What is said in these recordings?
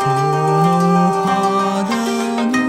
その肌の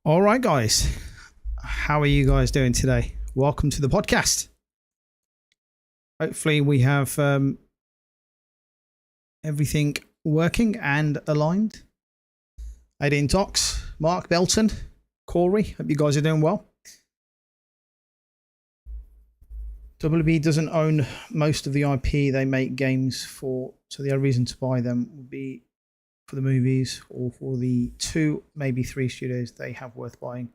All right, guys. How are you guys doing today? Welcome to the podcast. Hopefully we have everything working and aligned. Aiden Tox, Mark Belton, Corey. Hope you guys are doing well. WB doesn't own most of the IP they make games for, so the only reason to buy them would be for the movies or for the 2, maybe 3 studios they have worth buying.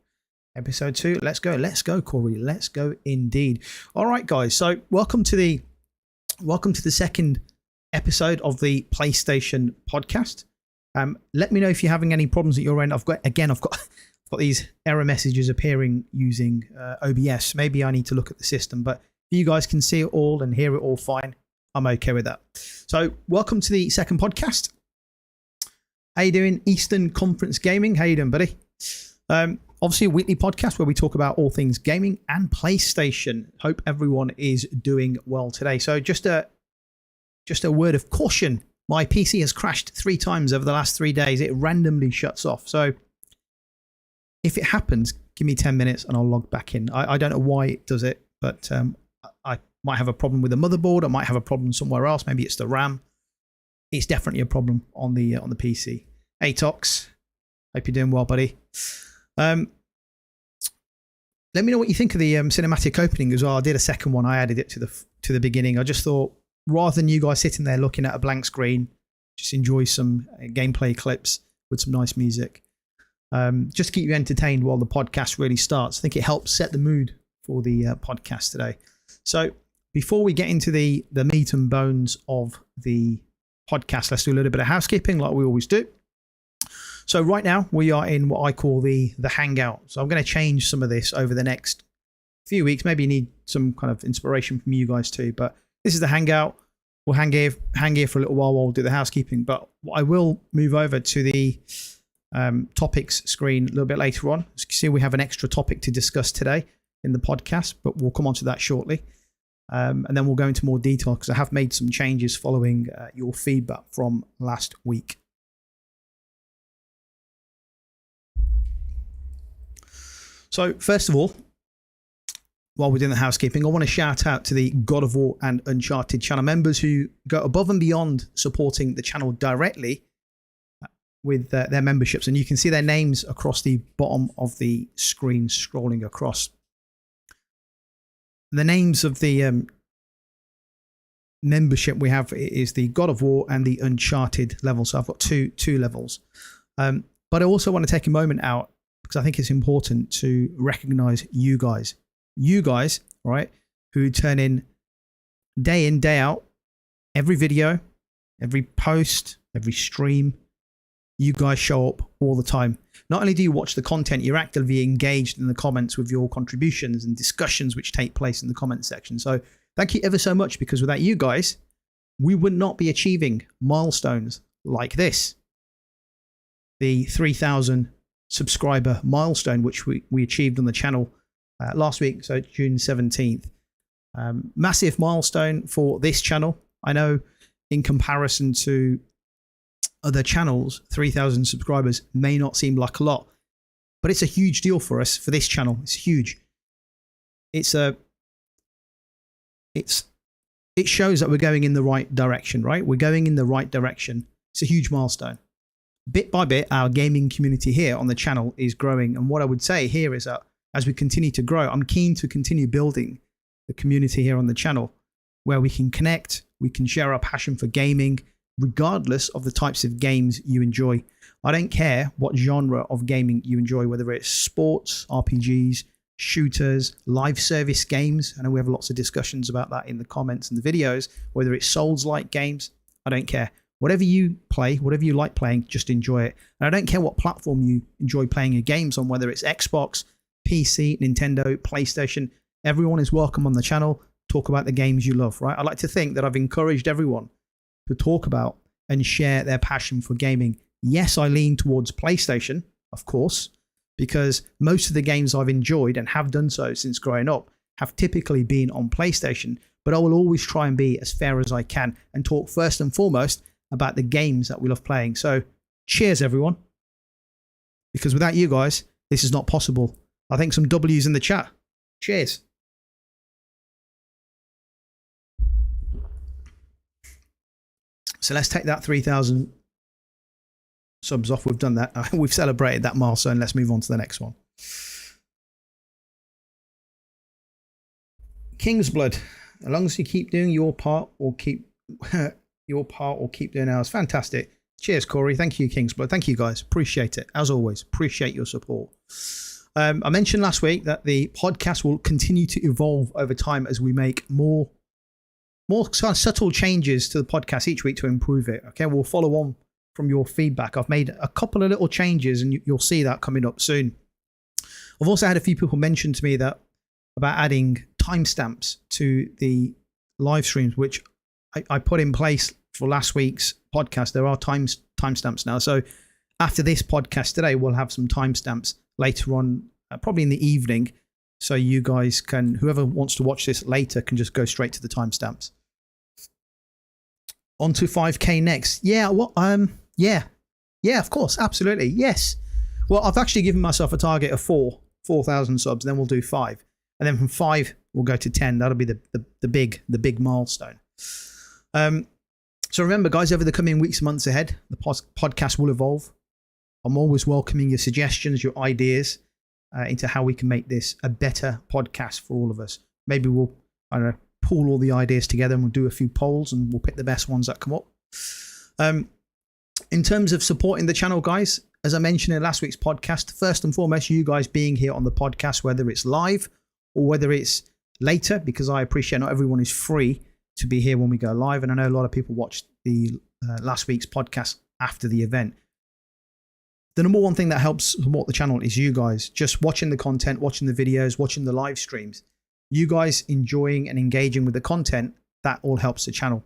Episode 2. Let's go, Corey. Let's go indeed. All right, guys. So welcome to the second episode of the PlayStation podcast. Let me know if you're having any problems at your end. I've got these error messages appearing using OBS. Maybe I need to look at the system, but if you guys can see it all and hear it all fine, I'm okay with that. So welcome to the second podcast. How you doing, Eastern Conference Gaming? How you doing, buddy? Obviously a weekly podcast where we talk about all things gaming and PlayStation. Hope everyone is doing well today. So just a word of caution. My PC has crashed 3 times over the last 3 days. It randomly shuts off. So if it happens, give me 10 minutes and I'll log back in. I don't know why it does it, but I might have a problem with the motherboard. I might have a problem somewhere else. Maybe it's the RAM. It's definitely a problem on the PC. Hey, Tox. Hope you're doing well, buddy. Let me know what you think of the cinematic opening as well. I did a second one. I added it to the beginning. I just thought, rather than you guys sitting there looking at a blank screen, just enjoy some gameplay clips with some nice music. Just to keep you entertained while the podcast really starts. I think it helps set the mood for the podcast today. So before we get into the meat and bones of the podcast, let's do a little bit of housekeeping like we always do. So right now we are in what I call the hangout. So I'm going to change some of this over the next few weeks. Maybe you need some kind of inspiration from you guys too, but this is the hangout. We'll hang here for a little while we'll do the housekeeping, but I will move over to the topics screen a little bit later on. As you can see, we have an extra topic to discuss today in the podcast, but we'll come on to that shortly. And then we'll go into more detail because I have made some changes following your feedback from last week. So first of all, while we're doing the housekeeping, I want to shout out to the God of War and Uncharted channel members who go above and beyond supporting the channel directly with their memberships. And you can see their names across the bottom of the screen scrolling across. The names of the membership we have is the God of War and the Uncharted level. So I've got two levels. But I also want to take a moment out because I think it's important to recognize you guys. You guys, right, who turn in, day out, every video, every post, every stream. You guys show up all the time. Not only do you watch the content, you're actively engaged in the comments with your contributions and discussions which take place in the comment section. So thank you ever so much, because without you guys, we would not be achieving milestones like this. The 3,000 subscriber milestone, which we achieved on the channel last week, so June 17th. Massive milestone for this channel. I know in comparison to other channels, 3,000 subscribers may not seem like a lot, but it's a huge deal for us for this channel. It's huge. It shows that we're going in the right direction, right? We're going in the right direction. It's a huge milestone. Bit by bit, our gaming community here on the channel is growing. And what I would say here is that as we continue to grow, I'm keen to continue building the community here on the channel where we can connect, we can share our passion for gaming, regardless of the types of games you enjoy. I don't care what genre of gaming you enjoy, whether it's sports, RPGs, shooters, live service games. I know we have lots of discussions about that in the comments and the videos, whether it's Souls-like games. I don't care. Whatever you play, whatever you like playing, just enjoy it. And I don't care what platform you enjoy playing your games on, whether it's Xbox, PC, Nintendo, PlayStation. Everyone is welcome on the channel. Talk about the games you love, right? I like to think that I've encouraged everyone to talk about and share their passion for gaming. Yes, I lean towards PlayStation, of course, because most of the games I've enjoyed and have done so since growing up have typically been on PlayStation, but I will always try and be as fair as I can and talk first and foremost about the games that we love playing. So cheers, everyone. Because without you guys, this is not possible. I think some W's in the chat. Cheers. So let's take that 3,000 subs off. We've done that. We've celebrated that milestone. Let's move on to the next one. King's Blood. As long as you keep doing your part or keep doing ours. Fantastic. Cheers, Corey. Thank you, King's Blood. Thank you, guys. Appreciate it. As always, appreciate your support. I mentioned last week that the podcast will continue to evolve over time as we make more kind of subtle changes to the podcast each week to improve it. Okay, we'll follow on from your feedback. I've made a couple of little changes, and you'll see that coming up soon. I've also had a few people mention to me that about adding timestamps to the live streams, which I put in place for last week's podcast. There are timestamps now. So after this podcast today, we'll have some timestamps later on, probably in the evening. So you guys can, whoever wants to watch this later, can just go straight to the timestamps. On to 5K next. Yeah, well, yeah, of course, absolutely, yes. Well, I've actually given myself a target of 4,000 subs. Then we'll do 5, and then from 5 we'll go to 10. That'll be the big milestone. So remember, guys, over the coming weeks and months ahead, the podcast will evolve. I'm always welcoming your suggestions, your ideas into how we can make this a better podcast for all of us. Maybe we'll, I don't know, pull all the ideas together and we'll do a few polls and we'll pick the best ones that come up. In terms of supporting the channel, guys, as I mentioned in last week's podcast, first and foremost, you guys being here on the podcast, whether it's live or whether it's later, because I appreciate not everyone is free to be here when we go live. And I know a lot of people watched the last week's podcast after the event. The number one thing that helps support the channel is you guys just watching the content, watching the videos, watching the live streams. You guys enjoying and engaging with the content, that all helps the channel.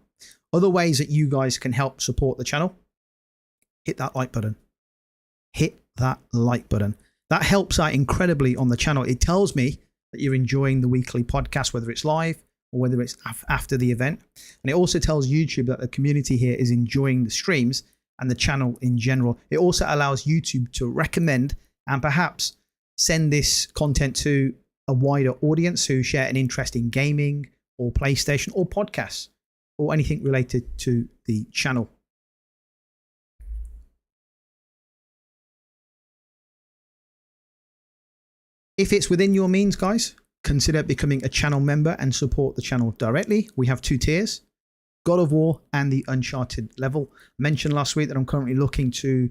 Other ways that you guys can help support the channel, hit that like button. Hit that like button. That helps out incredibly on the channel. It tells me that you're enjoying the weekly podcast, whether it's live or whether it's after the event. And it also tells YouTube that the community here is enjoying the streams and the channel in general. It also allows YouTube to recommend and perhaps send this content to a wider audience who share an interest in gaming or PlayStation or podcasts or anything related to the channel. If it's within your means, guys, consider becoming a channel member and support the channel directly. We have 2 tiers, God of War and the Uncharted level. I mentioned last week that I'm currently looking to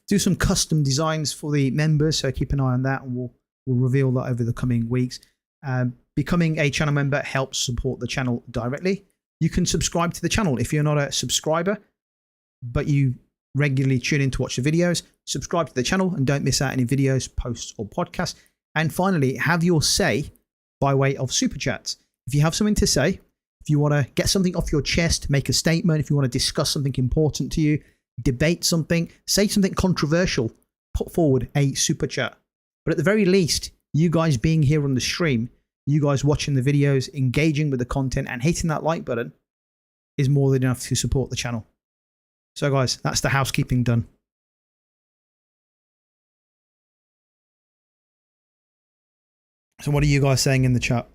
do some custom designs for the members, so keep an eye on that, and we'll reveal that over the coming weeks. Becoming a channel member helps support the channel directly. You can subscribe to the channel. If you're not a subscriber, but you regularly tune in to watch the videos, subscribe to the channel and don't miss out any videos, posts, or podcasts. And finally, have your say by way of super chats. If you have something to say, if you want to get something off your chest, make a statement, if you want to discuss something important to you, debate something, say something controversial, put forward a super chat. But at the very least, you guys being here on the stream, you guys watching the videos, engaging with the content and hitting that like button is more than enough to support the channel. So guys, that's the housekeeping done. So what are you guys saying in the chat?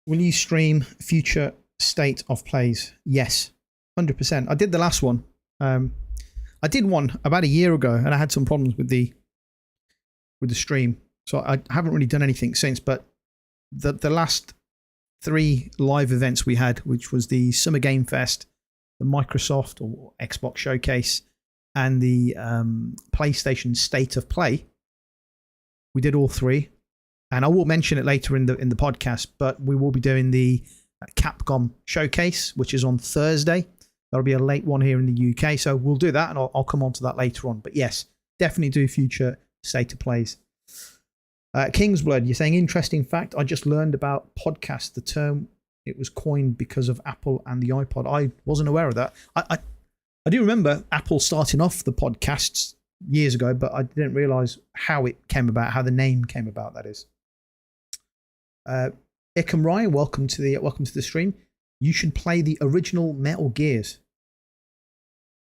Will you stream future state of plays? Yes, 100%. I did the last one. I did one about a year ago and I had some problems with the stream. So I haven't really done anything since, but the last 3 live events we had, which was the Summer Game Fest, the Microsoft or Xbox Showcase, and the PlayStation State of Play, we did all 3. And I will mention it later in the podcast, but we will be doing the Capcom Showcase, which is on Thursday. That'll be a late one here in the UK, so we'll do that, and I'll come on to that later on. But yes, definitely do future state of plays. King's Blood, you're saying interesting fact. I just learned about podcast. The term, it was coined because of Apple and the iPod. I wasn't aware of that. I do remember Apple starting off the podcasts years ago, but I didn't realize how it came about, how the name came about. That is. Ikam Ryan, welcome to the stream. You should play the original Metal Gears.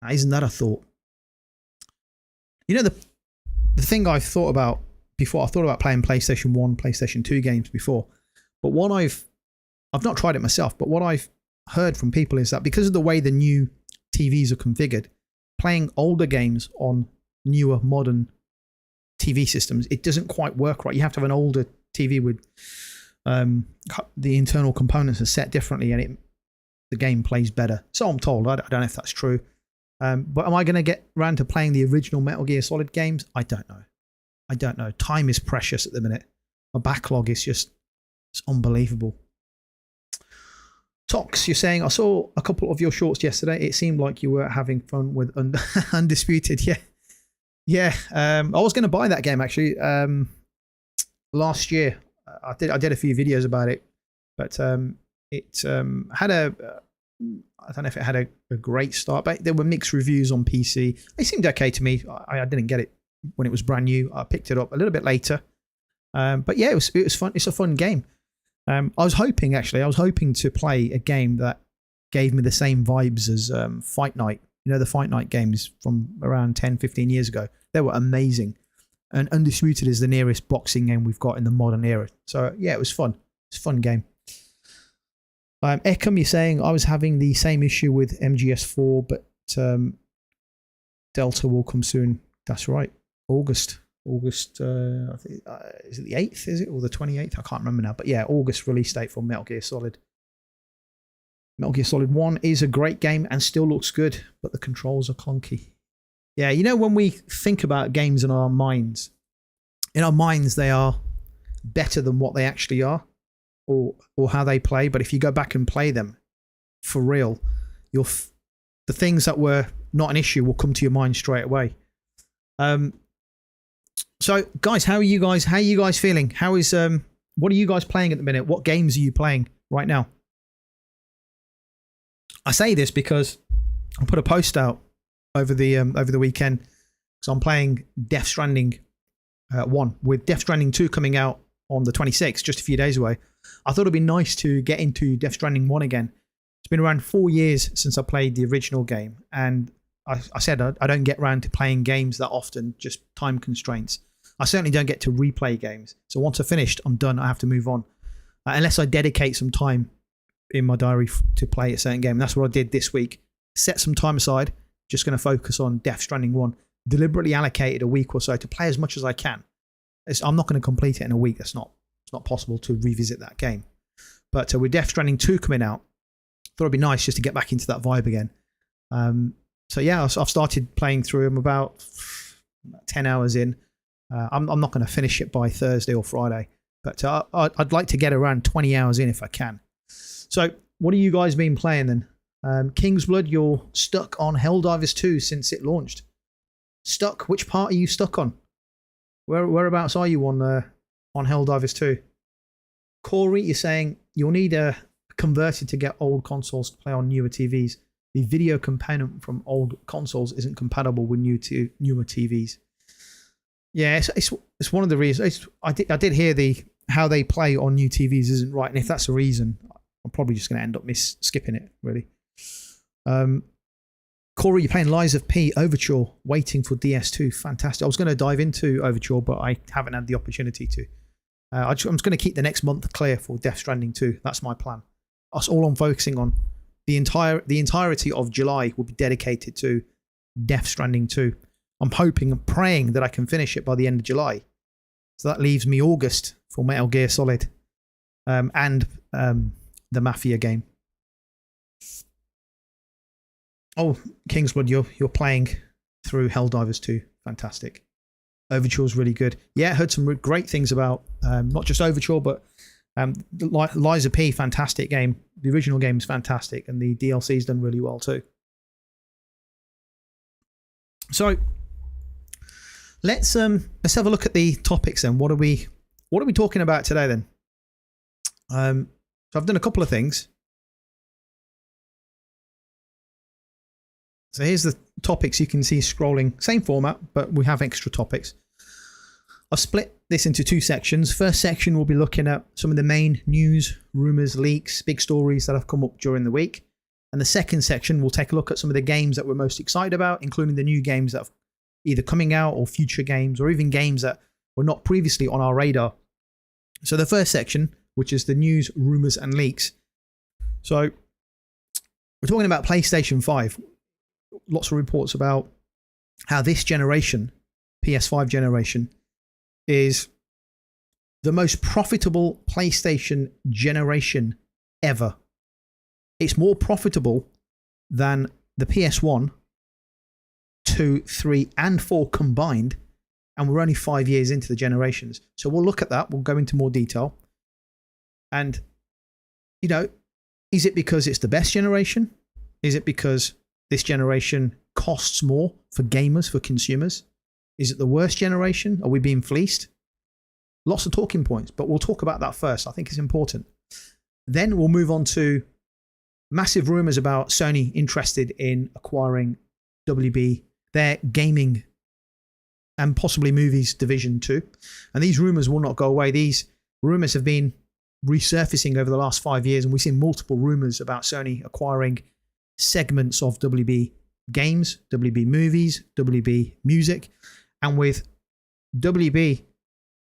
Now, isn't that a thought? You know, the thing I've thought about before, I thought about playing PlayStation 1, PlayStation 2 games before, but what I've not tried it myself, but what I've heard from people is that because of the way the new TVs are configured, playing older games on newer modern TV systems, it doesn't quite work right. You have to have an older TV with the internal components are set differently, and the game plays better. So I'm told. I don't know if that's true. But am I going to get around to playing the original Metal Gear Solid games? I don't know. Time is precious at the minute. My backlog is just it's unbelievable. Tox, you're saying, I saw a couple of your shorts yesterday. It seemed like you were having fun with Undisputed. Yeah. I was going to buy that game actually last year. I did a few videos about it, but it had I don't know if it had a great start, but there were mixed reviews on PC. It seemed okay to me. I didn't get it when it was brand new. I picked it up a little bit later. But yeah, it was fun. It's a fun game. I was hoping to play a game that gave me the same vibes as Fight Night. You know, the Fight Night games from around 10, 15 years ago. They were amazing. And Undisputed is the nearest boxing game we've got in the modern era. So yeah, it was fun. It's a fun game. Eckham, you're saying, I was having the same issue with MGS4, but Delta will come soon. That's right. August, I think, is it the 8th, is it? Or the 28th? I can't remember now. But yeah, August release date for Metal Gear Solid. Metal Gear Solid 1 is a great game and still looks good, but the controls are clunky. Yeah, you know, when we think about games in our minds they are better than what they actually are, or how they play. But if you go back and play them for real, the things that were not an issue will come to your mind straight away. So guys, how are you guys feeling? What are you guys playing at the minute? What games are you playing right now? I say this because I put a post out over the weekend, so I'm playing Death Stranding 1 with Death Stranding 2 coming out on the 26th, just a few days away. I thought it'd be nice to get into Death Stranding 1 again. It's been around 4 years since I played the original game, and I said I don't get around to playing games that often, just time constraints. I certainly don't get to replay games. So once I've finished, I'm done. I have to move on. Unless I dedicate some time in my diary to play a certain game. And that's what I did this week. Set some time aside, just going to focus on Death Stranding 1. Deliberately allocated a week or so to play as much as I can. I'm not going to complete it in a week. It's not possible to revisit that game. But with Death Stranding 2 coming out, I thought it'd be nice just to get back into that vibe again. So yeah, I've started playing through them about 10 hours in. I'm not going to finish it by Thursday or Friday, but I'd like to get around 20 hours in if I can. So what have you guys been playing then? Kingsblood, you're stuck on Helldivers 2 since it launched. Stuck? Which part are you stuck on? Whereabouts are you on Helldivers 2? Corey, you're saying you'll need a converter to get old consoles to play on newer TVs. The video component from old consoles isn't compatible with newer TVs. Yeah, it's one of the reasons. I did hear how they play on new TVs isn't right, and if that's the reason, I'm probably just going to end up skipping it, really. Corey, you're playing Lies of P Overture, waiting for DS2. Fantastic. I was going to dive into Overture, but I haven't had the opportunity to. I'm just going to keep the next month clear for Death Stranding 2. That's my plan. That's all I'm focusing on. The entirety of July will be dedicated to Death Stranding 2. I'm hoping and praying that I can finish it by the end of July. So that leaves me August for Metal Gear Solid and the Mafia game. Oh, Kingsblood, you're playing through Helldivers 2. Fantastic. Overture's really good. Yeah, I heard some great things about not just Overture, but Lies of P, fantastic game. The original game's fantastic, and the DLC's done really well too. So let's have a look at the topics then. What are we talking about today then? So I've done a couple of things. So here's the topics you can see scrolling. Same format, but we have extra topics. I've split this into two sections. First section, we'll be looking at some of the main news, rumours, leaks, big stories that have come up during the week. And the second section, we'll take a look at some of the games that we're most excited about, including the new games that have either coming out or future games, or even games that were not previously on our radar. So the first section, which is the news, rumors, and leaks. So we're talking about PlayStation 5. Lots of reports about how this generation, PS5 generation, is the most profitable PlayStation generation ever. It's more profitable than the PS1, 2, 3, and 4 combined, and we're only 5 years into the generations. So we'll look at that. We'll go into more detail. And, you know, is it because it's the best generation? Is it because this generation costs more for gamers, for consumers? Is it the worst generation? Are we being fleeced? Lots of talking points, but we'll talk about that first. I think it's important. Then we'll move on to massive rumors about Sony interested in acquiring WB, their gaming and possibly movies division too. And these rumors will not go away. These rumors have been resurfacing over the last 5 years, and we've seen multiple rumors about Sony acquiring segments of WB games, WB movies, WB music, and with WB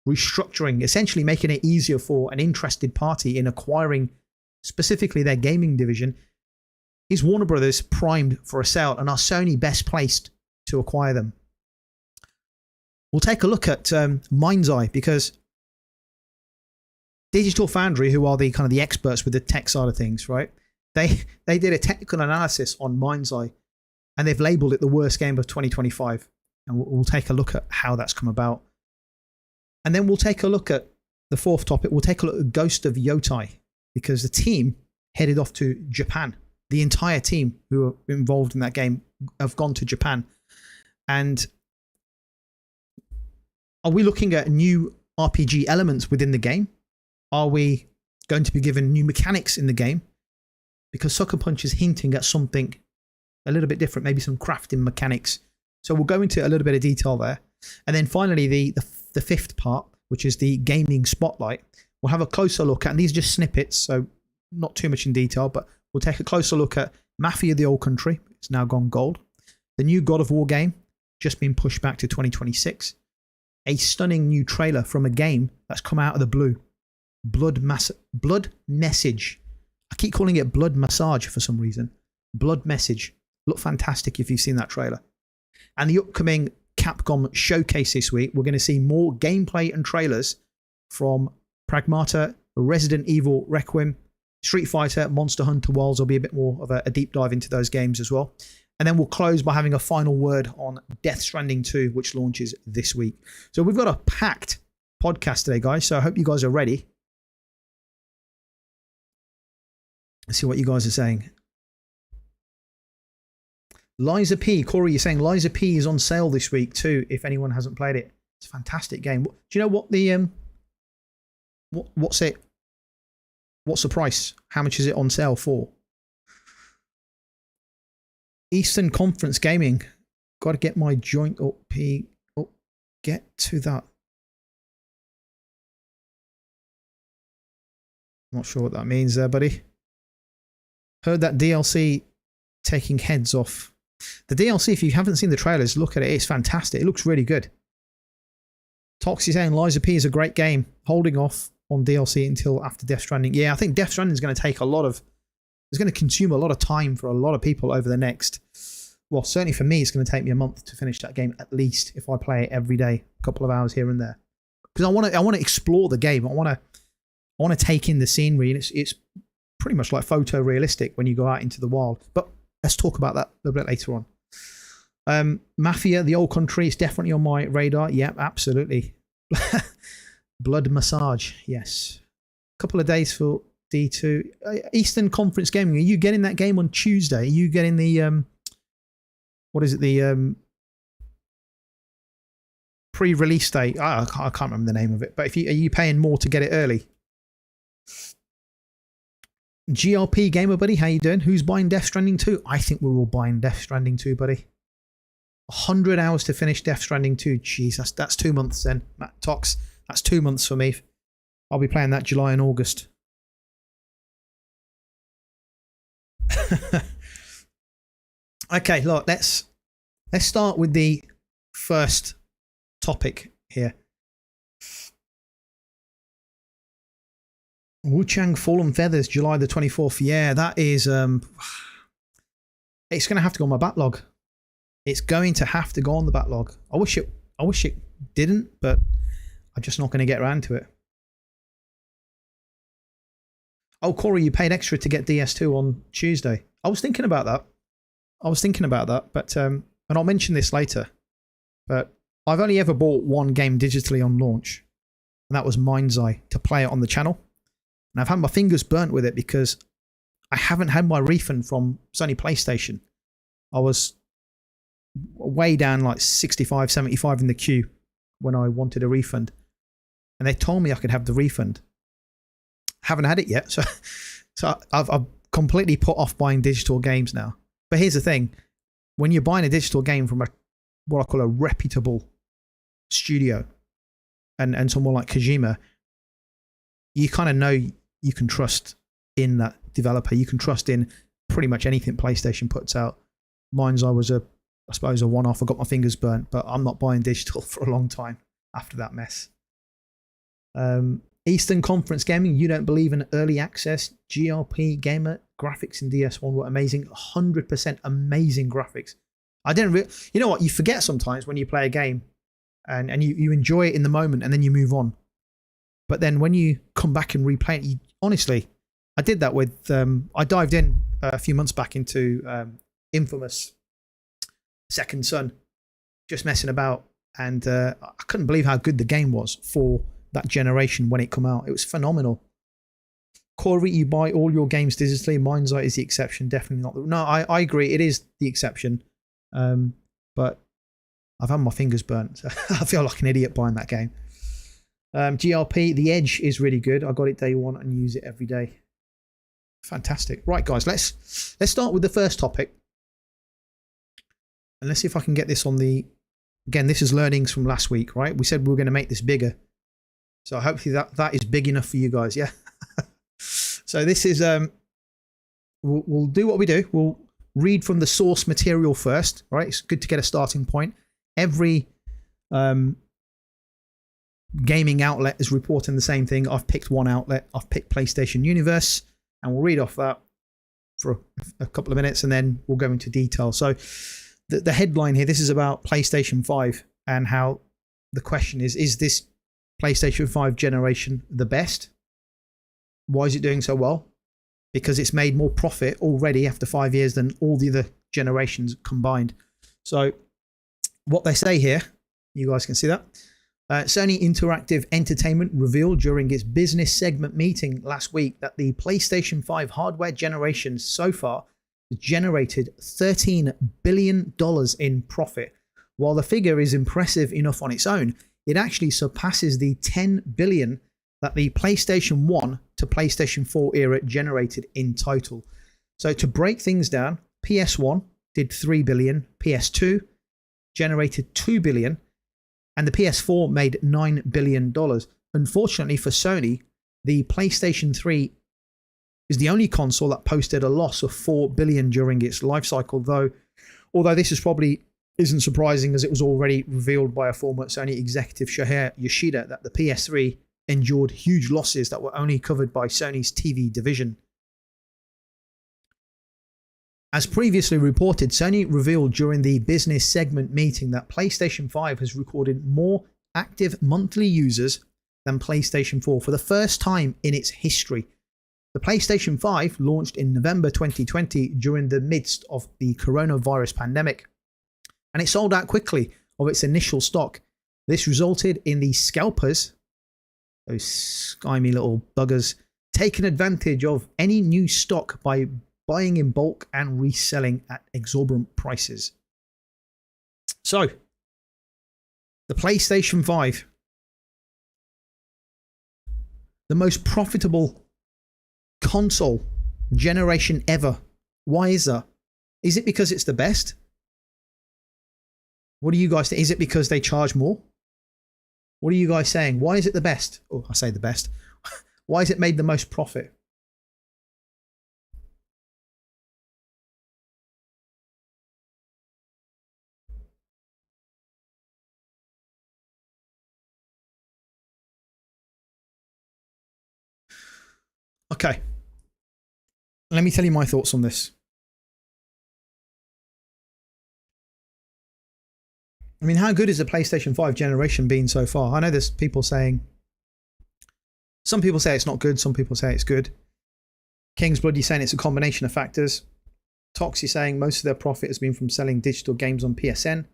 restructuring, essentially making it easier for an interested party in acquiring specifically their gaming division. Is Warner Brothers primed for a sale, and are Sony best placed to acquire them? We'll take a look at MindsEye, because Digital Foundry, who are the kind of the experts with the tech side of things, right? They did a technical analysis on MindsEye, and they've labelled it the worst game of 2025. And we'll take a look at how that's come about. And then we'll take a look at the fourth topic. We'll take a look at Ghost of Yotei, because the team headed off to Japan. The entire team who are involved in that game have gone to Japan. And are we looking at new RPG elements within the game? Are we going to be given new mechanics in the game? Because Sucker Punch is hinting at something a little bit different, maybe some crafting mechanics. So we'll go into a little bit of detail there. And then finally, the fifth part, which is the gaming spotlight. We'll have a closer look at, and these are just snippets, so not too much in detail, but we'll take a closer look at Mafia: The Old Country. It's now gone gold. The new God of War game, just been pushed back to 2026. A stunning new trailer from a game that's come out of the blue. Blood Message. I keep calling it Blood Massage for some reason. Blood Message. Look fantastic if you've seen that trailer. And the upcoming Capcom showcase this week, we're going to see more gameplay and trailers from Pragmata, Resident Evil Requiem, Street Fighter, Monster Hunter Worlds. There'll be a bit more of a deep dive into those games as well. And then we'll close by having a final word on Death Stranding 2, which launches this week. So we've got a packed podcast today, guys. So I hope you guys are ready. Let's see what you guys are saying. Liza P. Corey, you're saying Liza P is on sale this week too, if anyone hasn't played it. It's a fantastic game. Do you know what the what's it? What's the price? How much is it on sale for? Eastern Conference Gaming. Got to get my joint up. Get to that. Not sure what that means there, buddy. Heard that DLC taking heads off. The DLC, if you haven't seen the trailers, look at it. It's fantastic. It looks really good. Toxie saying Liza P is a great game. Holding off on DLC until after Death Stranding. Yeah, I think Death Stranding is going to take a lot of... It's going to consume a lot of time for a lot of people over the next... Well, certainly for me, it's going to take me a month to finish that game at least, if I play it every day, a couple of hours here and there. Because I want to explore the game. I want to take in the scenery, and it's pretty much like photorealistic when you go out into the wild. But let's talk about that a little bit later on. Mafia: The Old Country is definitely on my radar. Yep, absolutely. Blood Massage, yes. A couple of days for D2. Eastern Conference Gaming, are you getting that game on Tuesday? Are you getting the... what is it? The pre-release date? I can't remember the name of it. But are you paying more to get it early? GLP Gamer Buddy, how you doing? Who's buying Death Stranding 2? I think we're all buying Death Stranding 2, buddy. 100 hours to finish Death Stranding 2. Jeez, that's 2 months then. Matt Tox, that's 2 months for me. I'll be playing that July and August. Okay, look, let's start with the first topic here. Wu-Chang Fallen Feathers, July the 24th. Yeah, that is... it's going to have to go on my backlog. It's going to have to go on the backlog. I wish it didn't, but I'm just not going to get around to it. Oh, Corey, you paid extra to get DS2 on Tuesday. I was thinking about that. But and I'll mention this later. But I've only ever bought one game digitally on launch, and that was MindsEye, to play it on the channel. And I've had my fingers burnt with it because I haven't had my refund from Sony PlayStation. I was way down like 65, 75 in the queue when I wanted a refund. And they told me I could have the refund. Haven't had it yet. So I've completely put off buying digital games now. But here's the thing. When you're buying a digital game from what I call a reputable studio and someone like Kojima, you kind of know you can trust in that developer. You can trust in pretty much anything PlayStation puts out. MindsEye was I suppose a one-off. I got my fingers burnt, but I'm not buying digital for a long time after that mess. Eastern Conference Gaming, you don't believe in early access. GRP Gamer, graphics in DS1 were amazing. 100% amazing graphics. I didn't you know what? You forget sometimes when you play a game and you enjoy it in the moment and then you move on. But then when you come back and replay it, honestly, I did that with, I dived in a few months back into Infamous Second Son, just messing about. And I couldn't believe how good the game was for that generation when it come out. It was phenomenal. Corey, you buy all your games digitally. MindsEye is the exception, definitely not. No, I agree. It is the exception. But I've had my fingers burnt. So I feel like an idiot buying that game. GRP, The Edge is really good. I got it day one and use it every day. Fantastic. Right, guys, let's start with the first topic. And let's see if I can get this on the... Again, this is learnings from last week, right? We said we were going to make this bigger. So hopefully that is big enough for you guys, yeah? So this is... We'll do what we do. We'll read from the source material first, right? It's good to get a starting point. Every gaming outlet is reporting the same thing. I've picked one outlet. I've picked PlayStation Universe, and we'll read off that for a couple of minutes, and then we'll go into detail. So the headline here, this is about PlayStation 5 and how the question is this PlayStation 5 generation the best? Why is it doing so well? Because it's made more profit already after 5 years than all the other generations combined. So what they say here, you guys can see that. Sony Interactive Entertainment revealed during its business segment meeting last week that the PlayStation 5 hardware generation so far has generated $13 billion in profit. While the figure is impressive enough on its own, it actually surpasses the $10 billion that the PlayStation 1 to PlayStation 4 era generated in total. So to break things down, PS1 did $3 billion, PS2 generated $2 billion, and the PS4 made $9 billion. Unfortunately for Sony, the PlayStation 3 is the only console that posted a loss of $4 billion during its life cycle, although this is probably isn't surprising as it was already revealed by a former Sony executive, Shohei Yoshida, that the PS3 endured huge losses that were only covered by Sony's TV division. As previously reported, Sony revealed during the business segment meeting that PlayStation 5 has recorded more active monthly users than PlayStation 4 for the first time in its history. The PlayStation 5 launched in November 2020 during the midst of the coronavirus pandemic, and it sold out quickly of its initial stock. This resulted in the scalpers, those slimy little buggers, taking advantage of any new stock by buying in bulk and reselling at exorbitant prices. So, the PlayStation 5, the most profitable console generation ever. Why is that? Is it because it's the best? What do you guys think? Is it because they charge more? What are you guys saying? Why is it the best? Oh, I say the best. Why has it made the most profit? Okay. Let me tell you my thoughts on this. I mean, how good is the PlayStation 5 generation been so far? I know there's people saying, some people say it's not good, some people say it's good. Kingsblood, you're saying it's a combination of factors. Toxie saying most of their profit has been from selling digital games on PSN.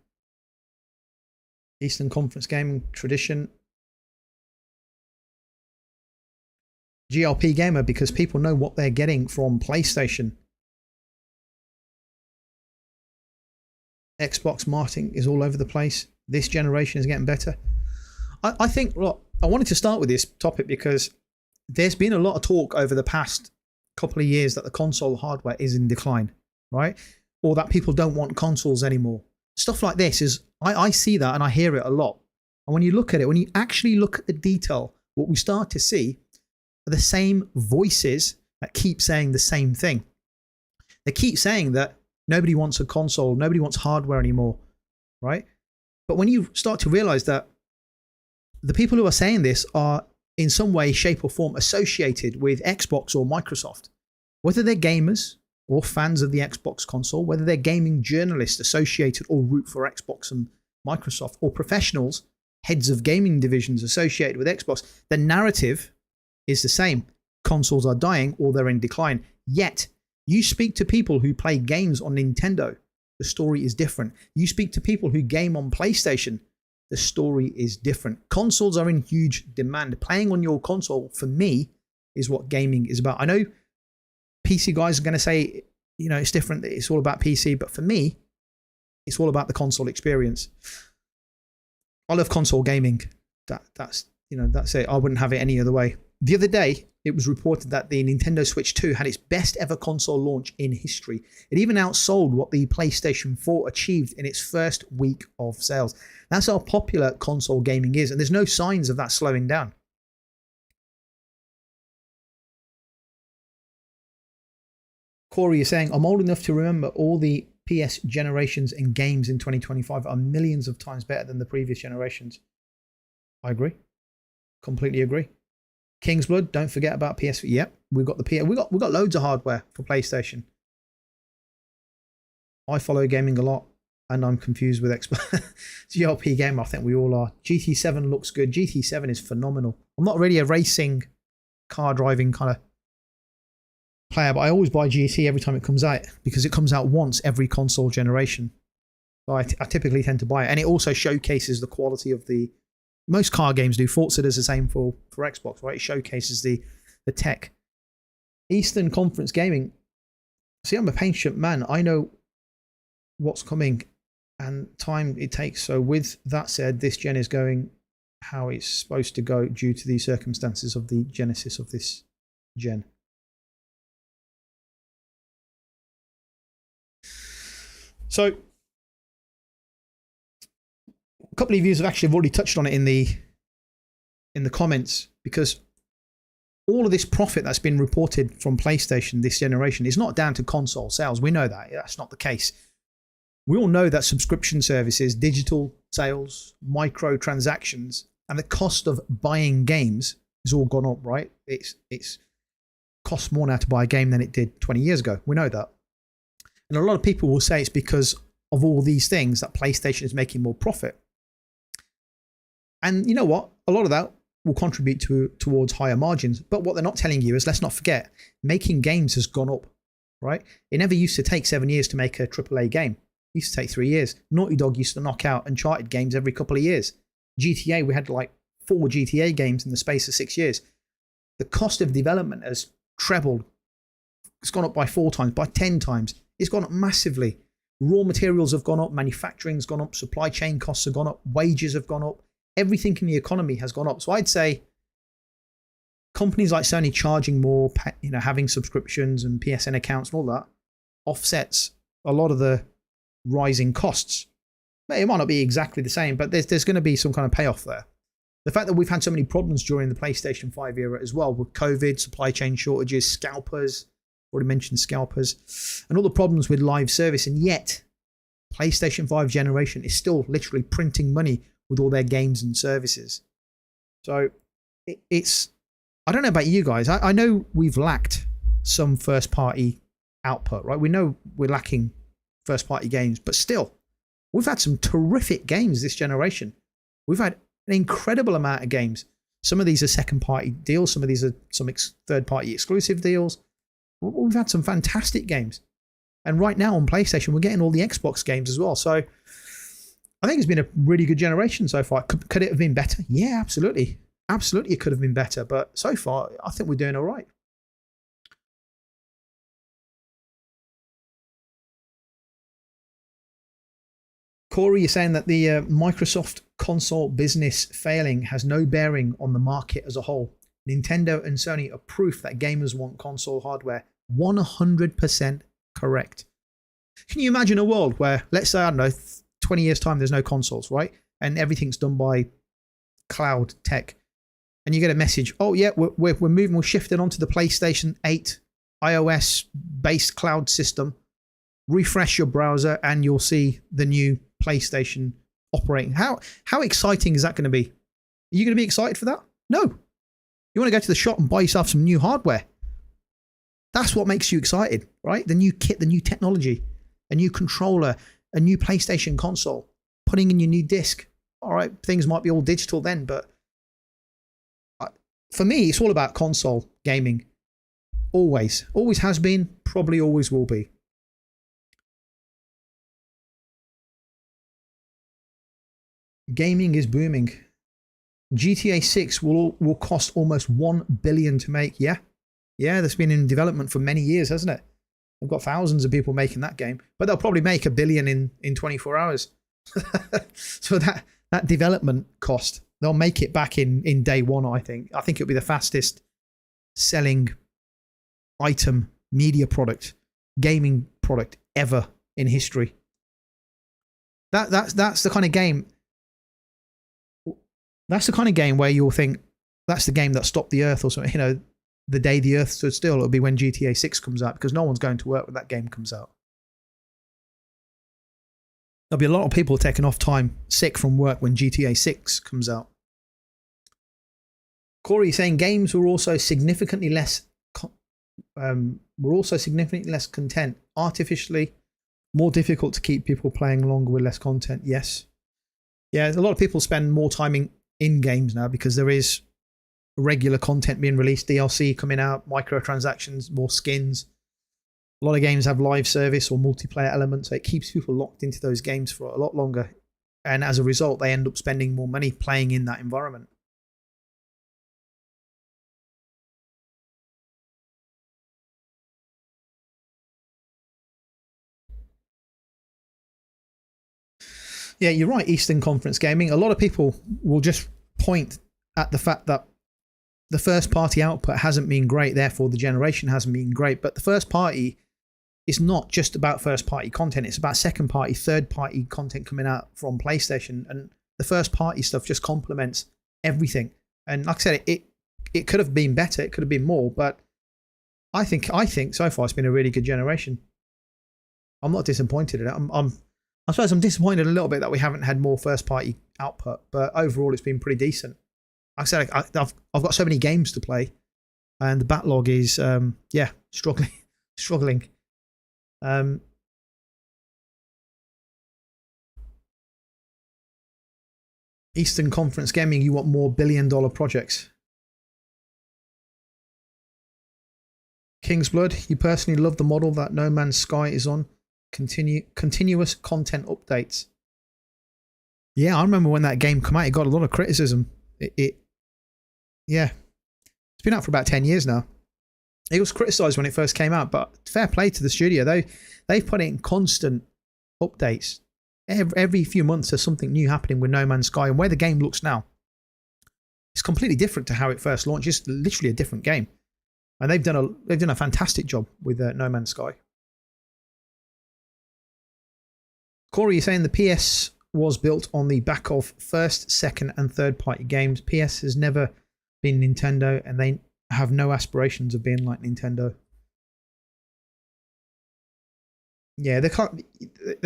Eastern Conference Gaming Tradition. GLP Gamer, because people know what they're getting from PlayStation. Xbox marketing is all over the place. This generation is getting better. I think, look, I wanted to start with this topic because there's been a lot of talk over the past couple of years that the console hardware is in decline, right? Or that people don't want consoles anymore. Stuff like this is, I see that and I hear it a lot. And when you look at it, when you actually look at the detail, what we start to see are the same voices that keep saying the same thing. They keep saying that nobody wants a console, nobody wants hardware anymore, right? But when you start to realize that the people who are saying this are in some way, shape or form associated with Xbox or Microsoft, whether they're gamers or fans of the Xbox console, whether they're gaming journalists associated or root for Xbox and Microsoft, or professionals, heads of gaming divisions associated with Xbox, the narrative is the same. Consoles are dying or they're in decline. Yet, you speak to people who play games on Nintendo, the story is different. You speak to people who game on PlayStation, the story is different. Consoles are in huge demand. Playing on your console, for me, is what gaming is about. I know PC guys are going to say, you know, it's different. It's all about PC. But for me, it's all about the console experience. I love console gaming. That's it. I wouldn't have it any other way. The other day, it was reported that the Nintendo Switch 2 had its best ever console launch in history. It even outsold what the PlayStation 4 achieved in its first week of sales. That's how popular console gaming is, and there's no signs of that slowing down. Corey is saying, I'm old enough to remember all the PS generations and games in 2025 are millions of times better than the previous generations. I agree. Completely agree. Kingsblood, don't forget about PS. Yep, we've got the PS. We've got loads of hardware for PlayStation. I follow gaming a lot, and I'm confused with Xbox. GLP Gamer, I think we all are. GT7 looks good. GT7 is phenomenal. I'm not really a racing, car driving kind of player, but I always buy GT every time it comes out because it comes out once every console generation. So I typically tend to buy it, and it also showcases the quality of the. Most car games do. Forza does the same for Xbox, right? It showcases the tech. Eastern Conference Gaming. See, I'm a patient man. I know what's coming and time it takes. So with that said, this gen is going how it's supposed to go due to the circumstances of the genesis of this gen. So a couple of you have actually already touched on it in the comments, because all of this profit that's been reported from PlayStation this generation is not down to console sales. We know that. That's not the case. We all know that subscription services, digital sales, microtransactions, and the cost of buying games has all gone up, right? It's costs more now to buy a game than it did 20 years ago. We know that. And a lot of people will say it's because of all these things that PlayStation is making more profit. And you know what? A lot of that will contribute towards higher margins. But what they're not telling you is, let's not forget, making games has gone up, right? It never used to take 7 years to make a AAA game. It used to take 3 years. Naughty Dog used to knock out Uncharted games every couple of years. GTA, we had like 4 GTA games in the space of 6 years. The cost of development has trebled. It's gone up by 4 times, by 10 times. It's gone up massively. Raw materials have gone up. Manufacturing's gone up. Supply chain costs have gone up. Wages have gone up. Everything in the economy has gone up. So I'd say companies like Sony charging more, having subscriptions and PSN accounts and all that offsets a lot of the rising costs. It might not be exactly the same, but there's going to be some kind of payoff there. The fact that we've had so many problems during the PlayStation 5 era as well, with COVID, supply chain shortages, scalpers, already mentioned scalpers, and all the problems with live service, and yet PlayStation 5 generation is still literally printing money with all their games and services. So I I don't know about you guys. I know we've lacked some first-party output, right? We know we're lacking first-party games, but still, we've had some terrific games this generation. We've had an incredible amount of games. Some of these are second-party deals. Some of these are some third-party exclusive deals. We've had some fantastic games. And right now on PlayStation, we're getting all the Xbox games as well. So I think it's been a really good generation so far. Could it have been better? Yeah, absolutely. Absolutely, it could have been better. But so far, I think we're doing all right. Corey, you're saying that the Microsoft console business failing has no bearing on the market as a whole. Nintendo and Sony are proof that gamers want console hardware. 100% correct. Can you imagine a world where, let's say, I don't know, 20 years' time, there's no consoles, right? And everything's done by cloud tech. And you get a message, oh, yeah, we're moving, we're shifting onto the PlayStation 8 iOS-based cloud system. Refresh your browser and you'll see the new PlayStation operating. How exciting is that going to be? Are you going to be excited for that? No. You want to go to the shop and buy yourself some new hardware. That's what makes you excited, right? The new kit, the new technology, a new controller, a new PlayStation console, putting in your new disc. All right, things might be all digital then, but for me, it's all about console gaming. Always. Always has been, probably always will be. Gaming is booming. GTA 6 will cost almost $1 billion to make. Yeah, that's been in development for many years, hasn't it? I've got thousands of people making that game, but they'll probably make $1 billion in 24 hours. So that development cost, they'll make it back in day one. I think it'll be the fastest selling item, media product, gaming product ever in history. That's the kind of game. That's the kind of game where you'll think that's the game that stopped the Earth or something. You know, the day the Earth stood still, it'll be when GTA 6 comes out, because no one's going to work when that game comes out. There'll be a lot of people taking off time sick from work when GTA 6 comes out. Corey saying games were also significantly less content, artificially more difficult to keep people playing longer with less content. Yes. Yeah, a lot of people spend more time in games now because there is regular content being released, DLC coming out, microtransactions, more skins. A lot of games have live service or multiplayer elements, so it keeps people locked into those games for a lot longer. And as a result, they end up spending more money playing in that environment. Yeah, you're right, Eastern Conference Gaming. A lot of people will just point at the fact that the first party output hasn't been great, therefore the generation hasn't been great. But the first party is not just about first party content, it's about second party, third party content coming out from PlayStation. And the first party stuff just complements everything. And like I said, it could have been better, it could have been more, but I think so far it's been a really good generation. I'm not disappointed in it. I suppose I'm disappointed a little bit that we haven't had more first-party output, but overall it's been pretty decent. Like I said, I've got so many games to play, and the backlog is struggling. Eastern Conference Gaming, you want more billion-dollar projects. King's Blood, you personally love the model that No Man's Sky is on. Continuous content updates. Yeah, I remember when that game came out, it got a lot of criticism. It's been out for about 10 years now. It was criticised when it first came out, but fair play to the studio. They've put in constant updates. Every few months there's something new happening with No Man's Sky, and where the game looks now, it's completely different to how it first launched. It's literally a different game, and they've done a fantastic job with No Man's Sky. Corey, you're saying the PS was built on the back of first, second, and third party games. PS has never been Nintendo, and they have no aspirations of being like Nintendo. Yeah, they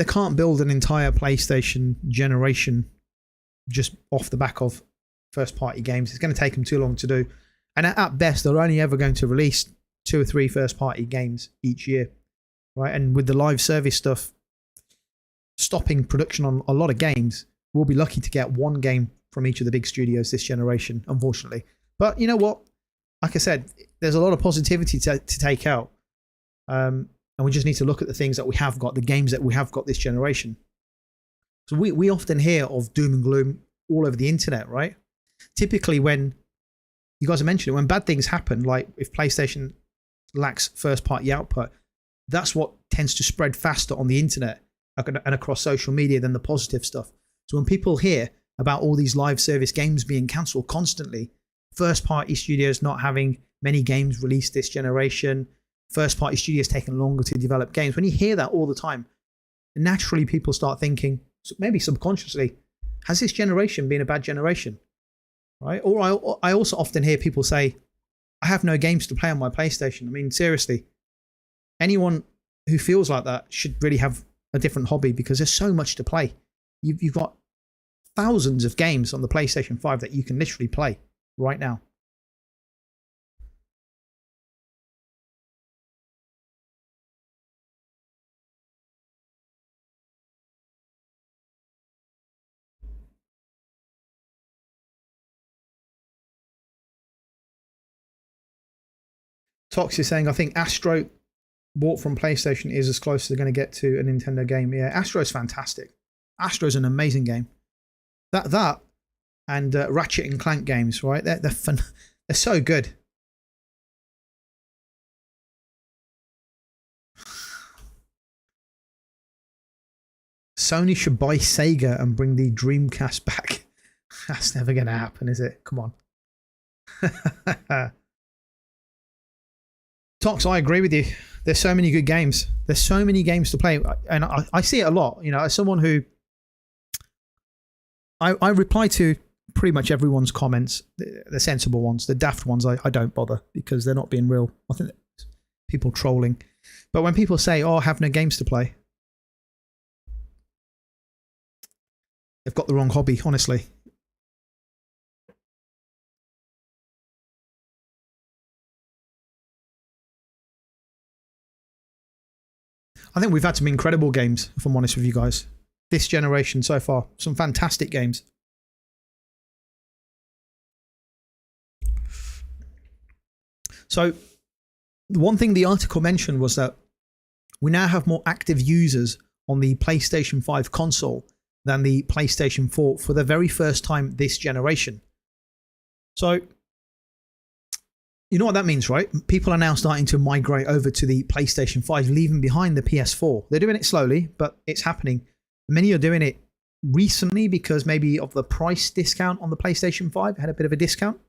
can't build an entire PlayStation generation just off the back of first party games. It's going to take them too long to do. And at best, they're only ever going to release 2 or 3 first-party games each year, right? And with the live service stuff stopping production on a lot of games, we'll be lucky to get 1 game from each of the big studios this generation, unfortunately. But you know what? Like I said, there's a lot of positivity to take out. And we just need to look at the things that we have got, the games that we have got this generation. So we often hear of doom and gloom all over the internet, right? Typically when, you guys have mentioned it, when bad things happen, like if PlayStation lacks first-party output, that's what tends to spread faster on the internet and across social media than the positive stuff. So when people hear about all these live service games being cancelled constantly, first-party studios not having many games released this generation, first-party studios taking longer to develop games, when you hear that all the time, naturally people start thinking, maybe subconsciously, has this generation been a bad generation? Right? Or I also often hear people say, I have no games to play on my PlayStation. I mean, seriously, anyone who feels like that should really have a different hobby, because there's so much to play. You've got thousands of games on the PlayStation 5 that you can literally play right now. Tox is saying, I think Astro bought from PlayStation is as close as they're going to get to a Nintendo game. Yeah, Astro's fantastic. Astro's an amazing game. That and Ratchet and Clank games, right? They're fun. They're so good. Sony should buy Sega and bring the Dreamcast back. That's never going to happen, is it? Come on. Tox, I agree with you. There's so many good games. There's so many games to play. And I see it a lot. You know, as someone who... I reply to pretty much everyone's comments. The sensible ones. The daft ones, I don't bother, because they're not being real. I think people trolling. But when people say, oh, I have no games to play, they've got the wrong hobby, honestly. I think we've had some incredible games, if I'm honest with you guys. This generation so far. Some fantastic games. So, the one thing the article mentioned was that we now have more active users on the PlayStation 5 console than the PlayStation 4 for the very first time this generation. So, you know what that means, right? People are now starting to migrate over to the PlayStation 5, leaving behind the PS4. They're doing it slowly, but it's happening. Many are doing it recently because maybe of the price discount on the PlayStation 5. It had a bit of a discount.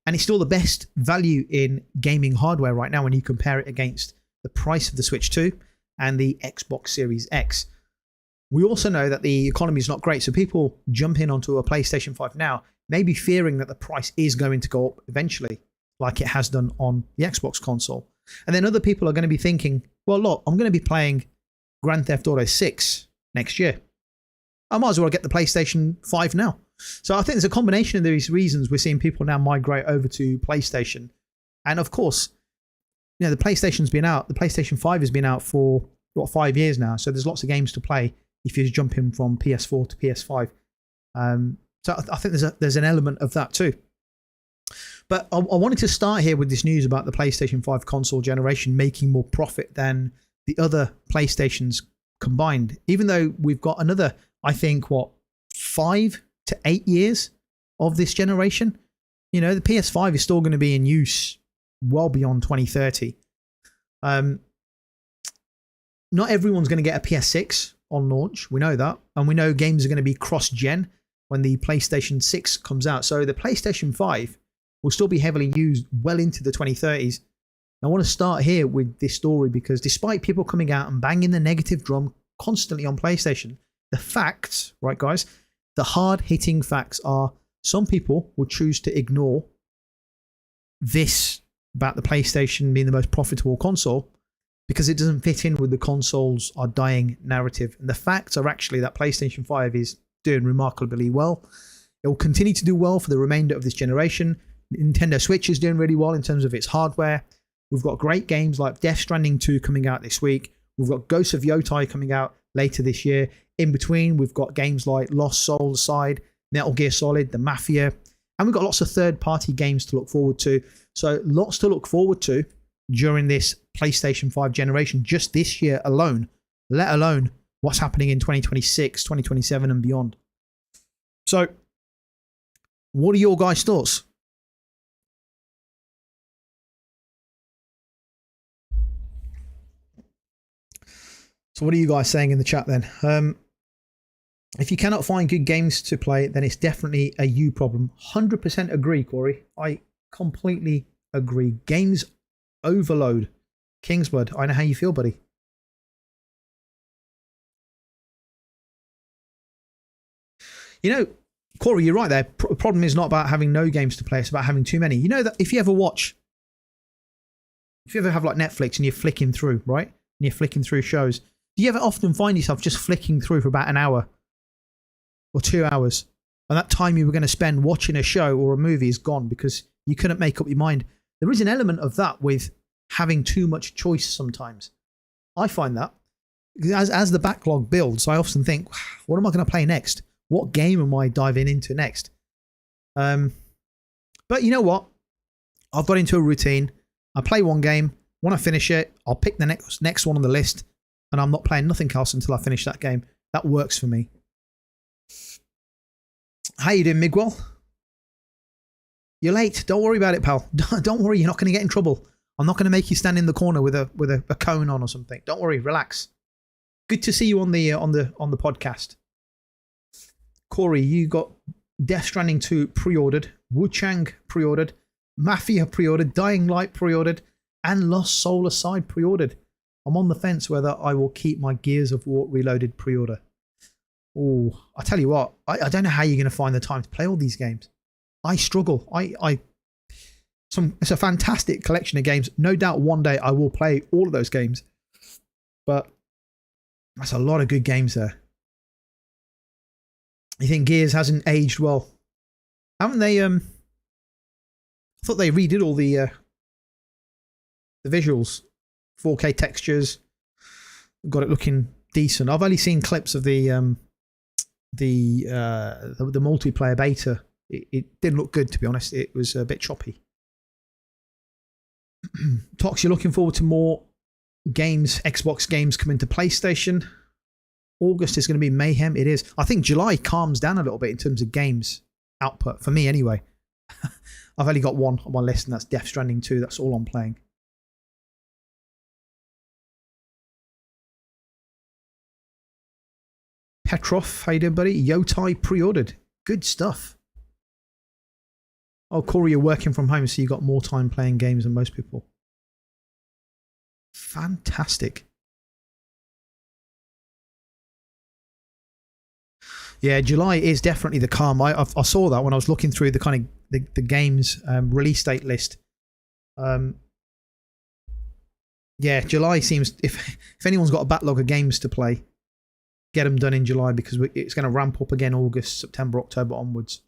And it's still the best value in gaming hardware right now when you compare it against the price of the Switch 2 and the Xbox Series X. We also know that the economy is not great, so people jump in onto a PlayStation 5 now, maybe fearing that the price is going to go up eventually, like it has done on the Xbox console. And then other people are going to be thinking, well, look, I'm going to be playing Grand Theft Auto 6 next year. I might as well get the PlayStation 5 now. So I think there's a combination of these reasons we're seeing people now migrate over to PlayStation. And of course, you know, the PlayStation's been out, the PlayStation 5 has been out for, 5 years now. So there's lots of games to play if you're jumping from PS4 to PS5. So I think there's an element of that too. But I wanted to start here with this news about the PlayStation 5 console generation making more profit than the other PlayStations combined. Even though we've got another, I think, 5 to 8 years of this generation. You know, the PS5 is still going to be in use well beyond 2030. Not everyone's going to get a PS6 on launch. We know that. And we know games are going to be cross-gen when the PlayStation 6 comes out. So the PlayStation 5 will still be heavily used well into the 2030s. I want to start here with this story because despite people coming out and banging the negative drum constantly on PlayStation, the facts, right guys, the hard-hitting facts are some people will choose to ignore this about the PlayStation being the most profitable console because it doesn't fit in with the consoles are dying narrative. And the facts are actually that PlayStation 5 is doing remarkably well. It will continue to do well for the remainder of this generation. Nintendo Switch is doing really well in terms of its hardware. We've got great games like Death Stranding 2 coming out this week. We've got Ghosts of Yotei coming out later this year. In between, we've got games like Lost Soul Aside, Metal Gear Solid, the Mafia, and we've got lots of third-party games to look forward to. So lots to look forward to during this PlayStation 5 generation, just this year alone, let alone what's happening in 2026, 2027 and beyond. So what are your guys' thoughts? So what are you guys saying in the chat then? If you cannot find good games to play, then it's definitely a you problem. 100% agree, Corey. I completely agree. Games overload. Kingsblood, I know how you feel, buddy. You know, Corey, you're right there. The problem is not about having no games to play. It's about having too many. You know that if you ever have like Netflix and you're flicking through, right? And you're flicking through shows. Do you ever often find yourself just flicking through for about an hour or 2 hours? And that time you were going to spend watching a show or a movie is gone because you couldn't make up your mind. There is an element of that with having too much choice sometimes. I find that. As the backlog builds, I often think, what am I going to play next? What game am I diving into next? But you know what? I've got into a routine. I play one game. When I finish it, I'll pick the next one on the list. And I'm not playing nothing else until I finish that game. That works for me. How you doing, Miguel? You're late. Don't worry about it, pal. Don't worry. You're not going to get in trouble. I'm not going to make you stand in the corner with a cone on or something. Don't worry. Relax. Good to see you on the podcast. Corey, you got Death Stranding 2 pre-ordered, Wu Chang pre-ordered, Mafia pre-ordered, Dying Light pre-ordered, and Lost Soul Aside pre-ordered. I'm on the fence whether I will keep my Gears of War Reloaded pre-order. Oh, I tell you what, I don't know how you're going to find the time to play all these games. I struggle. It's a fantastic collection of games. No doubt one day I will play all of those games. But that's a lot of good games there. You think Gears hasn't aged well? Haven't they? I thought they redid all the visuals, 4K textures, got it looking decent. I've only seen clips of the multiplayer beta. It didn't look good, to be honest. It was a bit choppy. Tox, you're looking forward to more games, Xbox games coming to PlayStation. August is going to be mayhem. It is. I think July calms down a little bit in terms of games output, for me anyway. I've only got one on my list, and that's Death Stranding 2. That's all I'm playing. Petrov, how you doing, buddy? Yotei pre-ordered. Good stuff. Oh, Corey, you're working from home, so you got more time playing games than most people. Fantastic. Yeah, July is definitely the calm. I saw that when I was looking through the kind of the games release date list. Yeah, July seems, if anyone's got a backlog of games to play, get them done in July, because it's going to ramp up again August, September, October onwards.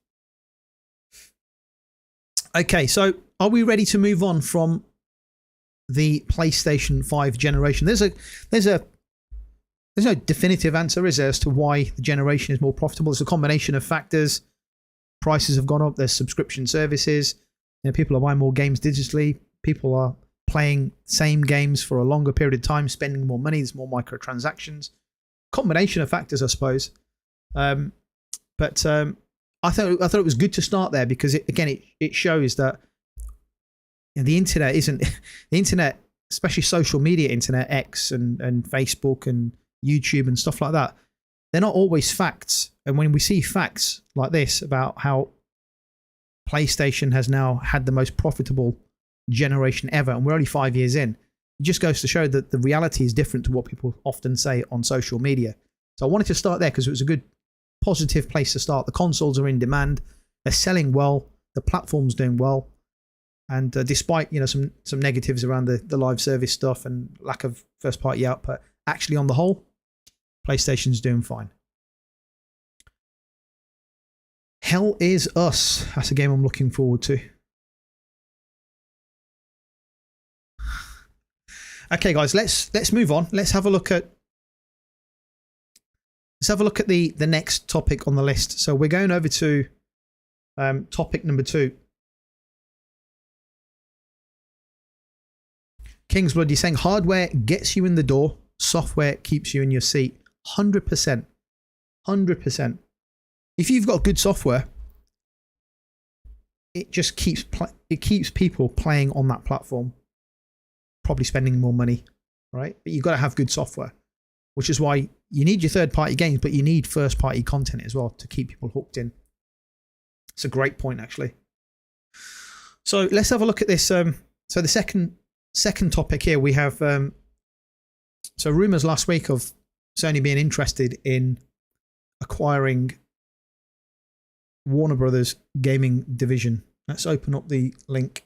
Okay, so are we ready to move on from the PlayStation 5 generation? There's no definitive answer, is there, as to why the generation is more profitable. It's a combination of factors. Prices have gone up. There's subscription services. You know, people are buying more games digitally. People are playing same games for a longer period of time, spending more money. There's more microtransactions. Combination of factors, I suppose. But I thought it was good to start there, because it shows that, you know, the internet isn't the internet, especially social media internet, X and Facebook and YouTube and stuff like that. They're not always facts. And when we see facts like this about how PlayStation has now had the most profitable generation ever, and we're only 5 years in, it just goes to show that the reality is different to what people often say on social media. So I wanted to start there because it was a good, positive place to start. The consoles are in demand. They're selling well. The platform's doing well. And despite, you know, some negatives around the live service stuff and lack of first-party output, actually on the whole, PlayStation's doing fine. Hell is Us. That's a game I'm looking forward to. Okay, guys, let's move on. Let's have a look at the next topic on the list. So we're going over to topic number 2. Kingsblood, you're saying hardware gets you in the door, software keeps you in your seat. 100%. 100%. If you've got good software, it just keeps people playing on that platform, probably spending more money, right? But you've got to have good software, which is why you need your third-party games, but you need first-party content as well to keep people hooked in. It's a great point, actually. So let's have a look at this. So the second topic here, we have so rumors last week of Sony being interested in acquiring Warner Brothers gaming division. Let's open up the link.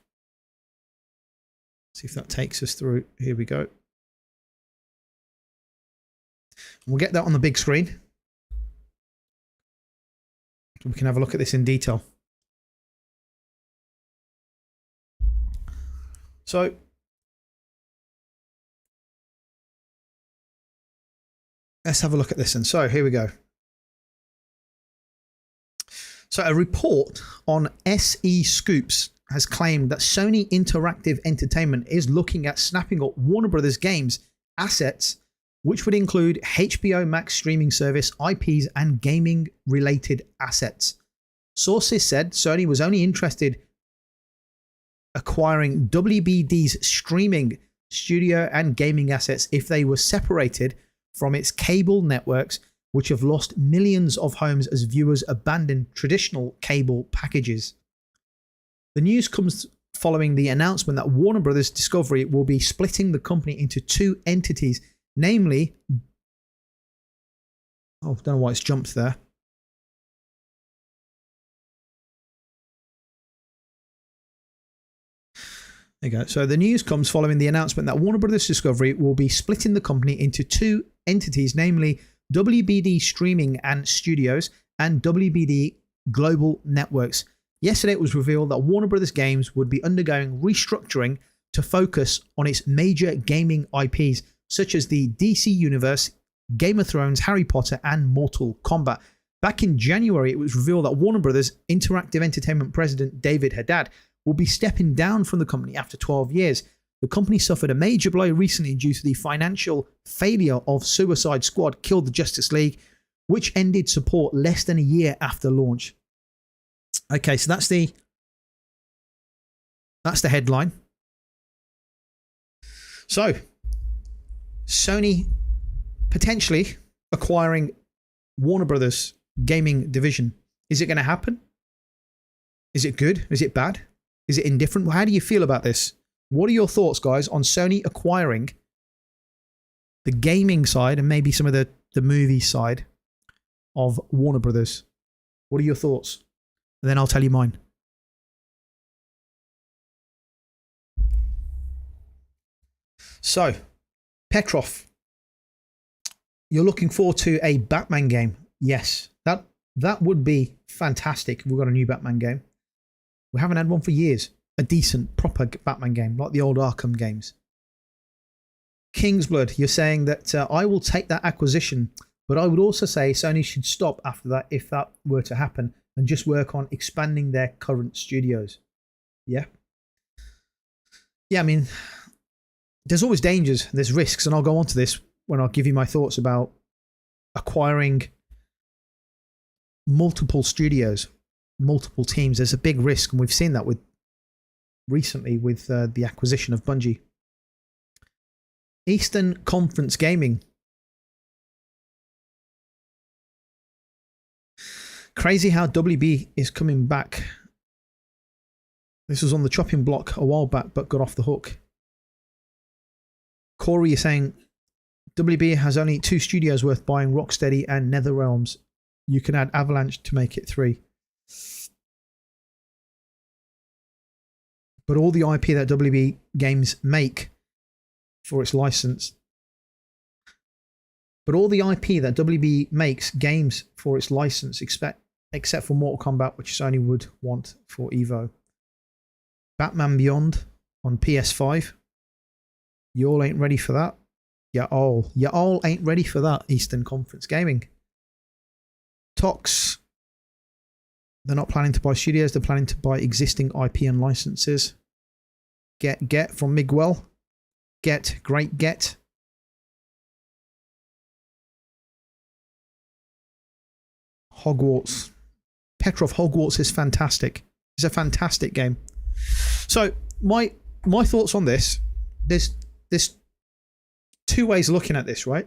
See if that takes us through. Here we go. We'll get that on the big screen. We can have a look at this in detail. So let's have a look at this. And so here we go. So a report on SE Scoops has claimed that Sony Interactive Entertainment is looking at snapping up Warner Brothers games assets, which would include HBO Max streaming service, IPs, and gaming-related assets. Sources said Sony was only interested acquiring WBD's streaming, studio, and gaming assets if they were separated from its cable networks, which have lost millions of homes as viewers abandon traditional cable packages. The news comes following the announcement that Warner Brothers Discovery will be splitting the company into 2 entities, namely, I don't know why it's jumped there. There you go. So the news comes following the announcement that Warner Brothers Discovery will be splitting the company into 2 entities, namely WBD Streaming and Studios and WBD Global Networks. Yesterday it was revealed that Warner Brothers Games would be undergoing restructuring to focus on its major gaming IPs, such as the DC Universe, Game of Thrones, Harry Potter, and Mortal Kombat. Back in January, it was revealed that Warner Brothers Interactive Entertainment president David Haddad will be stepping down from the company after 12 years. The company suffered a major blow recently due to the financial failure of Suicide Squad Kill the Justice League, which ended support less than a year after launch. Okay, so that's the headline. So, Sony potentially acquiring Warner Brothers gaming division. Is it going to happen? Is it good? Is it bad? Is it indifferent? How do you feel about this? What are your thoughts, guys, on Sony acquiring the gaming side and maybe some of the movie side of Warner Brothers? What are your thoughts? And then I'll tell you mine. So, Petrov, you're looking forward to a Batman game. Yes, that would be fantastic if we got a new Batman game. We haven't had one for years. A decent, proper Batman game, like the old Arkham games. Kingsblood, you're saying that I will take that acquisition, but I would also say Sony should stop after that if that were to happen and just work on expanding their current studios. Yeah. Yeah, I mean, there's always dangers, there's risks, and I'll go on to this when I'll give you my thoughts about acquiring multiple studios, multiple teams. There's a big risk, and we've seen that recently with the acquisition of Bungie. Eastern Conference Gaming. Crazy how WB is coming back. This was on the chopping block a while back, but got off the hook. Corey is saying WB has only 2 studios worth buying: Rocksteady and NetherRealms. You can add Avalanche to make it 3. But all the IP that WB Games make for its license, except for Mortal Kombat, which Sony would want for Evo. Batman Beyond on PS5. You all ain't ready for that. You all ain't ready for that. Eastern Conference Gaming. Tox. They're not planning to buy studios. They're planning to buy existing IP and licenses. Get from Miguel. Great get. Hogwarts. Petrov, Hogwarts is fantastic. It's a fantastic game. So my thoughts on this. There's two ways of looking at this, right?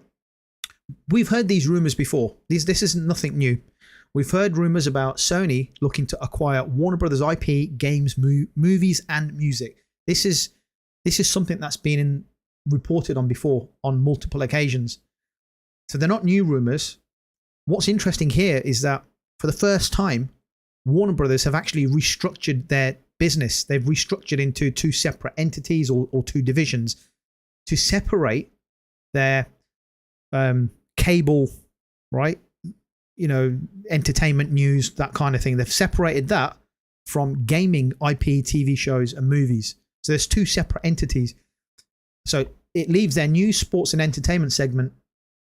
We've heard these rumors before. This isn't nothing new. We've heard rumors about Sony looking to acquire Warner Brothers IP, games, movies, and music. This is something that's been reported on before on multiple occasions. So they're not new rumors. What's interesting here is that for the first time, Warner Brothers have actually restructured their business. They've restructured into two separate entities or two divisions to separate their cable, right? You know, entertainment news, that kind of thing. They've separated that from gaming, IP, TV shows, and movies. So there's two separate entities. So it leaves their news, sports, and entertainment segment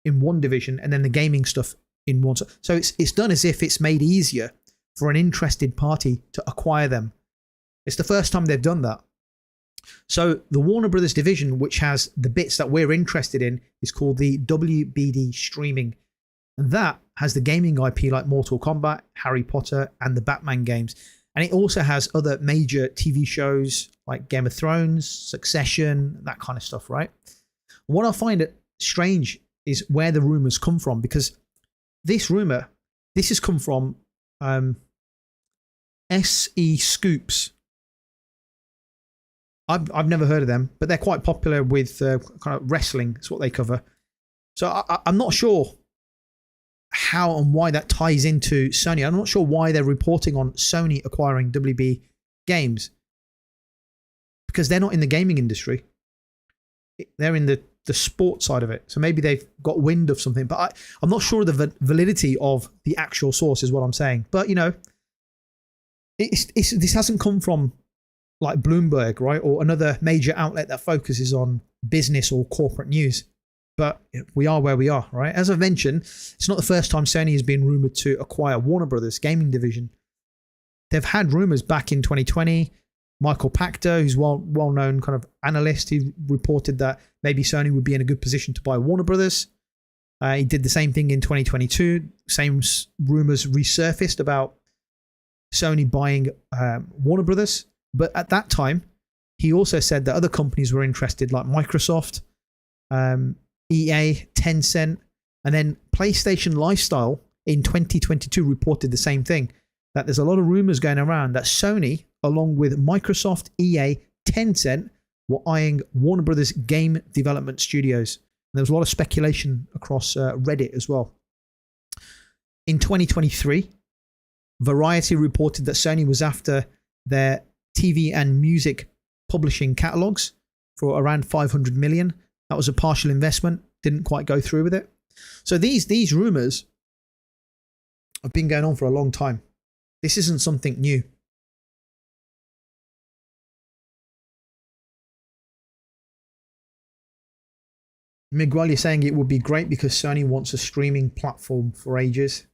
in one division, and then the gaming stuff in one. So it's done as if it's made easier for an interested party to acquire them. It's the first time they've done that. So the Warner Brothers division, which has the bits that we're interested in, is called the WBD Streaming. And that has the gaming IP like Mortal Kombat, Harry Potter, and the Batman games. And it also has other major TV shows like Game of Thrones, Succession, that kind of stuff, right? What I find it strange is where the rumors come from, because this has come from SE Scoops. I've never heard of them, but they're quite popular with kind of wrestling. That's what they cover. So I'm not sure how and why that ties into Sony. I'm not sure why they're reporting on Sony acquiring WB Games, because they're not in the gaming industry. They're in the sports side of it. So maybe they've got wind of something, but I'm not sure of the validity of the actual source is what I'm saying. But, you know, this hasn't come from like Bloomberg, right? Or another major outlet that focuses on business or corporate news. But we are where we are, right? As I've mentioned, it's not the first time Sony has been rumored to acquire Warner Brothers gaming division. They've had rumors back in 2020. Michael Pachter, who's well-known kind of analyst, he reported that maybe Sony would be in a good position to buy Warner Brothers. He did the same thing in 2022. Same rumors resurfaced about Sony buying Warner Brothers. But at that time, he also said that other companies were interested, like Microsoft, EA, Tencent, and then PlayStation Lifestyle in 2022 reported the same thing, that there's a lot of rumors going around that Sony, along with Microsoft, EA, Tencent, were eyeing Warner Brothers game development studios. And there was a lot of speculation across Reddit as well. In 2023, Variety reported that Sony was after their TV and music publishing catalogs for around 500 million. That was a partial investment, didn't quite go through with it. So these rumors have been going on for a long time. This isn't something new. Miguel, you're saying it would be great because Sony wants a streaming platform for ages.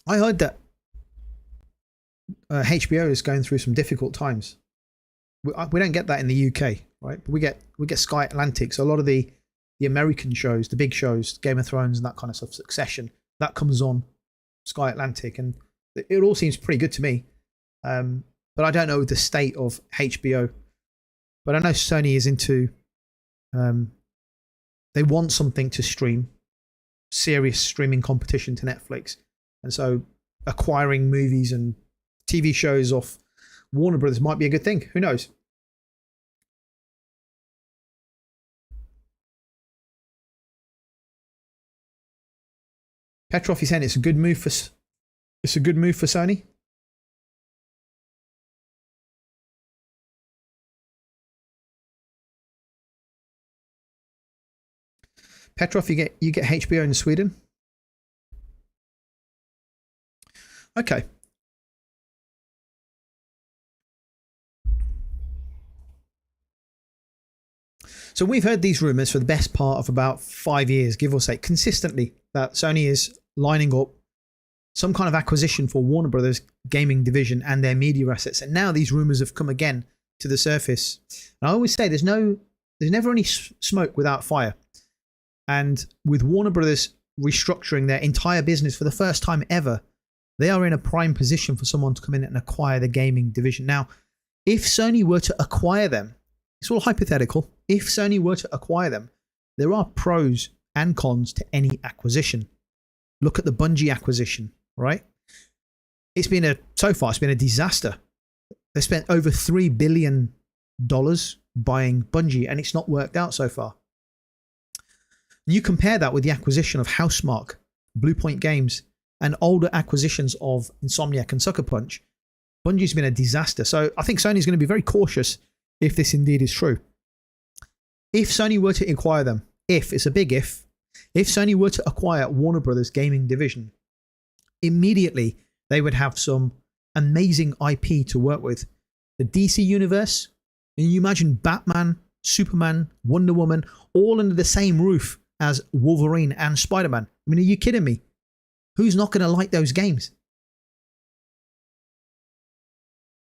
I heard that HBO is going through some difficult times. We don't get that in the UK, right? But we get Sky Atlantic. So a lot of the American shows, the big shows, Game of Thrones and that kind of stuff, Succession, that comes on Sky Atlantic, and it all seems pretty good to me. But I don't know the state of HBO. But I know Sony is into. They want something to stream, serious streaming competition to Netflix, and so acquiring movies and TV shows off Warner Brothers might be a good thing. Who knows? Petrov is saying it's a good move for Sony. Petrov, you get HBO in Sweden. Okay. So we've heard these rumors for the best part of about 5 years, give or take, consistently, that Sony is lining up some kind of acquisition for Warner Brothers gaming division and their media assets. And now these rumors have come again to the surface. And I always say there's never any smoke without fire. And with Warner Brothers restructuring their entire business for the first time ever, they are in a prime position for someone to come in and acquire the gaming division. Now, if Sony were to acquire them, it's all hypothetical. If Sony were to acquire them, there are pros and cons to any acquisition. Look at the Bungie acquisition, right? So far, it's been a disaster. They spent over $3 billion buying Bungie, and it's not worked out so far. You compare that with the acquisition of Housemarque, Bluepoint Games, and older acquisitions of Insomniac and Sucker Punch. Bungie's been a disaster. So I think Sony's going to be very cautious if this indeed is true. If Sony were to acquire them, it's a big if Sony were to acquire Warner Brothers gaming division, immediately they would have some amazing IP to work with. The DC universe, and you imagine Batman, Superman, Wonder Woman, all under the same roof as Wolverine and Spider-Man. I mean, are you kidding me? Who's not going to like those games?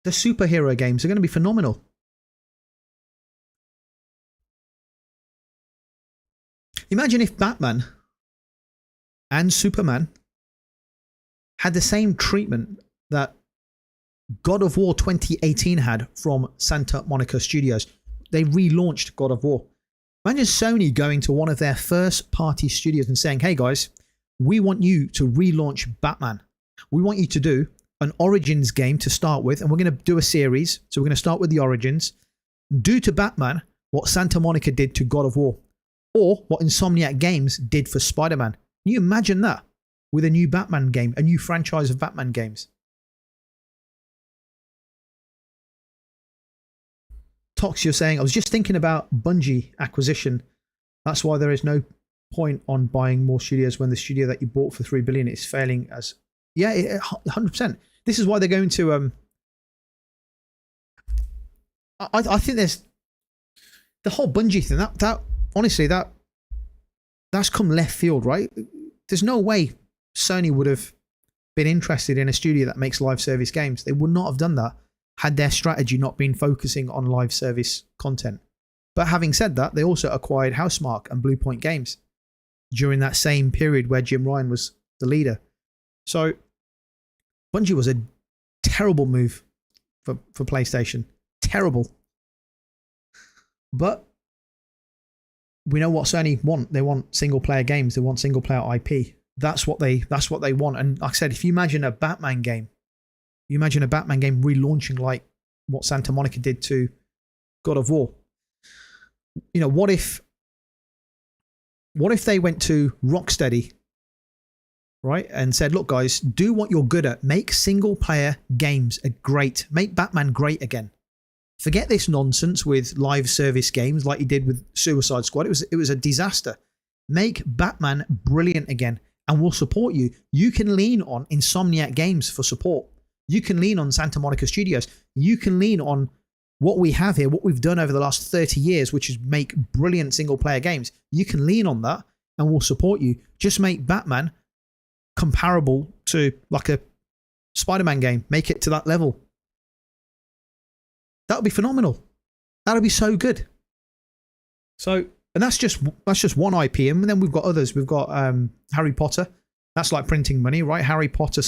The superhero games are going to be phenomenal. Imagine if Batman and Superman had the same treatment that God of War 2018 had from Santa Monica Studios. They relaunched God of War. Imagine Sony going to one of their first party studios and saying, hey guys, we want you to relaunch Batman. We want you to do an Origins game to start with, and we're going to do a series. So we're going to start with the Origins. Do to Batman what Santa Monica did to God of War, or what Insomniac Games did for Spider-Man. Can you imagine that with a new Batman game, a new franchise of Batman games? Tox, you're saying, I was just thinking about Bungie acquisition. That's why there is no point on buying more studios when the studio that you bought for $3 billion is failing as... Yeah, 100%. This is why they're going to... I think there's... The whole Bungie thing, that honestly, that's come left field, right? There's no way Sony would have been interested in a studio that makes live service games. They would not have done that had their strategy not been focusing on live service content. But having said that, they also acquired Housemarque and Bluepoint Games during that same period where Jim Ryan was the leader. So Bungie was a terrible move for PlayStation. Terrible. But we know what Sony want. They want single player games. They want single player IP. That's what they want. And like I said, if you imagine a Batman game, relaunching like what Santa Monica did to God of War. You know, what if they went to Rocksteady, right, and said, look guys, do what you're good at. Make single player games great. Make Batman great again. Forget this nonsense with live service games like you did with Suicide Squad. It was a disaster. Make Batman brilliant again, and we'll support you. You can lean on Insomniac Games for support. You can lean on Santa Monica Studios. You can lean on what we have here, what we've done over the last 30 years, which is make brilliant single player games. You can lean on that and we'll support you. Just make Batman comparable to like a Spider-Man game. Make it to that level. That would be phenomenal. That would be so good. So, and that's just one IP. And then we've got others. We've got Harry Potter. That's like printing money, right? Harry Potter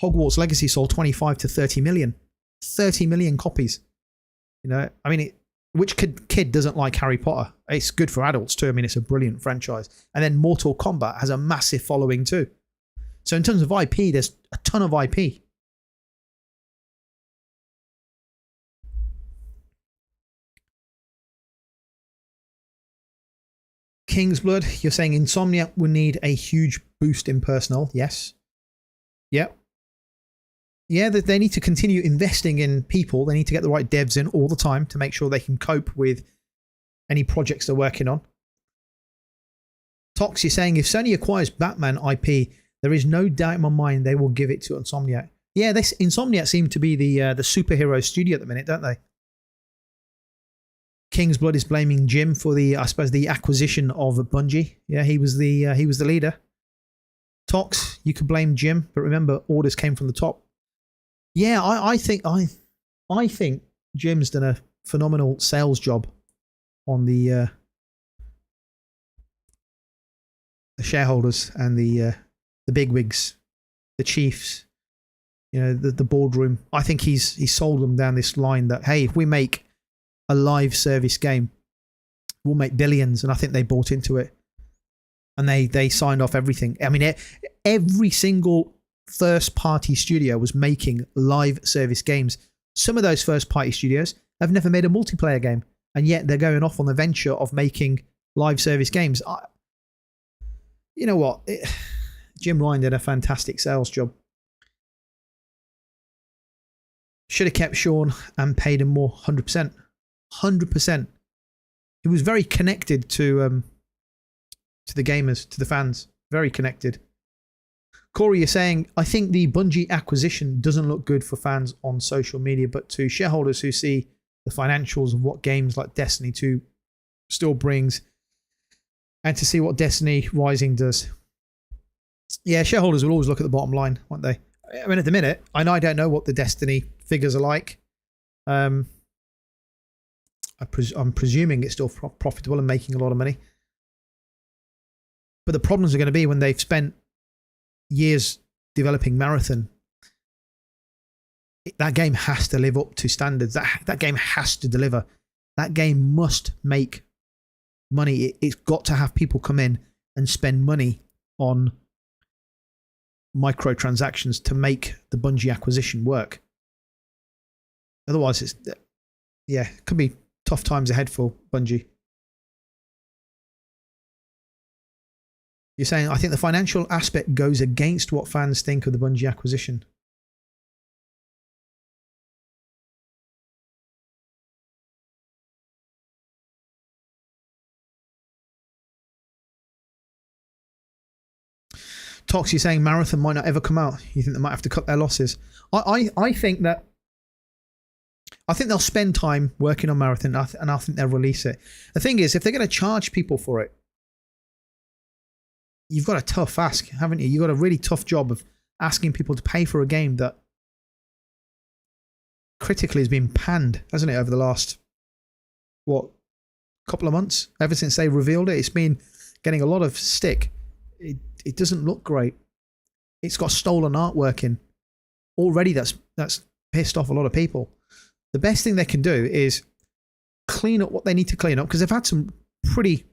Hogwarts Legacy sold 25 to 30 million. 30 million copies. You know, I mean, which kid doesn't like Harry Potter? It's good for adults too. I mean, it's a brilliant franchise. And then Mortal Kombat has a massive following too. So in terms of IP, there's a ton of IP. King's Blood, you're saying Insomniac will need a huge boost in personnel. Yes. Yep. Yeah, they need to continue investing in people. They need to get the right devs in all the time to make sure they can cope with any projects they're working on. Tox, you're saying if Sony acquires Batman IP, there is no doubt in my mind they will give it to Insomniac. Yeah, Insomniac seem to be the superhero studio at the minute, don't they? King's Blood is blaming Jim for the, I suppose, the acquisition of Bungie. Yeah, he was the leader. Tox, you could blame Jim, but remember, orders came from the top. Yeah, I think Jim's done a phenomenal sales job on the shareholders and the bigwigs, the chiefs, you know, the boardroom. I think he's sold them down this line that, hey, if we make a live service game, we'll make billions. And I think they bought into it, and they signed off everything. I mean, every single first party studio was making live service games. Some of those first party studios have never made a multiplayer game, and yet they're going off on the venture of making live service games. You know what? Jim Ryan did a fantastic sales job. Should have kept Sean and paid him more. 100%. 100%. He was very connected to the gamers, to the fans. Very connected. Corey, you're saying, I think the Bungie acquisition doesn't look good for fans on social media, but to shareholders who see the financials of what games like Destiny 2 still brings, and to see what Destiny Rising does. Yeah, shareholders will always look at the bottom line, won't they? I mean, at the minute, I don't know what the Destiny figures are like. I'm presuming it's still profitable and making a lot of money. But the problems are going to be when they've spent years developing Marathon. That game has to live up to standards. That game has to deliver. That game must make money. It's got to have people come in and spend money on microtransactions to make the Bungie acquisition work. Otherwise, it could be tough times ahead for Bungie. You're saying, I think the financial aspect goes against what fans think of the Bungie acquisition. Tox, you're saying Marathon might not ever come out. You think they might have to cut their losses. I think they'll spend time working on Marathon, and I think they'll release it. The thing is, if they're going to charge people for it, you've got a tough ask, haven't you? You've got a really tough job of asking people to pay for a game that critically has been panned, hasn't it, over the last, couple of months? Ever since they revealed it, it's been getting a lot of stick. It doesn't look great. It's got stolen artwork in. Already that's pissed off a lot of people. The best thing they can do is clean up what they need to clean up, because they've had some pretty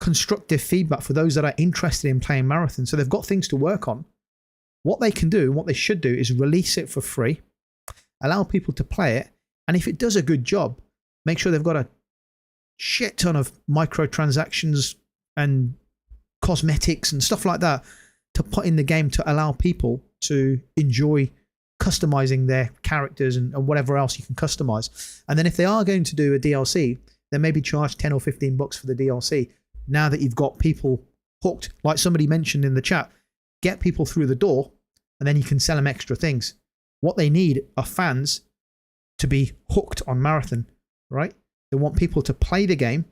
constructive feedback for those that are interested in playing Marathon. So they've got things to work on. What they can do, what they should do, is release it for free, allow people to play it, and if it does a good job, make sure they've got a shit ton of microtransactions and cosmetics and stuff like that to put in the game to allow people to enjoy customizing their characters and whatever else you can customize. And then if they are going to do a DLC, then maybe charge 10 or 15 bucks for the DLC. Now that you've got people hooked, like somebody mentioned in the chat, get people through the door, and then you can sell them extra things. What they need are fans to be hooked on Marathon, right? They want people to play the game,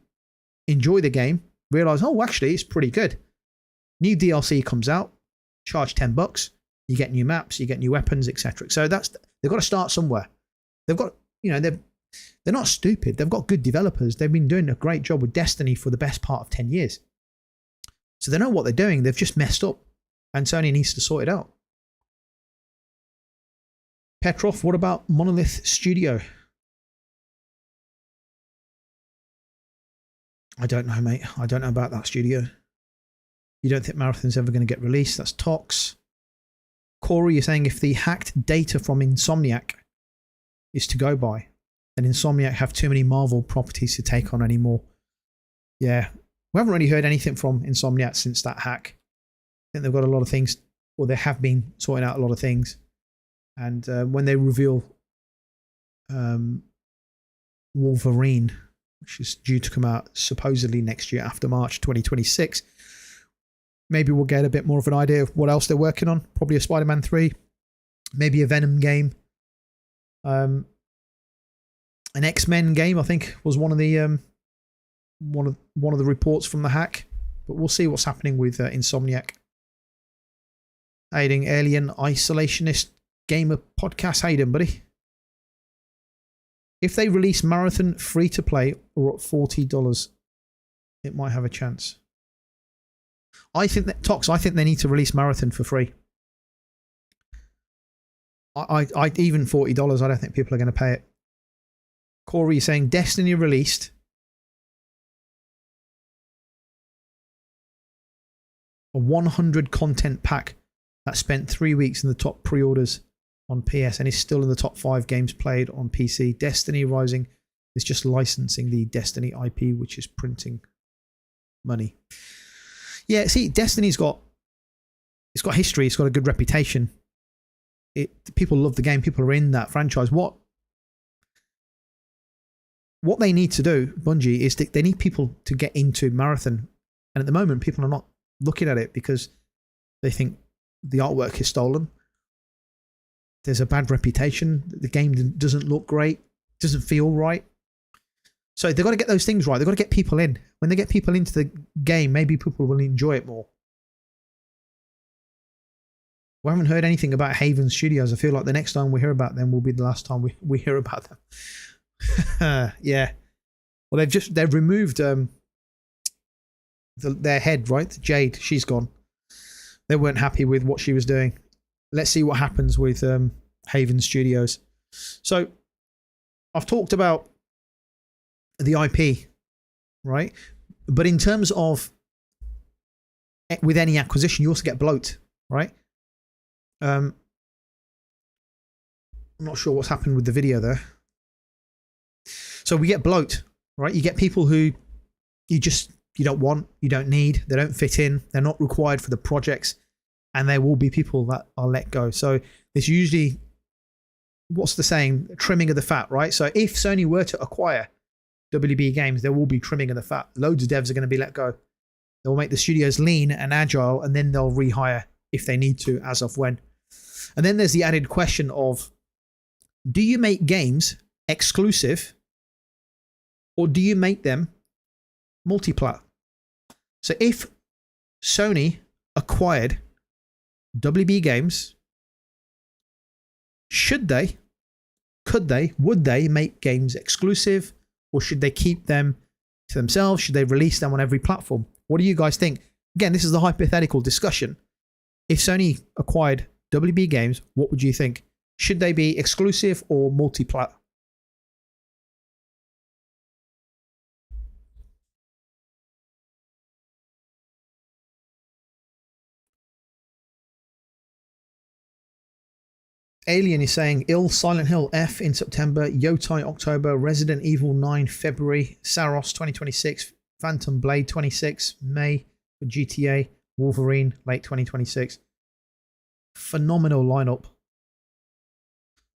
enjoy the game, realize, oh, actually, it's pretty good. New DLC comes out, charge 10 bucks, you get new maps, you get new weapons, etc. So they've got to start somewhere. They've got, they're not stupid. They've got good developers. They've been doing a great job with Destiny for the best part of 10 years. So they know what they're doing. They've just messed up, and Sony needs to sort it out. Petrov, what about Monolith Studio? I don't know, mate. I don't know about that studio. You don't think Marathon's ever going to get released? That's Tox. Corey, you're saying if the hacked data from Insomniac is to go by, then Insomniac have too many Marvel properties to take on anymore. Yeah. We haven't really heard anything from Insomniac since that hack. I think they've got a lot of things, or they have been sorting out a lot of things. And when they reveal Wolverine, which is due to come out supposedly next year after March 2026, maybe we'll get a bit more of an idea of what else they're working on. Probably a Spider-Man 3, maybe a Venom game. An X-Men game, I think, was one of the one of the reports from the hack. But we'll see what's happening with Insomniac. Aiding Alien Isolationist Gamer Podcast. How you doing, buddy? If they release Marathon free to play or at $40, it might have a chance. I think that Tox. I think they need to release Marathon for free. I even $40. I don't think people are going to pay it. Corey is saying Destiny released a 100 content pack that spent 3 weeks in the top pre-orders on PS and is still in the top 5 games played on PC. Destiny Rising is just licensing the Destiny IP, which is printing money. Yeah, see, Destiny's got history. It's got a good reputation. People love the game. People are in that franchise. What they need to do, Bungie, is they need people to get into Marathon. And at the moment, people are not looking at it because they think the artwork is stolen. There's a bad reputation. The game doesn't look great. Doesn't feel right. So they've got to get those things right. They've got to get people in. When they get people into the game, maybe people will enjoy it more. We haven't heard anything about Haven Studios. I feel like the next time we hear about them will be the last time we hear about them. Yeah. Well, they've removed their head, right? Jade, she's gone. They weren't happy with what she was doing. Let's see what happens with Haven Studios. So I've talked about the IP, right? But in terms of with any acquisition, you also get bloat, right? I'm not sure what's happened with the video there. So we get bloat, right? You get people who you don't want, you don't need, they don't fit in, they're not required for the projects, and there will be people that are let go. So there's usually, what's the saying? Trimming of the fat, right? So if Sony were to acquire WB Games, there will be trimming of the fat. Loads of devs are going to be let go. They'll make the studios lean and agile, and then they'll rehire if they need to, as of when. And then there's the added question of, do you make games exclusive or do you make them multi-plat? So if Sony acquired WB Games, should they, could they, would they make games exclusive, or should they keep them to themselves? Should they release them on every platform? What do you guys think? Again, this is the hypothetical discussion. If Sony acquired WB Games, what would you think? Should they be exclusive or multi-plat? Alien is saying Silent Hill F in September, Yotei October, Resident Evil 9 February, Saros 2026, Phantom Blade 26 May for GTA, Wolverine late 2026. Phenomenal lineup.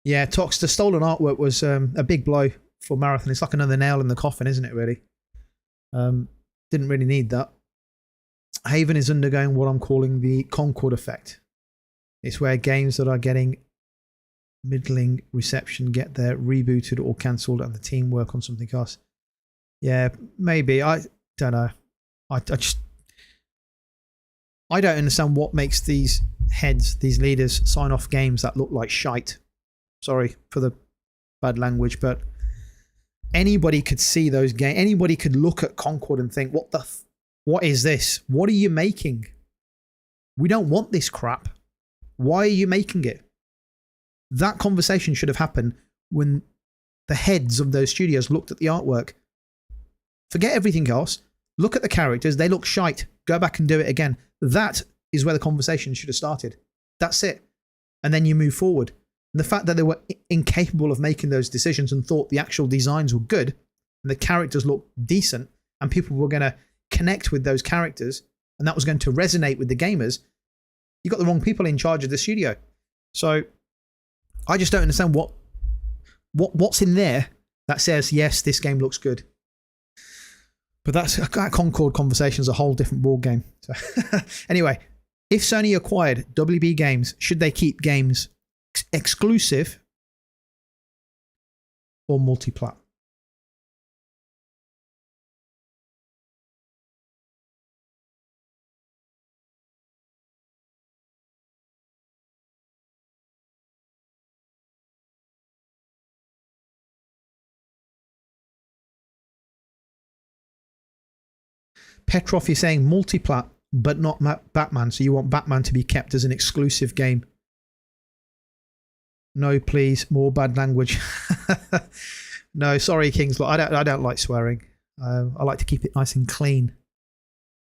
Yeah, Tox, the stolen artwork was a big blow for Marathon. It's like another nail in the coffin, isn't it, really? Didn't really need that. Haven is undergoing what I'm calling the Concord effect. It's where games that are getting middling reception get their rebooted or cancelled and the team work on something else. Yeah, maybe. I don't know. I don't understand what makes these heads, these leaders, sign off games that look like shite. Sorry for the bad language, but anybody could see those games. Anybody could look at Concord and think, what is this? What are you making? We don't want this crap. Why are you making it? That conversation should have happened when the heads of those studios looked at the artwork. Forget everything else. Look at the characters. They look shite. Go back and do it again. That is where the conversation should have started. That's it. And then you move forward. And the fact that they were incapable of making those decisions and thought the actual designs were good and the characters looked decent and people were going to connect with those characters and that was going to resonate with the gamers, you got the wrong people in charge of the studio. So I just don't understand what's in there that says, yes, this game looks good. But that Concord conversation is a whole different ball game. So anyway, if Sony acquired WB Games, should they keep games exclusive or multi-plat? Petrov, you're saying multiplat, but not Batman. So you want Batman to be kept as an exclusive game. No, please, more bad language. No, sorry, Kings. Look, I don't like swearing. I like to keep it nice and clean.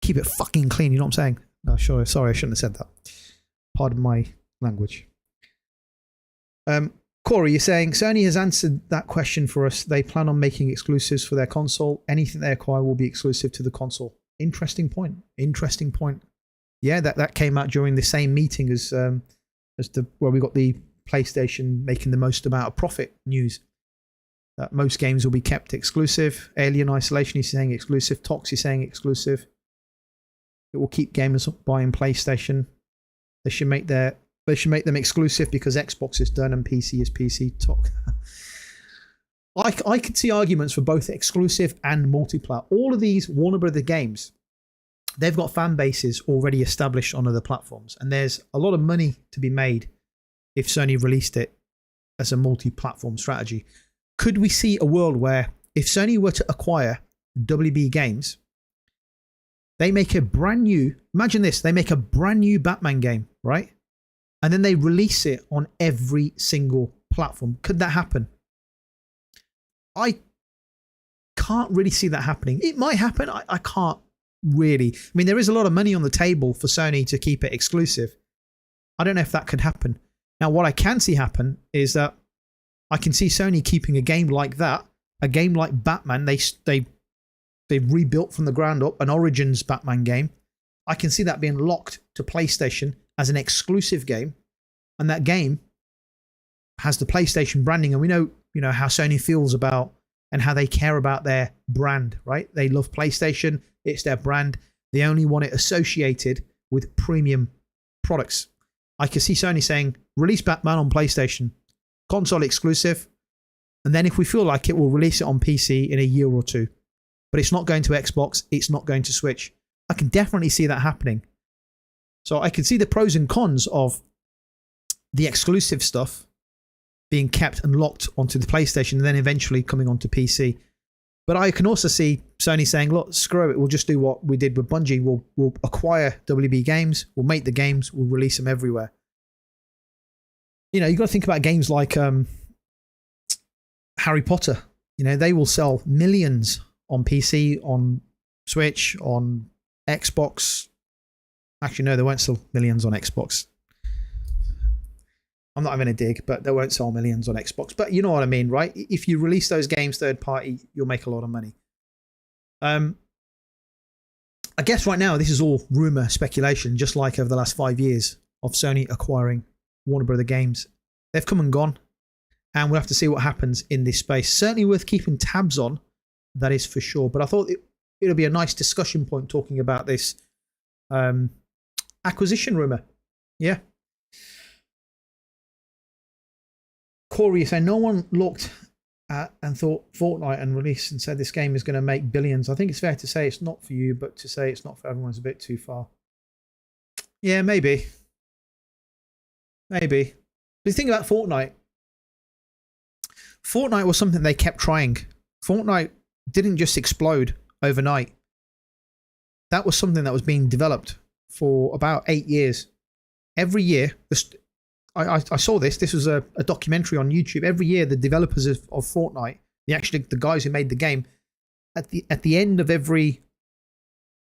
Keep it fucking clean. You know what I'm saying? No, sure. Sorry, I shouldn't have said that. Pardon my language. Corey, you're saying Sony has answered that question for us. They plan on making exclusives for their console. Anything they acquire will be exclusive to the console. Interesting point. Interesting point. Yeah, that came out during the same meeting as where we got the PlayStation making the most amount of profit news. Most games will be kept exclusive. Alien Isolation is saying exclusive. Tox is saying exclusive. It will keep gamers buying PlayStation. They should make them exclusive because Xbox is done and PC is PC. Tox. I could see arguments for both exclusive and multiplayer. All of these Warner Brother games, they've got fan bases already established on other platforms, and there's a lot of money to be made if Sony released it as a multi-platform strategy. Could we see a world where if Sony were to acquire WB Games, they make a brand new, imagine this, they make a brand new Batman game, right? And then they release it on every single platform. Could that happen? I can't really see that happening. It might happen. I can't really. I mean, there is a lot of money on the table for Sony to keep it exclusive. I don't know if that could happen. Now, what I can see happen is that I can see Sony keeping a game like that, a game like Batman. They've rebuilt from the ground up an Origins Batman game. I can see that being locked to PlayStation as an exclusive game, and that game has the PlayStation branding. And we know, how Sony feels about and how they care about their brand, right? They love PlayStation. It's their brand. They only want it associated with premium products. I can see Sony saying, release Batman on PlayStation, console exclusive, and then if we feel like it, we'll release it on PC in a year or two. But it's not going to Xbox. It's not going to Switch. I can definitely see that happening. So I can see the pros and cons of the exclusive stuff being kept and locked onto the PlayStation and then eventually coming onto PC. But I can also see Sony saying, look, screw it. We'll just do what we did with Bungie. We'll acquire WB Games. We'll make the games. We'll release them everywhere. You've got to think about games like Harry Potter. They will sell millions on PC, on Switch, on Xbox. Actually, no, they won't sell millions on Xbox. I'm not having a dig, but they won't sell millions on Xbox. But you know what I mean, right? If you release those games third party, you'll make a lot of money. I guess right now, this is all rumor, speculation, just like over the last 5 years of Sony acquiring Warner Brother Games. They've come and gone, and we'll have to see what happens in this space. Certainly worth keeping tabs on, that is for sure. But I thought it'll be a nice discussion point talking about this acquisition rumor. Yeah. Corey, you say no one looked at and thought Fortnite and release and said this game is going to make billions. I think it's fair to say it's not for you, but to say it's not for everyone is a bit too far. Yeah, maybe. Maybe. But the thing about Fortnite was something they kept trying. Fortnite didn't just explode overnight. That was something that was being developed for about 8 years. Every year, I saw this. This was a documentary on YouTube. Every year, the developers of Fortnite, the guys who made the game, at the end of every,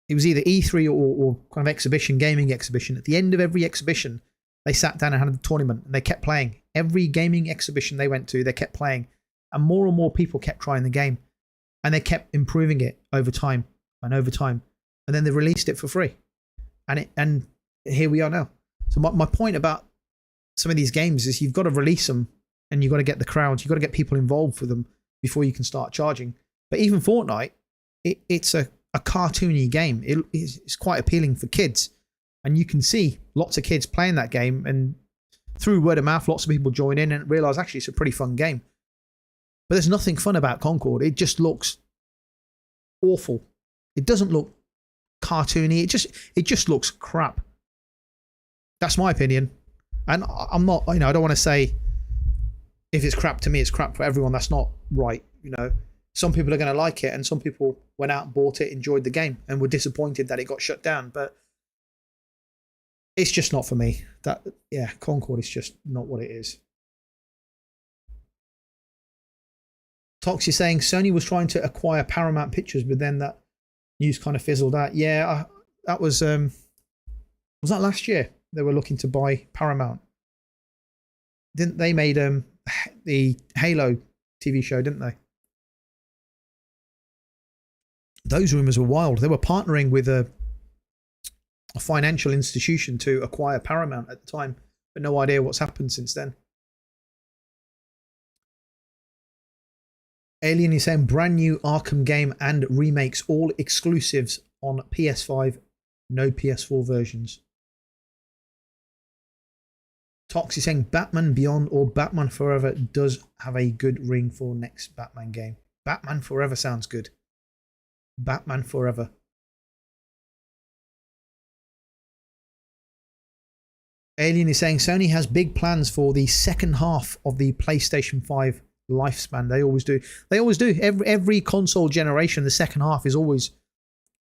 it was either E3 or kind of exhibition, gaming exhibition. At the end of every exhibition, they sat down and had a tournament, and they kept playing. Every gaming exhibition they went to, they kept playing, and more people kept trying the game, and they kept improving it over time and over time, and then they released it for free, and here we are now. So my point about some of these games is you've got to release them, and you've got to get the crowds, you've got to get people involved with them before you can start charging. But even Fortnite, it's a cartoony game. It's quite appealing for kids, and you can see lots of kids playing that game, and through word of mouth, lots of people join in and realize actually it's a pretty fun game. But there's nothing fun about Concord. It just looks awful. It doesn't look cartoony. It just looks crap. That's my opinion. And I'm not, I don't want to say if it's crap to me, it's crap for everyone. That's not right. some people are going to like it, and some people went out, bought it, enjoyed the game, and were disappointed that it got shut down. But it's just not for me. Concord is just not what it is. Tox is saying Sony was trying to acquire Paramount Pictures, but then that news kind of fizzled out. Yeah, that was that last year? They were looking to buy Paramount. Didn't they made the Halo TV show, didn't they? Those rumors were wild. They were partnering with a financial institution to acquire Paramount at the time, but no idea what's happened since then. Alien is saying brand new Arkham game and remakes, all exclusives on PS5, no PS4 versions. Tox is saying Batman Beyond or Batman Forever does have a good ring for next Batman game. Batman Forever sounds good. Batman Forever. Alien is saying Sony has big plans for the second half of the PlayStation 5 lifespan. They always do. They always do. Every console generation, the second half is always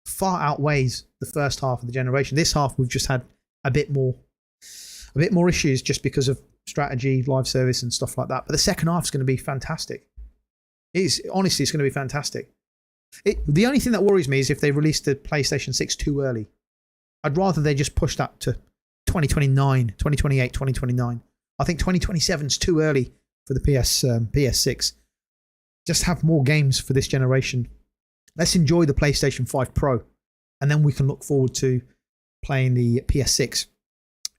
far outweighs the first half of the generation. This half we've just had a bit more issues just because of strategy, live service, and stuff like that. But the second half is going to be fantastic. Honestly, it's going to be fantastic. The only thing that worries me is if they release the PlayStation 6 too early. I'd rather they just push that to 2029, 2028, 2029. I think 2027 is too early for the PS6. Just have more games for this generation. Let's enjoy the PlayStation 5 Pro, and then we can look forward to playing the PS6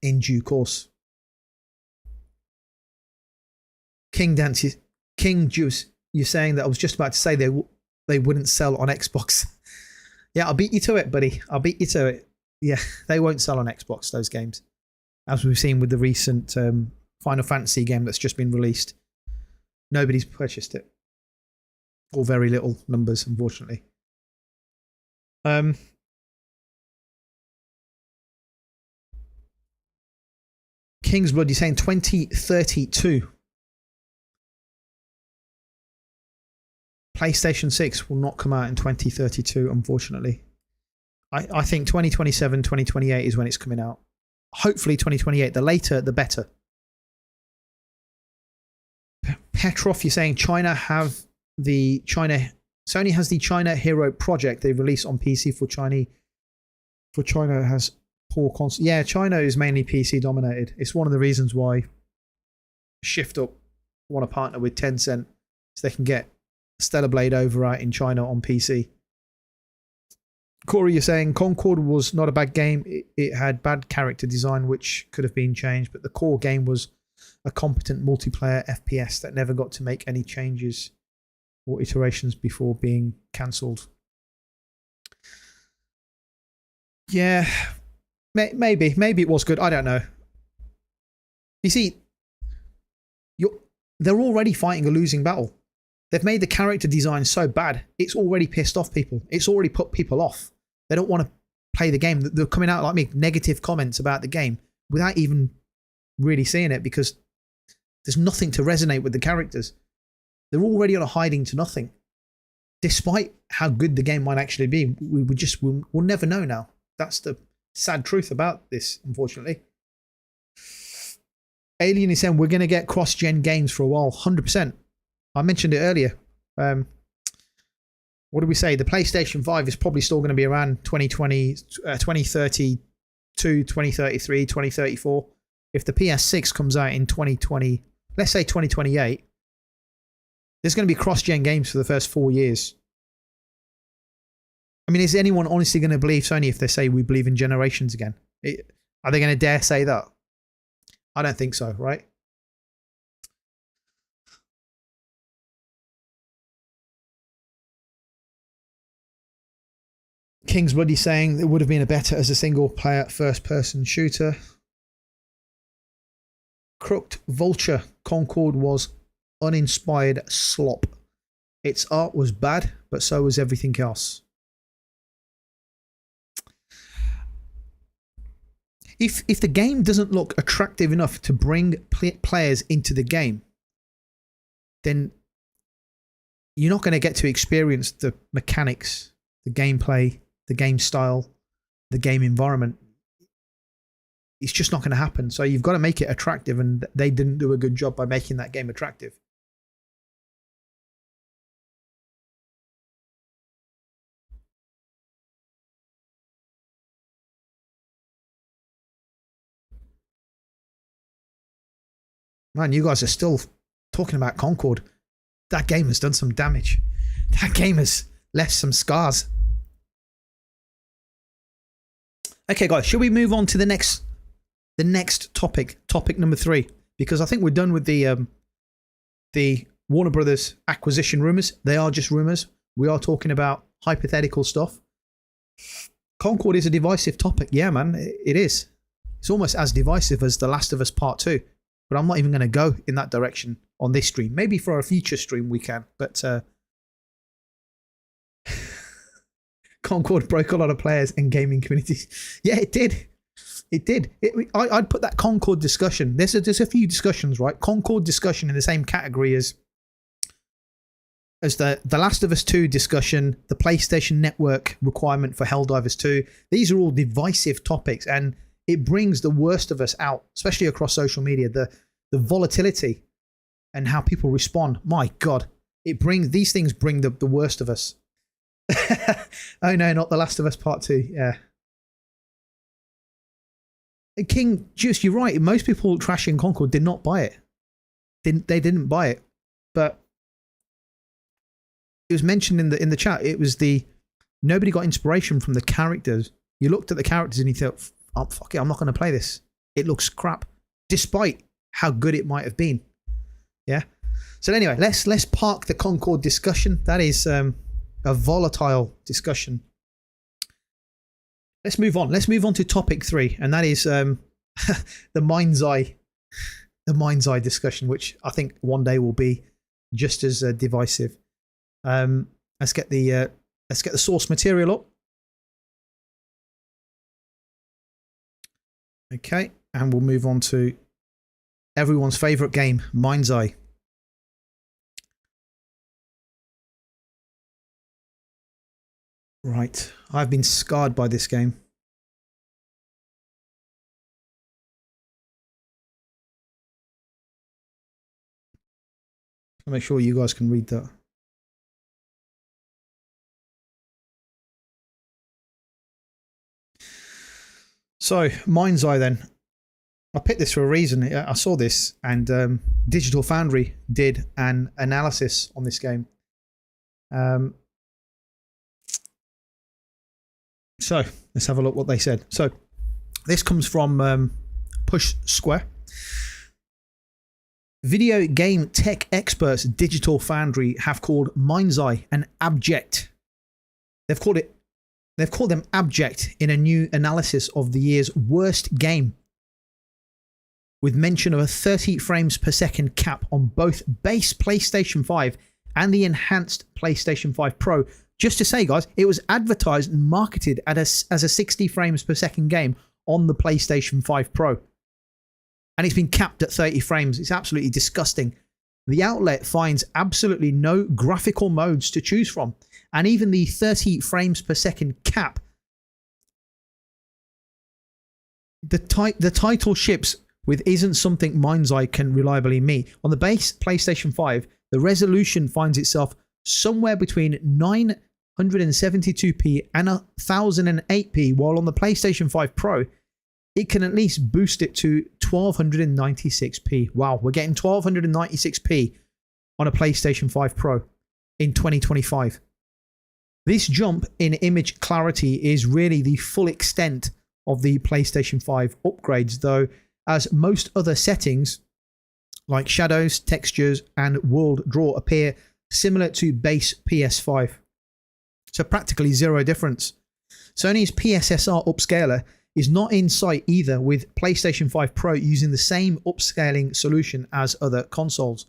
in due course. King Juice, you're saying that I was just about to say they wouldn't sell on Xbox. Yeah, I'll beat you to it, buddy. I'll beat you to it. Yeah, they won't sell on Xbox, those games. As we've seen with the recent Final Fantasy game that's just been released. Nobody's purchased it. Or very little numbers, unfortunately. King's Blood, you're saying 2032. PlayStation 6 will not come out in 2032, unfortunately. I think 2027, 2028 is when it's coming out. Hopefully 2028. The later, the better. Petrov, you're saying Sony has the China Hero project they release on PC for China has poor console. Yeah, China is mainly PC dominated. It's one of the reasons why Shift Up want to partner with Tencent so they can get Stellar Blade over in China on PC. Corey, you're saying Concord was not a bad game. It had bad character design, which could have been changed, but the core game was a competent multiplayer FPS that never got to make any changes or iterations before being cancelled. Yeah, maybe it was good. I don't know. You see, they're already fighting a losing battle. They've made the character design so bad, it's already pissed off people. It's already put people off. They don't want to play the game. They're coming out like me, negative comments about the game without even really seeing it because there's nothing to resonate with the characters. They're already on a hiding to nothing. Despite how good the game might actually be, we'll never know now. That's the sad truth about this, unfortunately. Alien is saying we're going to get cross-gen games for a while, 100%. I mentioned it earlier. What did we say? The PlayStation 5 is probably still going to be around 2020, 2032, 2033, 2034. If the PS6 comes out in 2020, let's say 2028, there's going to be cross-gen games for the first 4 years. I mean, is anyone honestly going to believe Sony if they say we believe in generations again? Are they going to dare say that? I don't think so, right? King's Bloody saying it would have been a better as a single-player first-person shooter. Crooked Vulture, Concord was uninspired slop. Its art was bad, but so was everything else. If the game doesn't look attractive enough to bring players into the game, then you're not going to get to experience the mechanics, the gameplay, the game style, the game environment. It's just not going to happen. So you've got to make it attractive, and they didn't do a good job by making that game attractive. Man, you guys are still talking about Concord. That game has done some damage. That game has left some scars. Okay, guys, shall we move on to the next topic number 3? Because I think we're done with the Warner Brothers acquisition rumors. They are just rumors. We are talking about hypothetical stuff. Concord is a divisive topic. Yeah, man, it is. It's almost as divisive as The Last of Us Part 2. But I'm not even going to go in that direction on this stream. Maybe for a future stream we can. But Concord broke a lot of players and gaming communities. Yeah, it did. It did. I'd put that Concord discussion. There's a few discussions, right? Concord discussion in the same category as the Last of Us 2 discussion, the PlayStation Network requirement for Helldivers 2. These are all divisive topics, and it brings the worst of us out, especially across social media. The volatility and how people respond. My God, these things bring the worst of us. Oh no, not The Last of Us Part 2. Yeah. King Juice, you're right. Most people trashing Concord did not buy it. They didn't buy it. But it was mentioned in the chat. It was nobody got inspiration from the characters. You looked at the characters and you thought, oh, fuck it, I'm not going to play this. It looks crap, despite how good it might have been. Yeah. So anyway, let's park the Concord discussion. That is a volatile discussion. Let's move on. Let's move on to topic 3, and that is the MindsEye discussion, which I think one day will be just as divisive. Let's get the source material up. Okay, and we'll move on to everyone's favorite game, MindsEye. Right, I've been scarred by this game. I'll make sure you guys can read that. So, MindsEye then. I picked this for a reason. I saw this, and Digital Foundry did an analysis on this game. So let's have a look what they said. So this comes from Push Square. Video game tech experts Digital Foundry have called MindsEye an abject. They've called them abject in a new analysis of the year's worst game, with mention of a 30 frames per second cap on both base PlayStation 5 and the enhanced PlayStation 5 Pro. Just to say, guys, it was advertised and marketed as a 60 frames per second game on the PlayStation 5 Pro. And it's been capped at 30 frames. It's absolutely disgusting. The outlet finds absolutely no graphical modes to choose from. And even the 30 frames per second cap, the title ships with isn't something MindsEye can reliably meet. On the base PlayStation 5, the resolution finds itself somewhere between 972p and 1008p, while on the PlayStation 5 Pro, it can at least boost it to 1296p. Wow, we're getting 1296p on a PlayStation 5 Pro in 2025. This jump in image clarity is really the full extent of the PlayStation 5 upgrades, though, as most other settings like shadows, textures, and world draw appear similar to base PS5. So practically zero difference. Sony's PSSR upscaler is not in sight either, with PlayStation 5 Pro using the same upscaling solution as other consoles.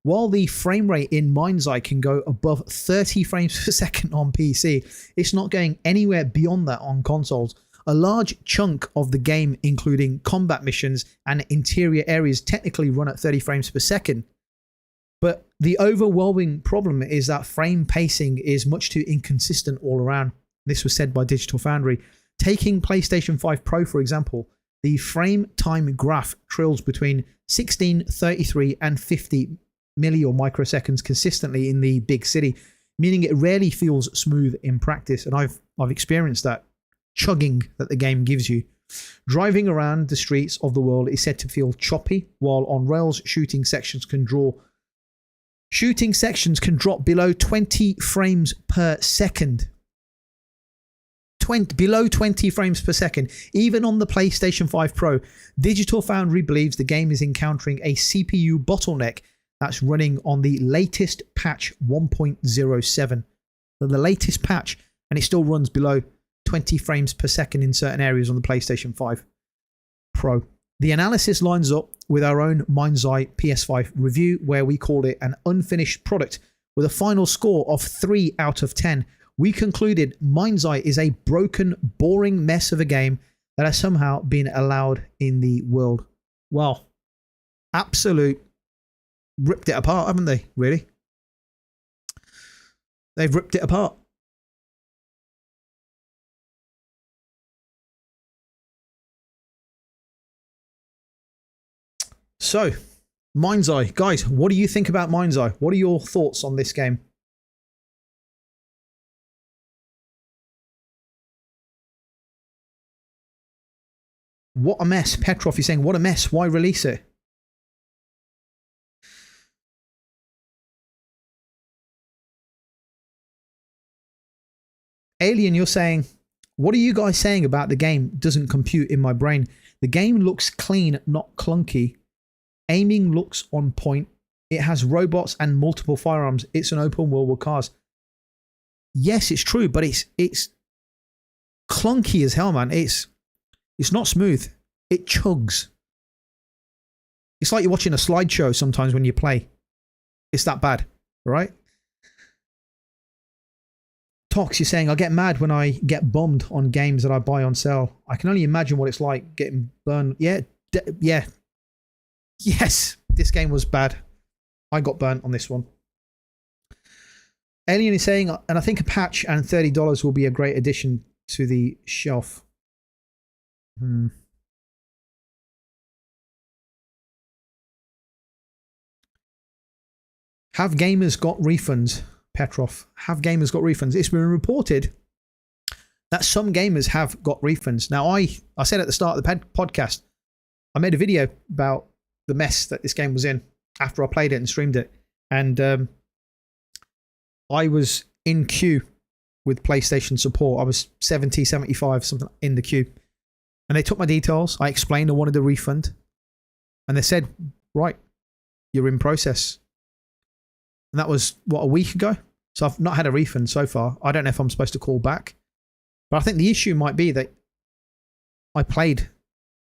While the frame rate in MindsEye can go above 30 frames per second on PC, it's not going anywhere beyond that on consoles. A large chunk of the game, including combat missions and interior areas, technically run at 30 frames per second. But the overwhelming problem is that frame pacing is much too inconsistent all around. This was said by Digital Foundry. Taking PlayStation 5 Pro, for example, the frame time graph trails between 16, 33, and 50 milli or microseconds consistently in the big city, meaning it rarely feels smooth in practice. And I've experienced that chugging that the game gives you. Driving around the streets of the world is said to feel choppy, while on rails, shooting sections can drop below 20 frames per second. Below 20 frames per second, even on the PlayStation 5 Pro. Digital Foundry believes the game is encountering a CPU bottleneck that's running on the latest patch 1.07. So the latest patch, and it still runs below 20 frames per second in certain areas on the PlayStation 5 Pro. The analysis lines up with our own MindsEye PS5 review, where we called it an unfinished product with a final score of 3 out of 10. We concluded MindsEye is a broken, boring mess of a game that has somehow been allowed in the world. Well, absolute ripped it apart, haven't they? Really? They've ripped it apart. So, MindsEye. Guys, what do you think about MindsEye? What are your thoughts on this game? What a mess. Petrov is saying, what a mess. Why release it? Alien, you're saying, what are you guys saying about the game? Doesn't compute in my brain. The game looks clean, not clunky. Aiming looks on point. It has robots and multiple firearms. It's an open world with cars. Yes, it's true, but it's clunky as hell, man. It's not smooth. It chugs. It's like you're watching a slideshow sometimes when you play. It's that bad, right? Tox, you're saying, I get mad when I get bummed on games that I buy on sale. I can only imagine what it's like getting burned. Yeah, yeah. Yes, this game was bad. I got burnt on this one. Alien is saying, and I think a patch and $30 will be a great addition to the shelf. Have gamers got refunds? Petrov. Have gamers got refunds? It's been reported that some gamers have got refunds. Now, I said at the start of the podcast, I made a video about the mess that this game was in after I played it and streamed it. And I was in queue with PlayStation support. I was 70, 75, something in the queue. And they took my details. I explained I wanted a refund. And they said, right, you're in process. And that was, what, a week ago? So I've not had a refund so far. I don't know if I'm supposed to call back. But I think the issue might be that I played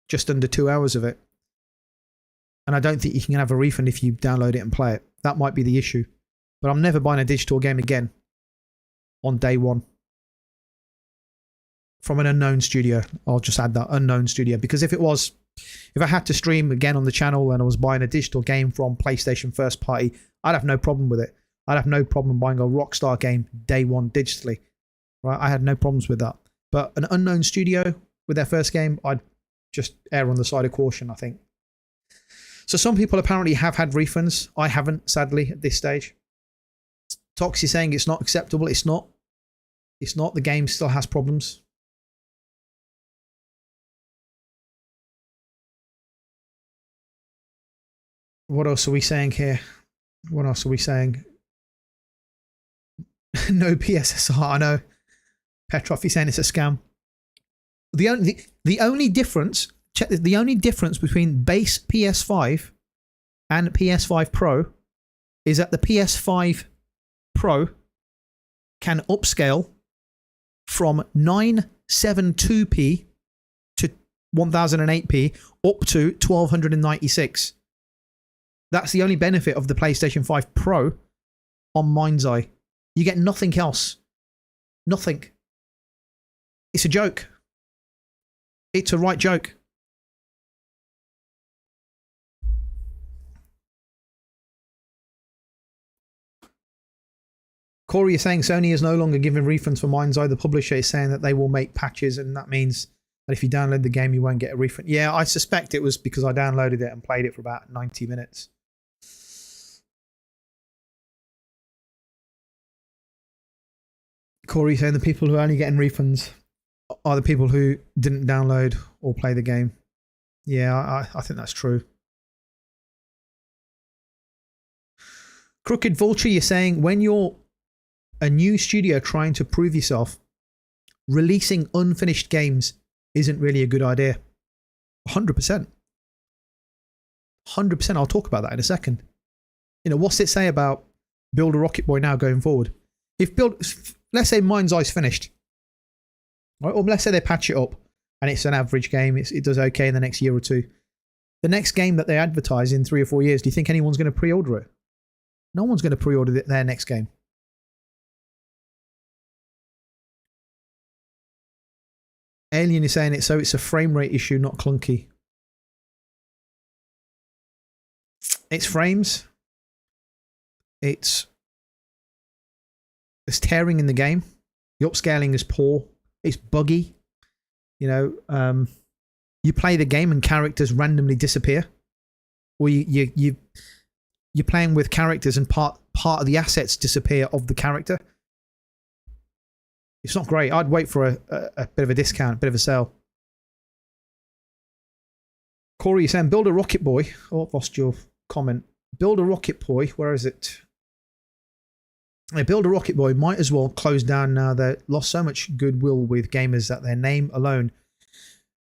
just under 2 hours of it. And I don't think you can have a refund if you download it and play it. That might be the issue. But I'm never buying a digital game again on day one. From an unknown studio. I'll just add that, unknown studio. Because if I had to stream again on the channel and I was buying a digital game from PlayStation first party, I'd have no problem with it. I'd have no problem buying a Rockstar game day one digitally. Right? I had no problems with that. But an unknown studio with their first game, I'd just err on the side of caution, I think. So some people apparently have had refunds. I haven't, sadly, at this stage. Toxie saying it's not acceptable. It's not. It's not. The game still has problems. What else are we saying here? What else are we saying? No PSSR, I know. Petrov is saying it's a scam. The only difference, check this, the only difference between base PS5 and PS5 Pro is that the PS5 Pro can upscale from 972p to 1008p up to 1296. That's the only benefit of the PlayStation 5 Pro on MindsEye. You get nothing else. Nothing. It's a joke. It's a right joke. Corey is saying Sony is no longer giving refunds for MindsEye. The publisher is saying that they will make patches, and that means that if you download the game, you won't get a refund. Yeah, I suspect it was because I downloaded it and played it for about 90 minutes. Corey saying the people who are only getting refunds are the people who didn't download or play the game. Yeah, I think that's true. Crooked Vulture, you're saying when you're a new studio trying to prove yourself, releasing unfinished games isn't really a good idea. 100%. 100%. I'll talk about that in a second. You know, what's it say about Build a Rocket Boy now going forward? Let's say MindsEye's finished, right? Or let's say they patch it up and it's an average game. It does okay in the next year or two. The next game that they advertise in 3 or 4 years, do you think anyone's going to pre-order it? No one's going to pre-order their next game. Alien is saying it, so it's a frame rate issue, not clunky. It's frames. It's tearing in the game. The upscaling is poor. It's buggy. You know, you play the game and characters randomly disappear, or you're playing with characters and part of the assets disappear of the character. It's not great. I'd wait for a bit of a discount, a bit of a sale. Corey, you're saying build a Rocket Boy. Oh, I've lost your comment. Build a Rocket Boy. Where is it? Build a Rocket Boy might as well close down now. They lost so much goodwill with gamers that their name alone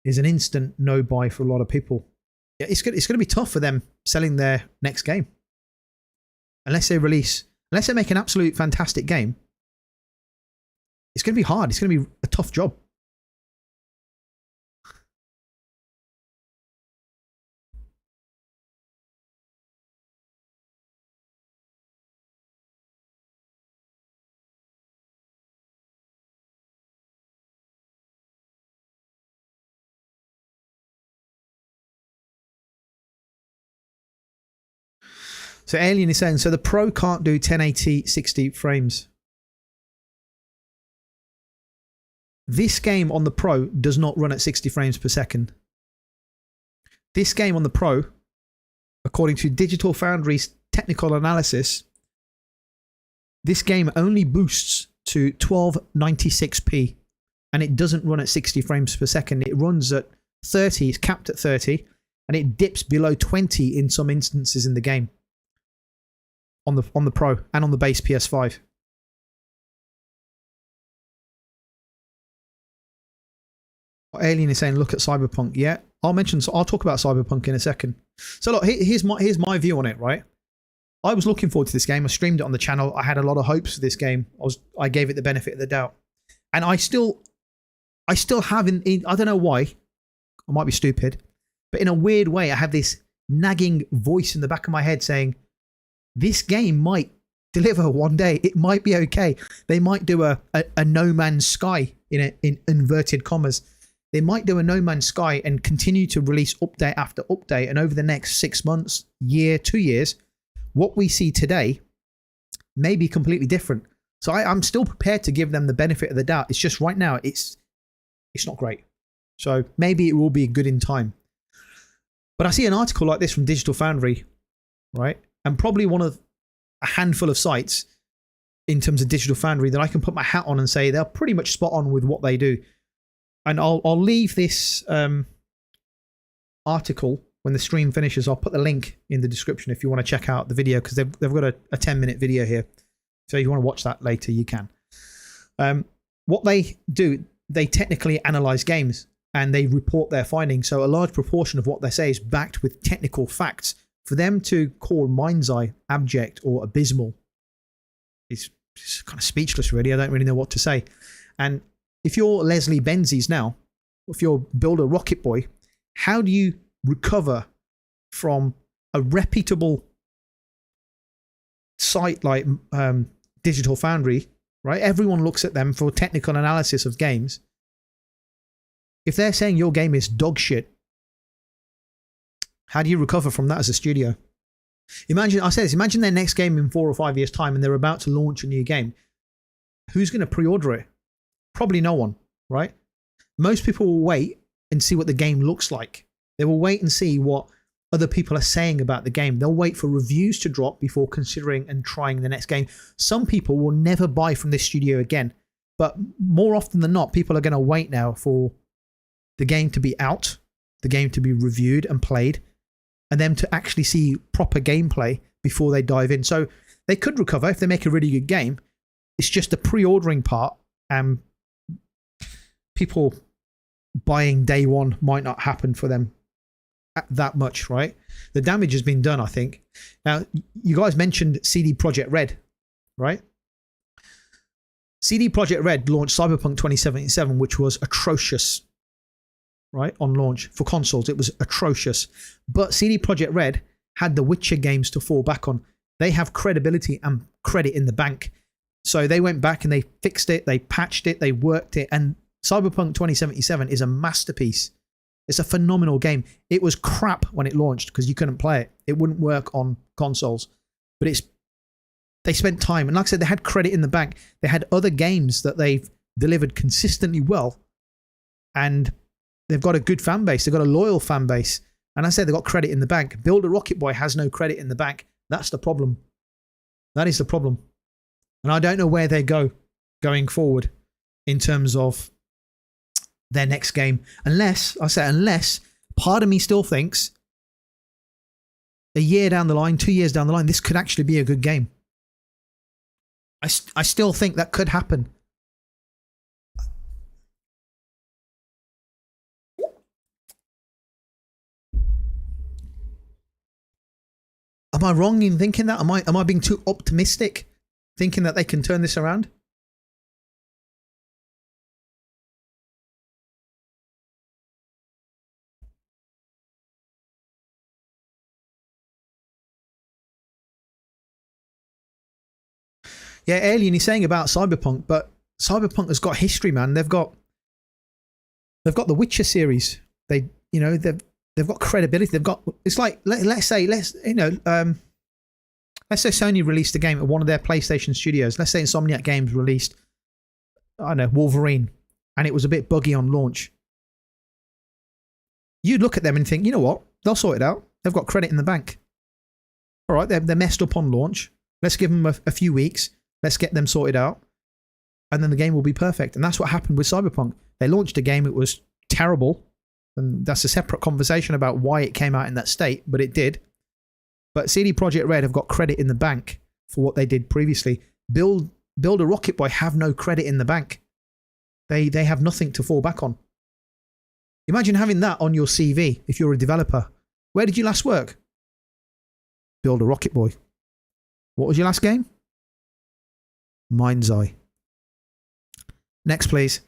is an instant no buy for a lot of people. Yeah, it's going to be tough for them selling their next game. Unless they make an absolute fantastic game. It's going to be hard. It's going to be a tough job. So Alien is saying, so the Pro can't do 1080 60 frames. This game on the Pro does not run at 60 frames per second. This game on the Pro, according to Digital Foundry's technical analysis, this game only boosts to 1296p and it doesn't run at 60 frames per second. It runs at 30, it's capped at 30, and it dips below 20 in some instances in the game. On the Pro and on the base PS5. Alien is saying, look at Cyberpunk. Yeah, I'll talk about Cyberpunk in a second. So look, here's my view on it, right? I was looking forward to this game. I streamed it on the channel. I had a lot of hopes for this game. I gave it the benefit of the doubt. And I still have, I don't know why, I might be stupid, but in a weird way, I have this nagging voice in the back of my head saying, this game might deliver one day. It might be okay. They might do a No Man's Sky in inverted commas. They might do a No Man's Sky and continue to release update after update. And over the next 6 months, year, 2 years, what we see today may be completely different. So I'm still prepared to give them the benefit of the doubt. It's just right now, it's not great. So maybe it will be good in time. But I see an article like this from Digital Foundry, right? And probably one of a handful of sites in terms of Digital Foundry that I can put my hat on and say they're pretty much spot on with what they do. And I'll leave this article when the stream finishes. I'll put the link in the description if you want to check out the video, because they've got a 10-minute video here. So if you want to watch that later, you can. What they do, they technically analyze games and they report their findings. So a large proportion of what they say is backed with technical facts. For them to call MindsEye abject or abysmal is kind of speechless, really. I don't really know what to say. And if you're Leslie Benzies now, if you're Build a Rocket Boy, how do you recover from a reputable site like Digital Foundry, right? Everyone looks at them for technical analysis of games. If they're saying your game is dog shit, how do you recover from that as a studio? Imagine their next game in 4 or 5 years' time and they're about to launch a new game. who's going to pre-order it? Probably no one, right? Most people will wait and see what the game looks like. They will wait and see what other people are saying about the game. They'll wait for reviews to drop before considering and trying the next game. Some people will never buy from this studio again, but more often than not, people are going to wait now for the game to be out, the game to be reviewed and played, and them to actually see proper gameplay before they dive in. So they could recover if they make a really good game. It's just the pre-ordering part, and people buying day one might not happen for them that much, right? The damage has been done, I think. Now, you guys mentioned CD Projekt Red, right? CD Projekt Red launched Cyberpunk 2077, which was atrocious, right? On launch for consoles, it was atrocious. But CD Projekt Red had the Witcher games to fall back on. They have credibility and credit in the bank. So they went back and they fixed it, they patched it, they worked it, and Cyberpunk 2077 is a masterpiece. It's a phenomenal game. It was crap when it launched because you couldn't play it. It wouldn't work on consoles. But they spent time. And like I said, they had credit in the bank. They had other games that they've delivered consistently well. And they've got a good fan base. They've got a loyal fan base. And I said they've got credit in the bank. Build a Rocket Boy has no credit in the bank. That's the problem. That is the problem. And I don't know where they go going forward in terms of their next game. Unless part of me still thinks a year down the line, 2 years down the line, this could actually be a good game. I still think that could happen. Am I wrong in thinking that? Am I being too optimistic thinking that they can turn this around? Yeah, Alien, he's saying about Cyberpunk, but Cyberpunk has got history, man. They've got the Witcher series. They've got credibility. They've got, it's like let's say Sony released a game at one of their PlayStation studios. Let's say Insomniac Games released, I don't know, Wolverine, and it was a bit buggy on launch. You'd look at them and think, you know what? They'll sort it out. They've got credit in the bank. All right, they're messed up on launch. Let's give them a few weeks. Let's get them sorted out. And then the game will be perfect. And that's what happened with Cyberpunk. They launched a game. It was terrible. And that's a separate conversation about why it came out in that state. But it did. But CD Projekt Red have got credit in the bank for what they did previously. Build a Rocket Boy have no credit in the bank. They have nothing to fall back on. Imagine having that on your CV if you're a developer. Where did you last work? Build a Rocket Boy. What was your last game? MindsEye. Next, please.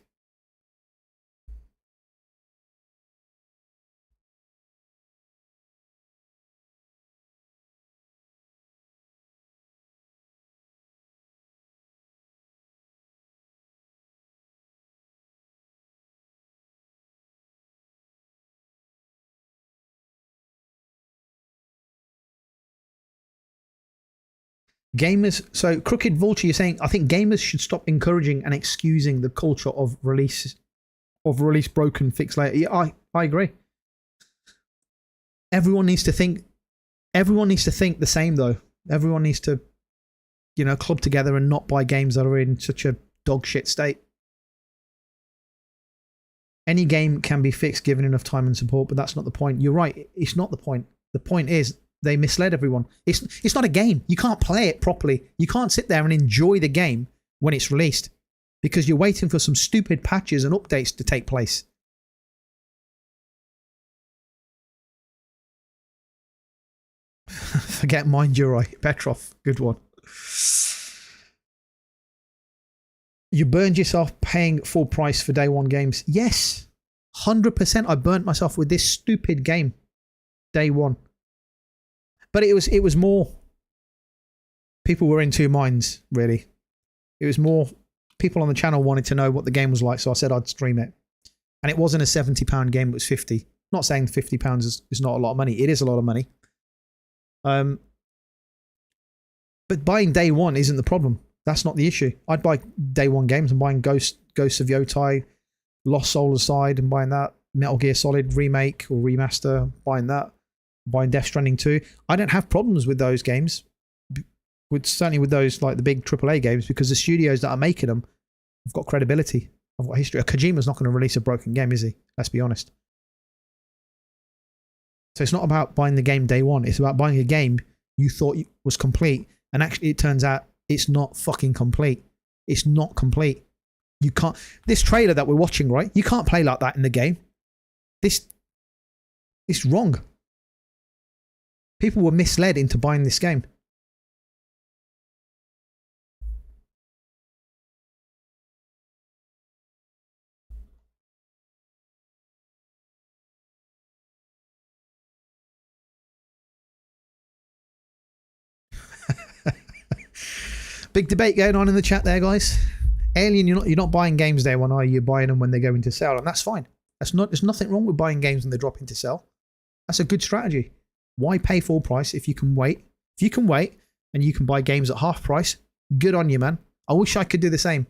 Gamers, so Crooked Vulture, you're saying, I think gamers should stop encouraging and excusing the culture of release broken, fix later. Yeah, I agree. Everyone needs to think the same though. Everyone needs to, club together and not buy games that are in such a dog shit state. Any game can be fixed given enough time and support, but that's not the point. You're right, it's not the point. The point is they misled everyone. It's not a game. You can't play it properly. You can't sit there and enjoy the game when it's released because you're waiting for some stupid patches and updates to take place. Forget Mind You're Right. Petrov. Good one. You burned yourself paying full price for day one games. Yes. 100% I burnt myself with this stupid game. Day one. But it was more, people were in two minds, really. It was more, people on the channel wanted to know what the game was like, so I said I'd stream it. And it wasn't a £70 game, it was 50. Not saying £50 is not a lot of money. It is a lot of money. But buying day one isn't the problem. That's not the issue. I'd buy day one games. I'm buying Ghosts of Yotei, Lost Soul Aside, and buying that. Metal Gear Solid remake or remaster, buying that. Buying Death Stranding 2. I don't have problems with those games. Certainly with those, like the big AAA games, because the studios that are making them have got credibility. I've got history. Kojima's not going to release a broken game, is he? Let's be honest. So it's not about buying the game day one. It's about buying a game you thought was complete, and actually it turns out it's not fucking complete. It's not complete. You can't. This trailer that we're watching, right? You can't play like that in the game. It's wrong. People were misled into buying this game. Big debate going on in the chat there, guys. Alien, you're not buying games day one, are you? You're buying them when they go into sale, and that's fine. There's nothing wrong with buying games when they drop into sale. That's a good strategy. Why pay full price if you can wait? If you can wait and you can buy games at half price, good on you, man. I wish I could do the same.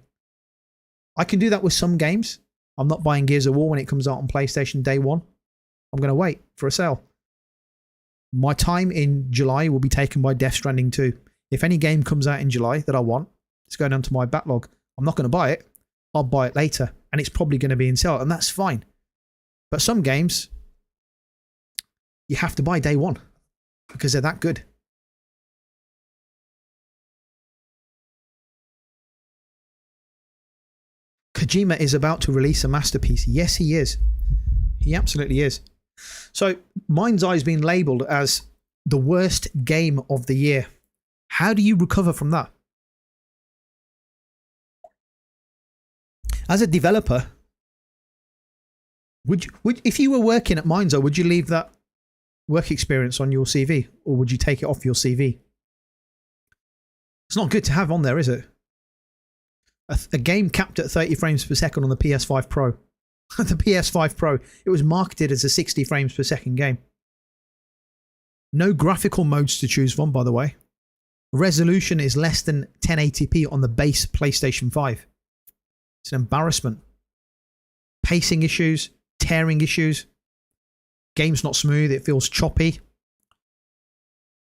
I can do that with some games. I'm not buying Gears of War when it comes out on PlayStation day one. I'm going to wait for a sale. My time in July will be taken by Death Stranding 2. If any game comes out in July that I want, it's going onto my backlog. I'm not going to buy it. I'll buy it later. And it's probably going to be in sale. And that's fine. But some games, you have to buy day one because they're that good. Kojima is about to release a masterpiece. Yes, he is. He absolutely is. So, MindsEye has been labelled as the worst game of the year. How do you recover from that? As a developer, would if you were working at MindsEye, would you leave that work experience on your CV, or would you take it off your CV? It's not good to have on there, is it? A game capped at 30 frames per second on the PS5 Pro. The PS5 Pro. It was marketed as a 60 frames per second game. No graphical modes to choose from, by the way. Resolution is less than 1080p on the base PlayStation 5. It's an embarrassment. Pacing issues, tearing issues. Game's not smooth, it feels choppy.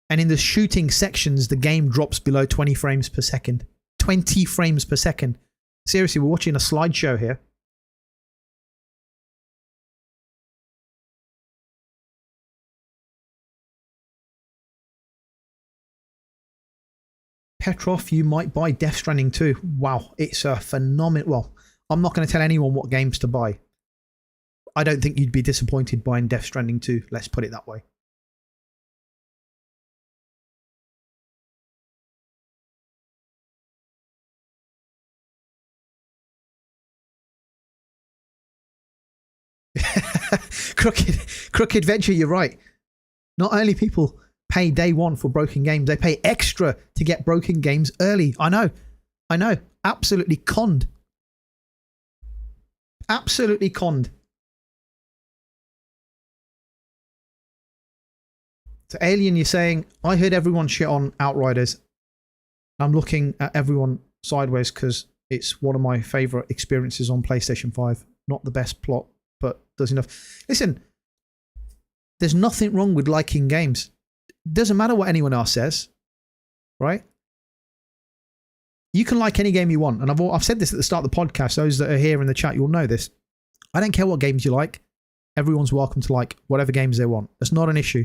And in the shooting sections, the game drops below 20 frames per second. 20 frames per second. Seriously, we're watching a slideshow here. Petrov, you might buy Death Stranding 2. Wow, it's a phenomenal... Well, I'm not going to tell anyone what games to buy. I don't think you'd be disappointed buying Death Stranding 2. Let's put it that way. Crooked Venture, you're right. Not only people pay day one for broken games, they pay extra to get broken games early. I know. Absolutely conned. Absolutely conned. So Alien, you're saying, I heard everyone shit on Outriders. I'm looking at everyone sideways because it's one of my favourite experiences on PlayStation 5. Not the best plot, but does enough. Listen, there's nothing wrong with liking games. Doesn't matter what anyone else says, right? You can like any game you want. And I've said this at the start of the podcast. Those that are here in the chat, you'll know this. I don't care what games you like. Everyone's welcome to like whatever games they want. That's not an issue.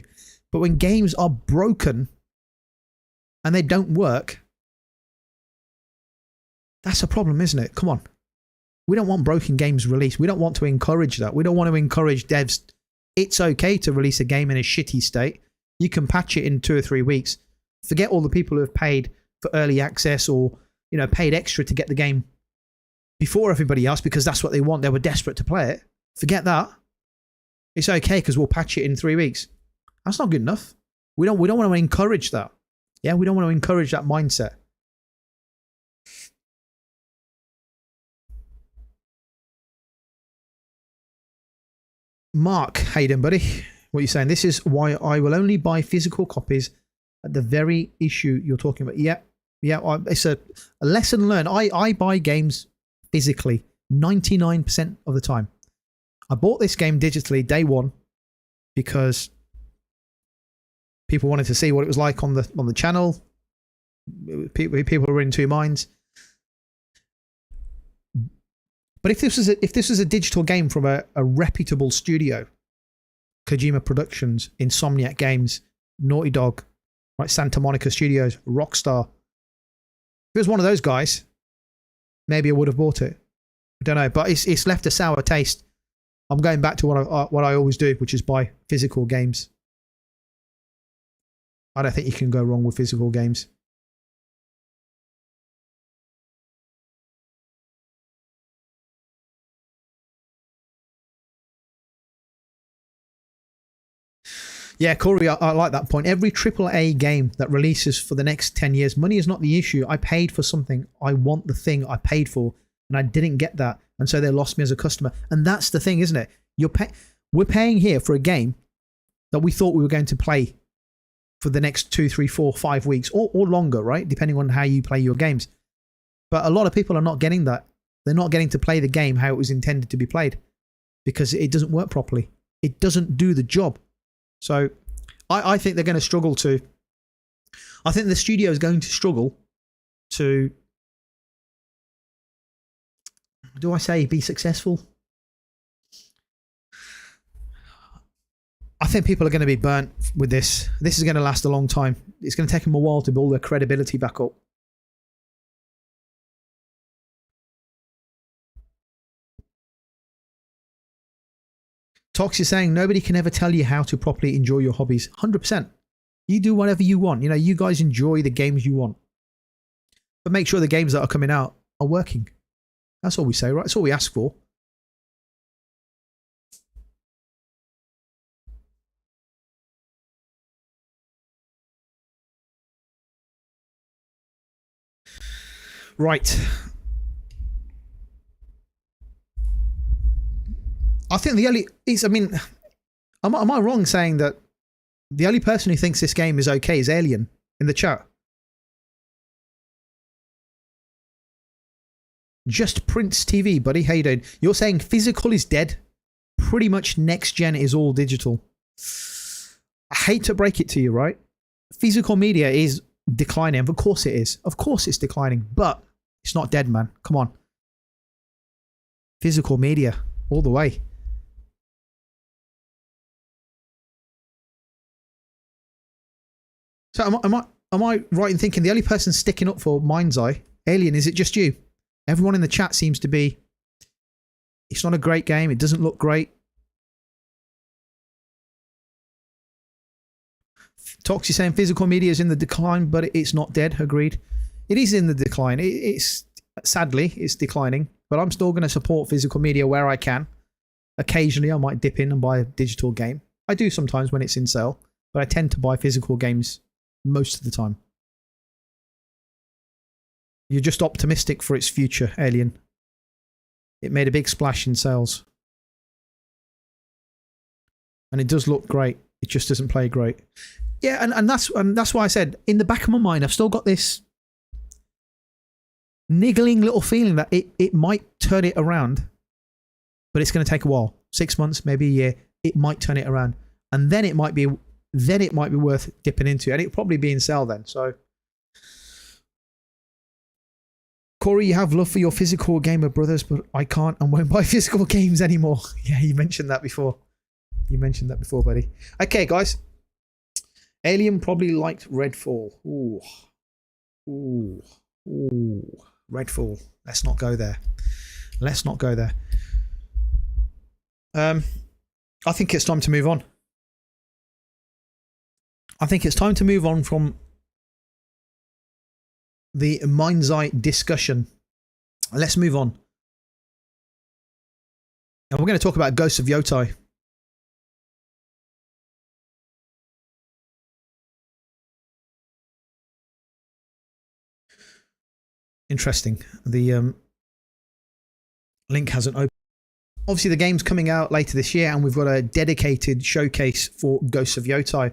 But when games are broken and they don't work, that's a problem, isn't it? Come on. We don't want broken games released. We don't want to encourage that. We don't want to encourage devs. It's okay to release a game in a shitty state. You can patch it in 2 or 3 weeks. Forget all the people who have paid for early access or, you know, paid extra to get the game before everybody else because that's what they want. They were desperate to play it. Forget that. It's okay because we'll patch it in 3 weeks. That's not good enough. We don't want to encourage that. Yeah, we don't want to encourage that mindset. Mark Hayden, buddy. What are you saying? This is why I will only buy physical copies at the very issue you're talking about. Yeah, Yeah, it's a lesson learned. I buy games physically 99% of the time. I bought this game digitally day one because people wanted to see what it was like on the channel. People were in two minds. But if this was a digital game from a reputable studio, Kojima Productions, Insomniac Games, Naughty Dog, right, Santa Monica Studios, Rockstar. If it was one of those guys, maybe I would have bought it. I don't know, but it's left a sour taste. I'm going back to what I always do, which is buy physical games. I don't think you can go wrong with physical games. Yeah, Corey, I like that point. Every AAA game that releases for the next 10 years, money is not the issue. I paid for something. I want the thing I paid for, and I didn't get that. And so they lost me as a customer. And that's the thing, isn't it? We're paying here for a game that we thought we were going to play for the next 2, 3, 4, 5 weeks or longer, right? Depending on how you play your games. But a lot of people are not getting that. They're not getting to play the game how it was intended to be played because it doesn't work properly. It doesn't do the job. So I think they're going to struggle to... I think the studio is going to struggle to... Do I say be successful? I think people are going to be burnt with this. This is going to last a long time. It's going to take them a while to build their credibility back up. Tox is saying nobody can ever tell you how to properly enjoy your hobbies. 100%. You do whatever you want. You know, you guys enjoy the games you want. But make sure the games that are coming out are working. That's all we say, right? That's all we ask for. Right. I think the only... am I wrong saying that the only person who thinks this game is okay is Alien in the chat? Just Prince TV, buddy. How you doing? You're saying physical is dead. Pretty much next gen is all digital. I hate to break it to you, right? Physical media is declining. Of course it is. Of course it's declining. But it's not dead, man. Come on. Physical media. All the way. So am I right in thinking the only person sticking up for MindsEye, Alien, is it just you? Everyone in the chat seems to be... It's not a great game. It doesn't look great. Toxie saying physical media is in the decline, but it's not dead. Agreed. It is in the decline. It's sadly, it's declining, but I'm still going to support physical media where I can. Occasionally, I might dip in and buy a digital game. I do sometimes when it's in sale, but I tend to buy physical games most of the time. You're just optimistic for its future, Alien. It made a big splash in sales. And it does look great. It just doesn't play great. Yeah, and that's why I said, in the back of my mind, I've still got this niggling little feeling that it might turn it around, but it's going to take a while. 6 months, maybe a year. It might turn it around. And then it might be worth dipping into. And it'll probably be in sale then. So, Corey, you have love for your physical gamer brothers, but I can't and won't buy physical games anymore. Yeah, you mentioned that before. Buddy. Okay, guys. Alien probably liked Redfall. Ooh. Redfall. Let's not go there. I think it's time to move on. I think it's time to move on from the MindsEye discussion. Let's move on. And we're going to talk about Ghosts of Yotei. Interesting. The link hasn't opened. Obviously, the game's coming out later this year, and we've got a dedicated showcase for Ghosts of Yotei.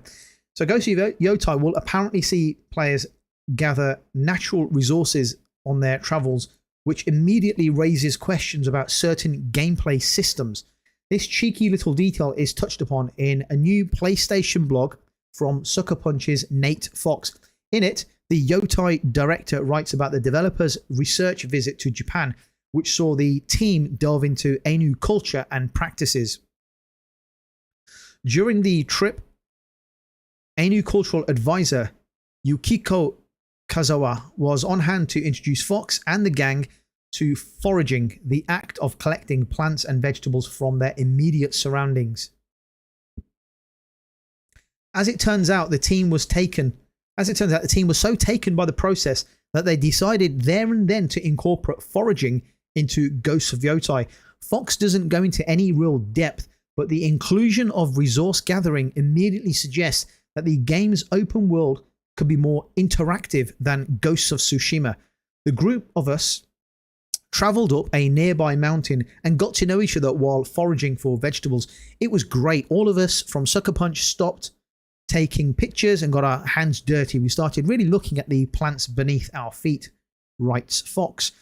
So Ghosts of Yotei will apparently see players gather natural resources on their travels, which immediately raises questions about certain gameplay systems. This cheeky little detail is touched upon in a new PlayStation blog from Sucker Punch's Nate Fox. In it, the Yotei director writes about the developer's research visit to Japan, which saw the team delve into Ainu culture and practices. During the trip, Ainu cultural advisor Yukiko Kazawa was on hand to introduce Fox and the gang to foraging, the act of collecting plants and vegetables from their immediate surroundings. As it turns out, the team was so taken by the process that they decided there and then to incorporate foraging into Ghosts of Yotei. Fox doesn't go into any real depth, but the inclusion of resource gathering immediately suggests that the game's open world could be more interactive than Ghosts of Tsushima. The group of us travelled up a nearby mountain and got to know each other while foraging for vegetables. It was great. All of us from Sucker Punch stopped taking pictures and got our hands dirty. We started really looking at the plants beneath our feet, writes Fox.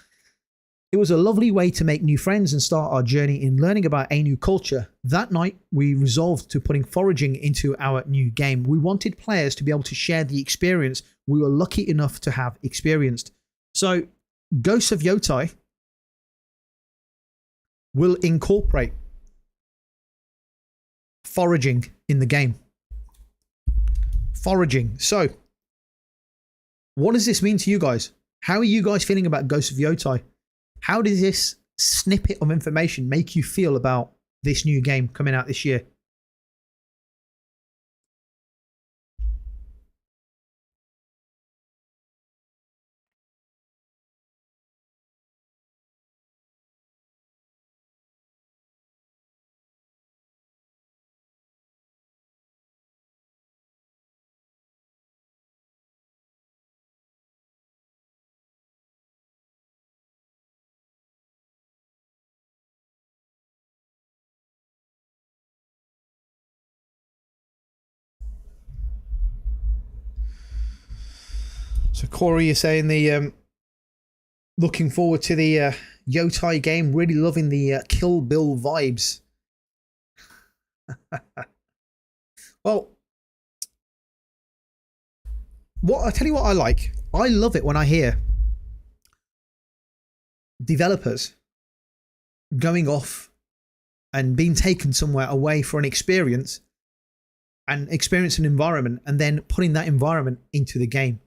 It was a lovely way to make new friends and start our journey in learning about Ainu culture. That night, we resolved to putting foraging into our new game. We wanted players to be able to share the experience we were lucky enough to have experienced. So, Ghosts of Yotei will incorporate foraging in the game. Foraging. So, what does this mean to you guys? How are you guys feeling about Ghosts of Yotei? How does this snippet of information make you feel about this new game coming out this year? So Corey, you're saying the looking forward to the Yotei game, really loving the Kill Bill vibes. Well, I tell you what I like. I love it when I hear developers going off and being taken somewhere away for an experience and experience an environment and then putting that environment into the game.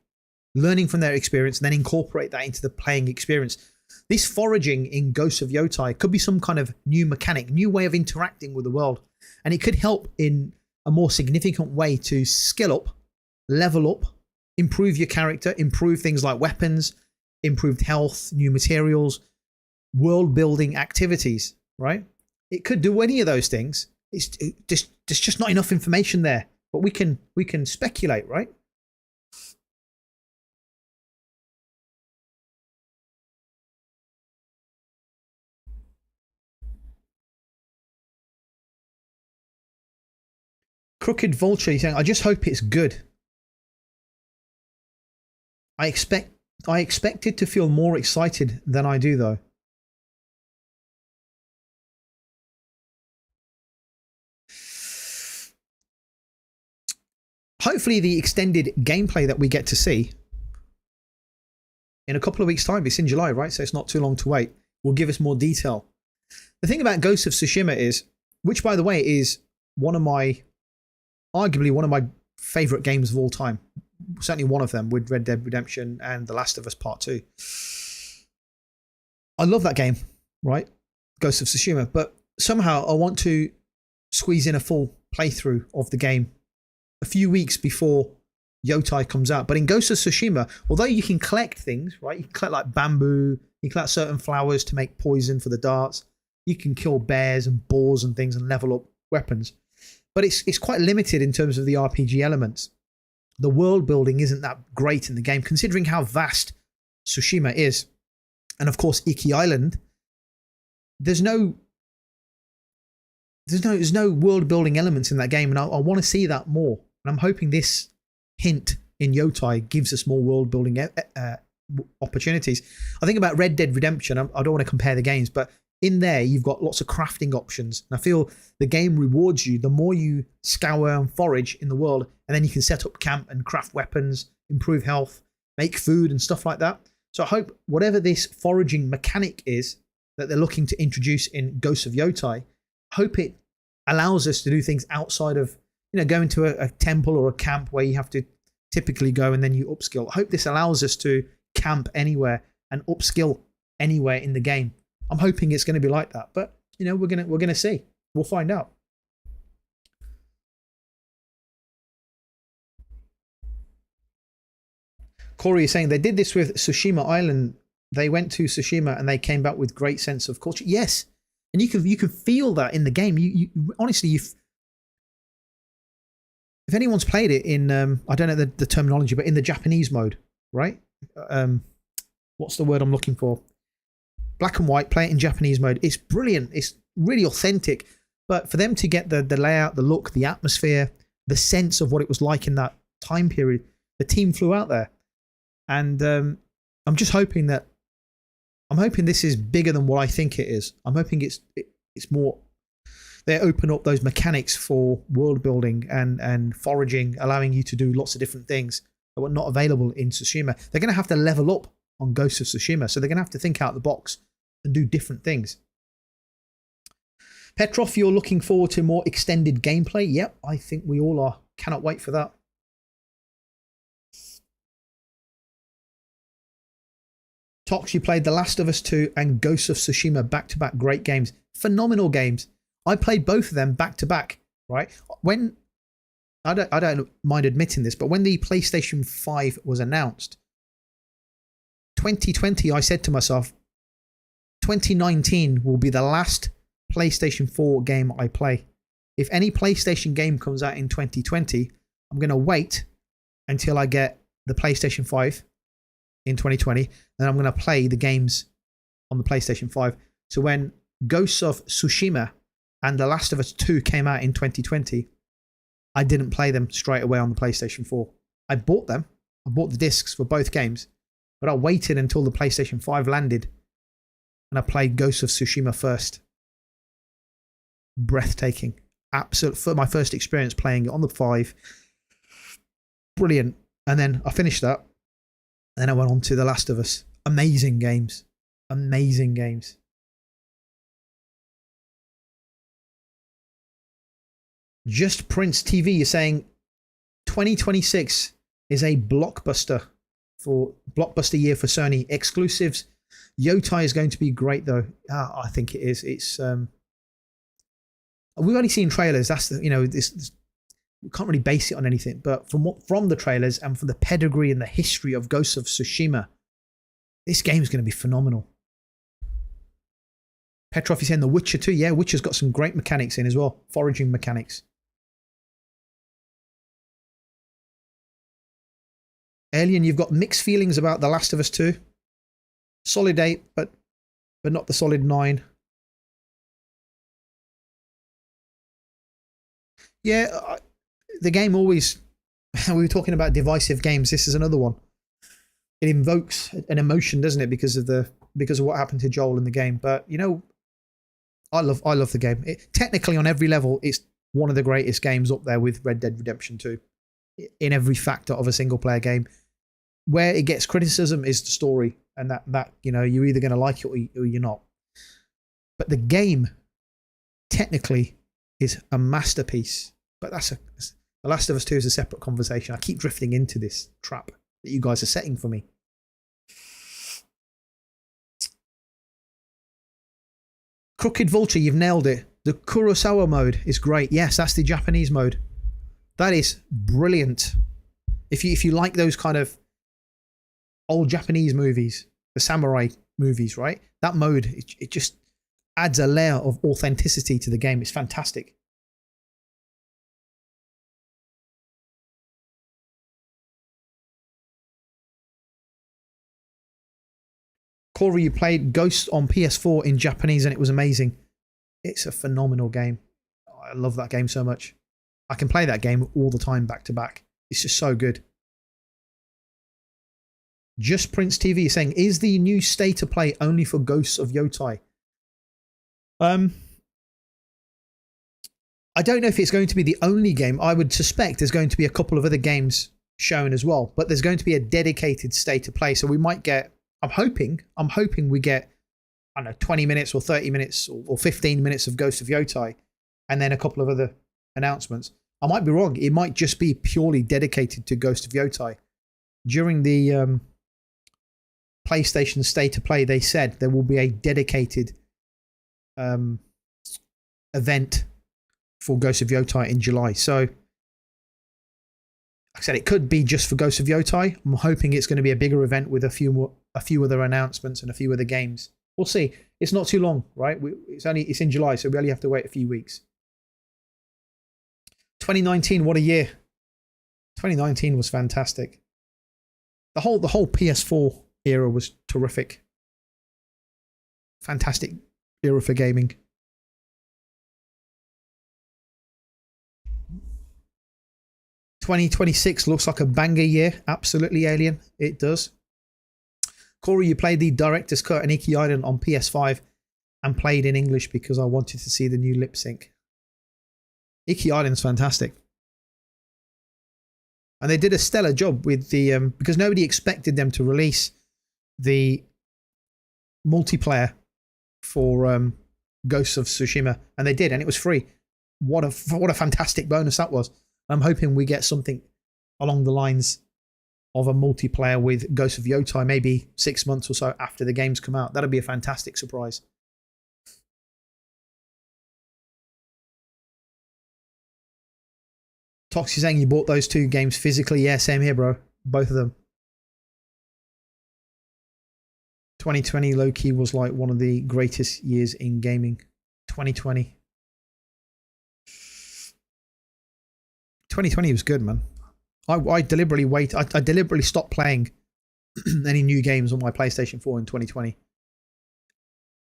Learning from their experience and then incorporate that into the playing experience. This foraging in Ghosts of Yotei could be some kind of new mechanic, new way of interacting with the world. And it could help in a more significant way to skill up, level up, improve your character, improve things like weapons, improved health, new materials, world building activities, right? It could do any of those things. There's just not enough information there, but we can speculate, right? Crooked Vulture, you're saying, I just hope it's good. I expected to feel more excited than I do, though. Hopefully the extended gameplay that we get to see in a couple of weeks' time, it's in July, right? So it's not too long to wait, will give us more detail. The thing about Ghost of Tsushima is, which by the way is arguably one of my favorite games of all time. Certainly one of them with Red Dead Redemption and The Last of Us Part 2. I love that game, right? Ghost of Tsushima. But somehow I want to squeeze in a full playthrough of the game a few weeks before Yotei comes out. But in Ghost of Tsushima, although you can collect things, right? You can collect like bamboo, you can collect certain flowers to make poison for the darts. You can kill bears and boars and things and level up weapons. But it's quite limited in terms of the RPG elements. The world building isn't that great in the game, considering how vast Tsushima is. And of course, Iki Island. There's no world building elements in that game, and I want to see that more. And I'm hoping this hint in Yotei gives us more world building opportunities. I think about Red Dead Redemption. I don't want to compare the games, but in there you've got lots of crafting options. And I feel the game rewards you the more you scour and forage in the world, and then you can set up camp and craft weapons, improve health, make food and stuff like that. So I hope whatever this foraging mechanic is that they're looking to introduce in Ghosts of Yotei, I hope it allows us to do things outside of, going to a temple or a camp where you have to typically go and then you upskill. I hope this allows us to camp anywhere and upskill anywhere in the game. I'm hoping it's going to be like that, but we're gonna see. We'll find out. Corey is saying they did this with Tsushima Island. They went to Tsushima and they came back with great sense of culture. Yes, and you can feel that in the game. You honestly, if anyone's played it in, I don't know the terminology, but in the Japanese mode, right? What's the word I'm looking for? Black and white, play it in Japanese mode. It's brilliant. It's really authentic. But for them to get the layout, the look, the atmosphere, the sense of what it was like in that time period, the team flew out there. And I'm just hoping this is bigger than what I think it is. I'm hoping it's more. They open up those mechanics for world building and foraging, allowing you to do lots of different things that were not available in Tsushima. They're going to have to level up on Ghost of Tsushima, so they're going to have to think out the box and do different things. Petrov, you're looking forward to more extended gameplay? Yep, I think we all are. Cannot wait for that. Tox, you played The Last of Us 2 and Ghost of Tsushima back-to-back. Great games. Phenomenal games. I played both of them back-to-back, right? When I don't mind admitting this, but when the PlayStation 5 was announced, 2020, I said to myself, 2019 will be the last PlayStation 4 game I play. If any PlayStation game comes out in 2020, I'm going to wait until I get the PlayStation 5 in 2020, and I'm going to play the games on the PlayStation 5. So when Ghosts of Tsushima and The Last of Us 2 came out in 2020, I didn't play them straight away on the PlayStation 4. I bought them. I bought the discs for both games, but I waited until the PlayStation 5 landed, and I played Ghosts of Tsushima first. Breathtaking. Absolute. For my first experience playing it on the 5. Brilliant. And then I finished that. Then I went on to The Last of Us. Amazing games. Amazing games. Just Prince TV, you're saying 2026 is a blockbuster year for Sony. Exclusives. Yotei is going to be great though. I think it is. It's we've only seen trailers. That's the, this we can't really base it on anything, but from the trailers and from the pedigree and the history of Ghosts of Tsushima, this game is going to be phenomenal. Petrov is saying The Witcher 2. Yeah, Witcher's got some great mechanics in as well. Foraging mechanics. Alien, you've got mixed feelings about The Last of Us 2. Solid 8, but not the solid 9. Yeah, the game always... We were talking about divisive games. This is another one. It invokes an emotion, doesn't it, because of what happened to Joel in the game. But I love the game. Technically, on every level, it's one of the greatest games up there with Red Dead Redemption 2. In every factor of a single player game, where it gets criticism is the story, and that you're either going to like it or you're not. But the game technically is a masterpiece. But The Last of Us 2 is a separate conversation. I keep drifting into this trap that you guys are setting for me. Crooked Vulture, you've nailed it. The Kurosawa mode is great. Yes, that's the Japanese mode. That is brilliant. If you like those kind of old Japanese movies, the samurai movies, right? That mode, it just adds a layer of authenticity to the game. It's fantastic. Corey, you played Ghost on PS4 in Japanese and it was amazing. It's a phenomenal game. I love that game so much. I can play that game all the time back to back. It's just so good. Just Prince TV is saying, is the new state of play only for Ghosts of Yotei? I don't know if it's going to be the only game. I would suspect there's going to be a couple of other games shown as well, but there's going to be a dedicated state of play. So we might get, I'm hoping we get, I don't know, 20 minutes or 30 minutes or 15 minutes of Ghost of Yotei, and then a couple of other announcements. I might be wrong. It might just be purely dedicated to Ghost of Yotei. During the PlayStation State of Play, they said there will be a dedicated event for Ghost of Yotei in July. So, like I said, it could be just for Ghost of Yotei. I'm hoping it's going to be a bigger event with a few other announcements and a few other games. We'll see. It's not too long, right? It's in July, so we only have to wait a few weeks. 2019, what a year! 2019 was fantastic. The whole PS4 era was terrific. Fantastic era for gaming. 2026 looks like a banger year. Absolutely, Alien. It does. Corey, you played the director's cut and Iki Island on PS5 and played in English because I wanted to see the new lip sync. Iki Island's fantastic. And they did a stellar job with the because nobody expected them to release the multiplayer for Ghosts of Tsushima, and they did, and it was free. What a fantastic bonus that was. I'm hoping we get something along the lines of a multiplayer with Ghosts of Yotei, maybe 6 months or so after the games come out. That'd be a fantastic surprise. Toxie saying you bought those two games physically. Yeah, same here, bro. Both of them. 2020 low-key was like one of the greatest years in gaming. 2020. 2020 was good, man. I deliberately stopped playing any new games on my PlayStation 4 in 2020.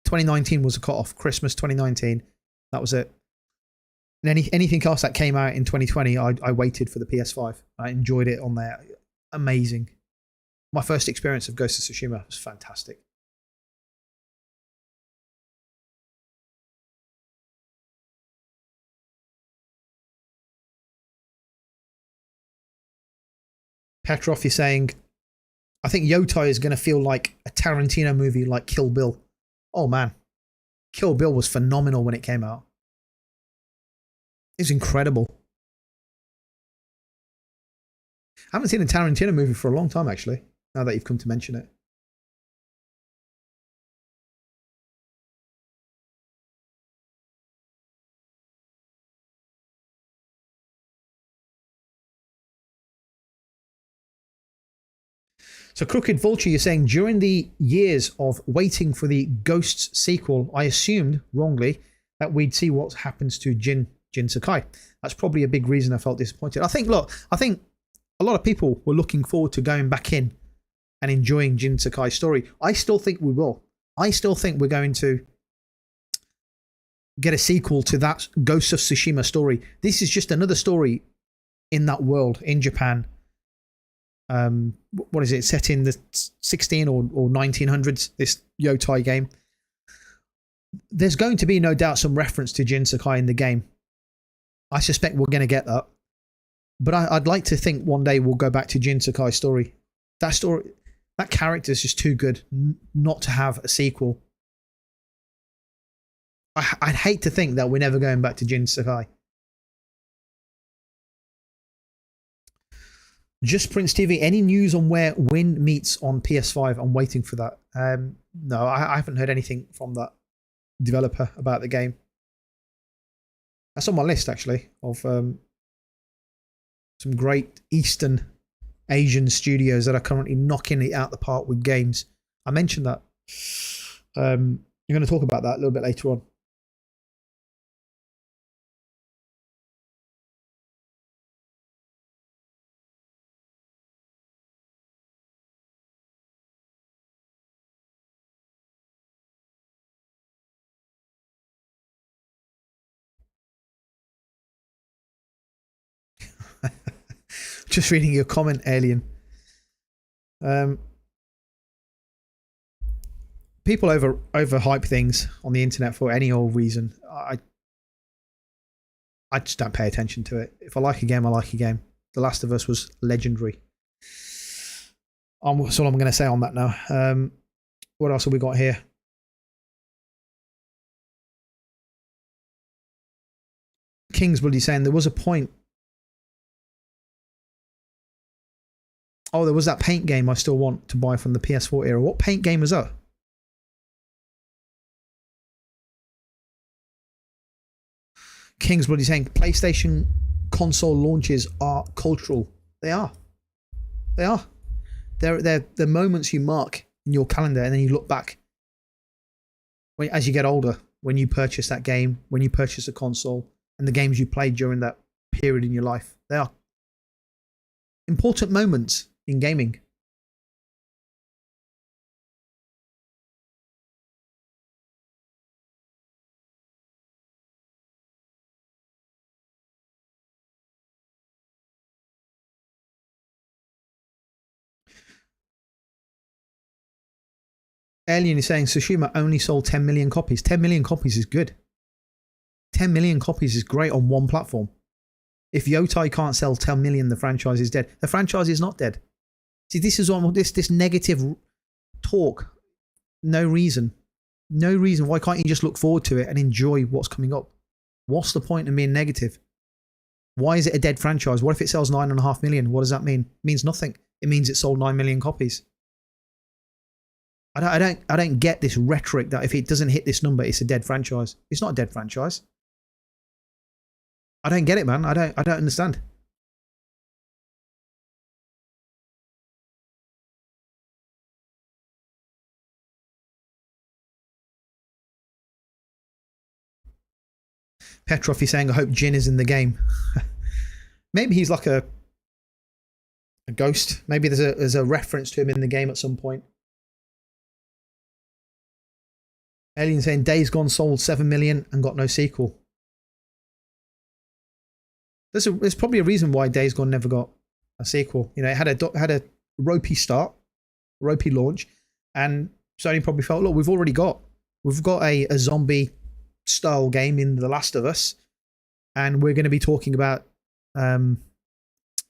2019 was a cut-off. Christmas 2019. That was it. And anything else that came out in 2020, I waited for the PS5. I enjoyed it on there. Amazing. My first experience of Ghost of Tsushima was fantastic. Petrov is saying, I think Yotei is going to feel like a Tarantino movie like Kill Bill. Oh, man. Kill Bill was phenomenal when it came out. It's incredible. I haven't seen a Tarantino movie for a long time, actually, now that you've come to mention it. So Crooked Vulture, you're saying, during the years of waiting for the Ghosts sequel, I assumed, wrongly, that we'd see what happens to Jin Sakai. That's probably a big reason I felt disappointed. I think a lot of people were looking forward to going back in and enjoying Jin Sakai's story. I still think we will. I still think we're going to get a sequel to that Ghost of Tsushima story. This is just another story in that world, in Japan. What is it? Set in the 16 or 1900s, this Yotei game. There's going to be no doubt some reference to Jin Sakai in the game. I suspect we're going to get that. But I'd like to think one day we'll go back to Jin Sakai's story. That character is just too good not to have a sequel. I'd hate to think that we're never going back to Jin Sakai. Just Prince TV, any news on where Win meets on PS5? I'm waiting for that. No, I haven't heard anything from that developer about the game. That's on my list, actually, of some great Eastern Asian studios that are currently knocking it out the park with games. I mentioned that. You're going to talk about that a little bit later on. Just reading your comment, Alien. people overhype things on the internet for any old reason. I just don't pay attention to it. If I like a game, I like a game. The Last of Us was legendary. That's all I'm going to say on that now. What else have we got here? Kingsbloody saying there was a point. Oh, there was that Paint game I still want to buy from the PS4 era. What Paint game was that? Kingsbloody saying PlayStation console launches are cultural. They are. They are. They're the moments you mark in your calendar, and then you look back as you get older, when you purchase that game, when you purchase a console, and the games you played during that period in your life. They are important moments in gaming. Alien is saying Tsushima only sold 10 million copies. 10 million copies is good. 10 million copies is great on one platform. If Yotei can't sell 10 million, the franchise is dead. The franchise is not dead. See, this is on this negative talk. No reason. No reason. Why can't you just look forward to it and enjoy what's coming up? What's the point in being negative? Why is it a dead franchise? What if it sells 9.5 million? What does that mean? It means nothing. It means it sold 9 million copies. I don't get this rhetoric that if it doesn't hit this number, it's a dead franchise. It's not a dead franchise. I don't get it, man. I don't understand. Petrov is saying, I hope Jin is in the game. Maybe he's like a ghost. Maybe there's a reference to him in the game at some point. Alien saying Days Gone sold 7 million and got no sequel. There's probably a reason why Days Gone never got a sequel. You know, it had a ropey start, ropey launch, and Sony probably felt, look, we've got a zombie style game in The Last of Us, and we're going to be talking about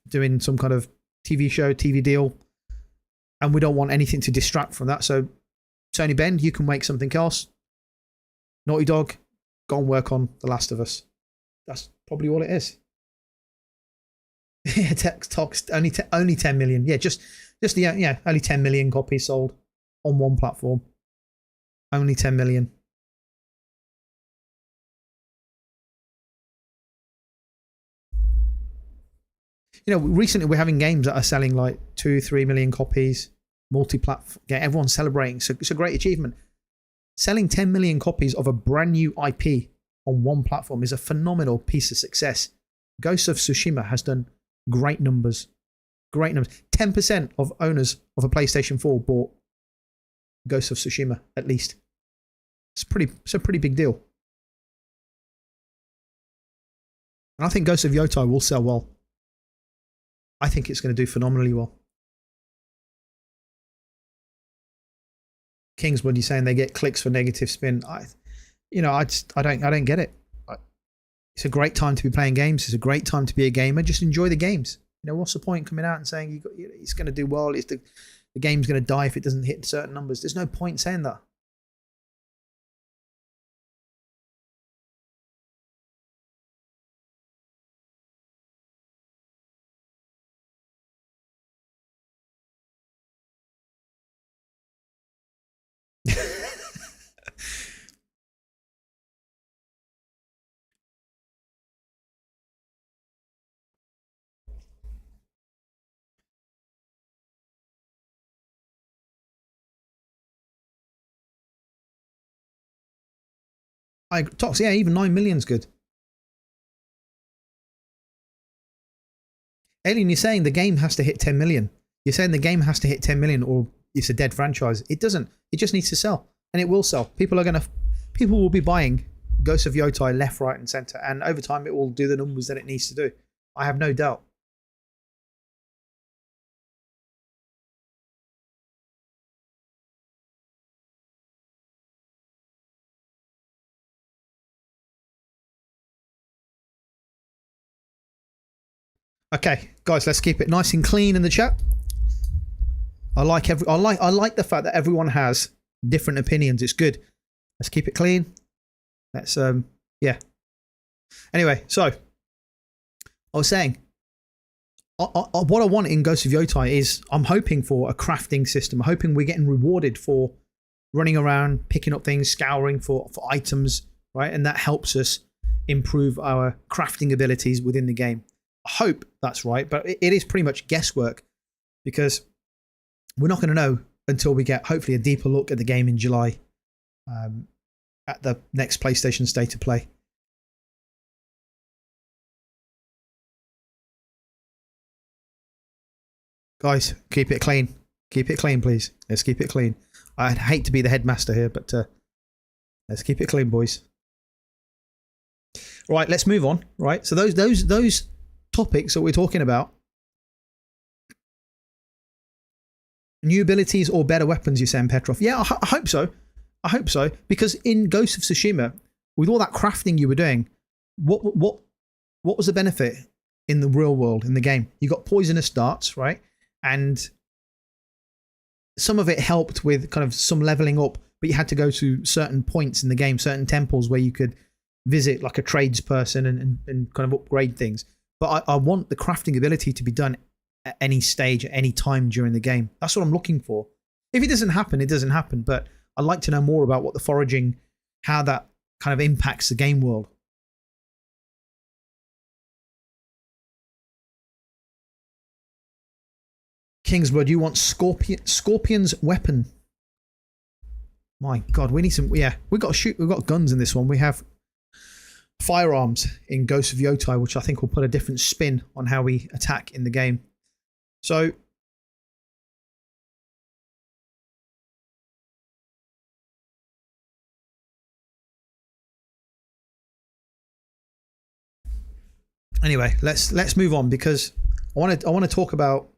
doing some kind of TV show, TV deal, and we don't want anything to distract from that. So Sony Ben, you can make something else. Naughty Dog, go and work on The Last of Us. That's probably all it is. Yeah, only 10 million. Yeah, just only 10 million copies sold on one platform. Only 10 million. You know, recently we're having games that are selling like 2-3 million copies, multi-platform. Yeah, everyone's celebrating. So it's a great achievement. Selling 10 million copies of a brand new IP on one platform is a phenomenal piece of success. Ghost of Tsushima has done great numbers. Great numbers. 10% of owners of a PlayStation 4 bought Ghost of Tsushima, at least. It's a pretty big deal. And I think Ghost of Yotei will sell well. I think it's going to do phenomenally well. Kingswood, saying they get clicks for negative spin. I don't get it. It's a great time to be playing games. It's a great time to be a gamer. Just enjoy the games. You know, what's the point coming out and saying it's going to do well? The game's going to die if it doesn't hit certain numbers. There's no point saying that. Tox, yeah, even 9 million's good. Alien, you're saying the game has to hit 10 million. You're saying the game has to hit 10 million or it's a dead franchise. It doesn't. It just needs to sell. And it will sell. People will be buying Ghost of Yotei left, right, and center. And over time, it will do the numbers that it needs to do. I have no doubt. Okay, guys, let's keep it nice and clean in the chat. I like the fact that everyone has different opinions. It's good. Let's keep it clean. Let's yeah. Anyway, so I was saying, what I want in Ghost of Yotei is I'm hoping for a crafting system. I'm hoping we're getting rewarded for running around, picking up things, scouring for items, right? And that helps us improve our crafting abilities within the game. I hope that's right, but it is pretty much guesswork because we're not going to know until we get hopefully a deeper look at the game in July at the next PlayStation State of Play. Guys, keep it clean. Keep it clean, please. Let's keep it clean. I'd hate to be the headmaster here, but let's keep it clean, boys. Right, let's move on. Right, so those topics that we're talking about, new abilities or better weapons, you're saying, Petrov? Yeah, I hope so. I hope so, because in Ghost of Tsushima, with all that crafting you were doing, what was the benefit in the real world in the game? You got poisonous darts, right? And some of it helped with kind of some leveling up, but you had to go to certain points in the game, certain temples where you could visit like a tradesperson and kind of upgrade things. But I want the crafting ability to be done at any stage, at any time during the game. That's what I'm looking for. If it doesn't happen, it doesn't happen. But I'd like to know more about what the foraging, how that kind of impacts the game world. Kingsblood, you want Scorpion's weapon? My God, we need some. Yeah, we've got guns in this one. We have firearms in Ghost of Yotei, which I think will put a different spin on how we attack in the game. So anyway, let's move on because I want to talk about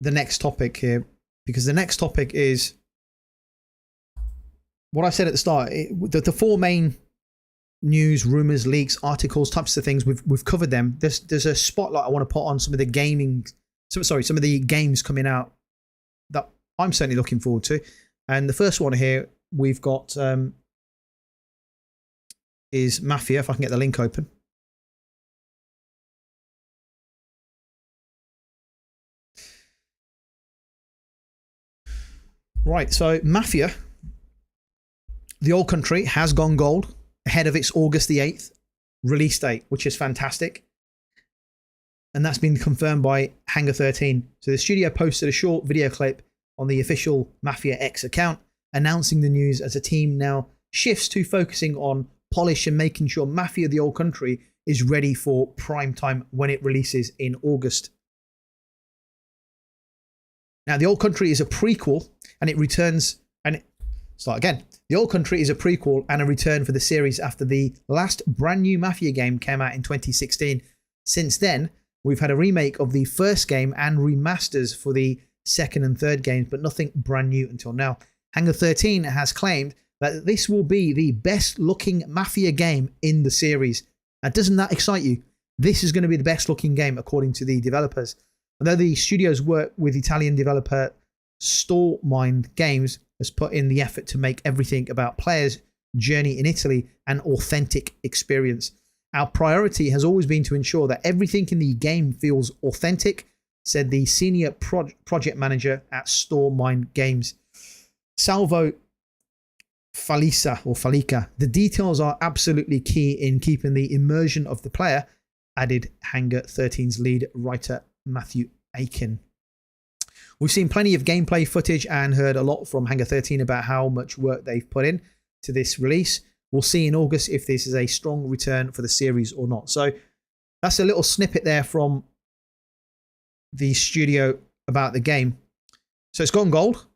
the next topic here, because the next topic is what I said at the start. The four main news, rumors, leaks, articles, types of things, we've covered them. There's a spotlight I want to put on some of the games coming out that I'm certainly looking forward to. And the first one here we've got is Mafia, if I can get the link open. Right, so Mafia, the old country, has gone gold ahead of its August the 8th release date, which is fantastic. And that's been confirmed by Hangar 13. So the studio posted a short video clip on the official Mafia X account announcing the news as a team now shifts to focusing on polish and making sure Mafia the old country is ready for prime time when it releases in August. Now, the old country is a prequel and it returns, and start again. The old country is a prequel and a return for the series after the last brand new Mafia game came out in 2016. Since then, we've had a remake of the first game and remasters for the second and third games, but nothing brand new until now. Hangar 13 has claimed that this will be the best looking Mafia game in the series. Now, doesn't that excite you? This is going to be the best looking game according to the developers. Although the studios work with Italian developer Storemind Games has put in the effort to make everything about players' journey in Italy an authentic experience. Our priority has always been to ensure that everything in the game feels authentic, said the senior project manager at Storemind Games, Salvo Falica. The details are absolutely key in keeping the immersion of the player, added Hangar 13's lead writer Matthew Aiken. We've seen plenty of gameplay footage and heard a lot from Hangar 13 about how much work they've put in to this release. We'll see in August if this is a strong return for the series or not. So that's a little snippet there from the studio about the game. So it's gone gold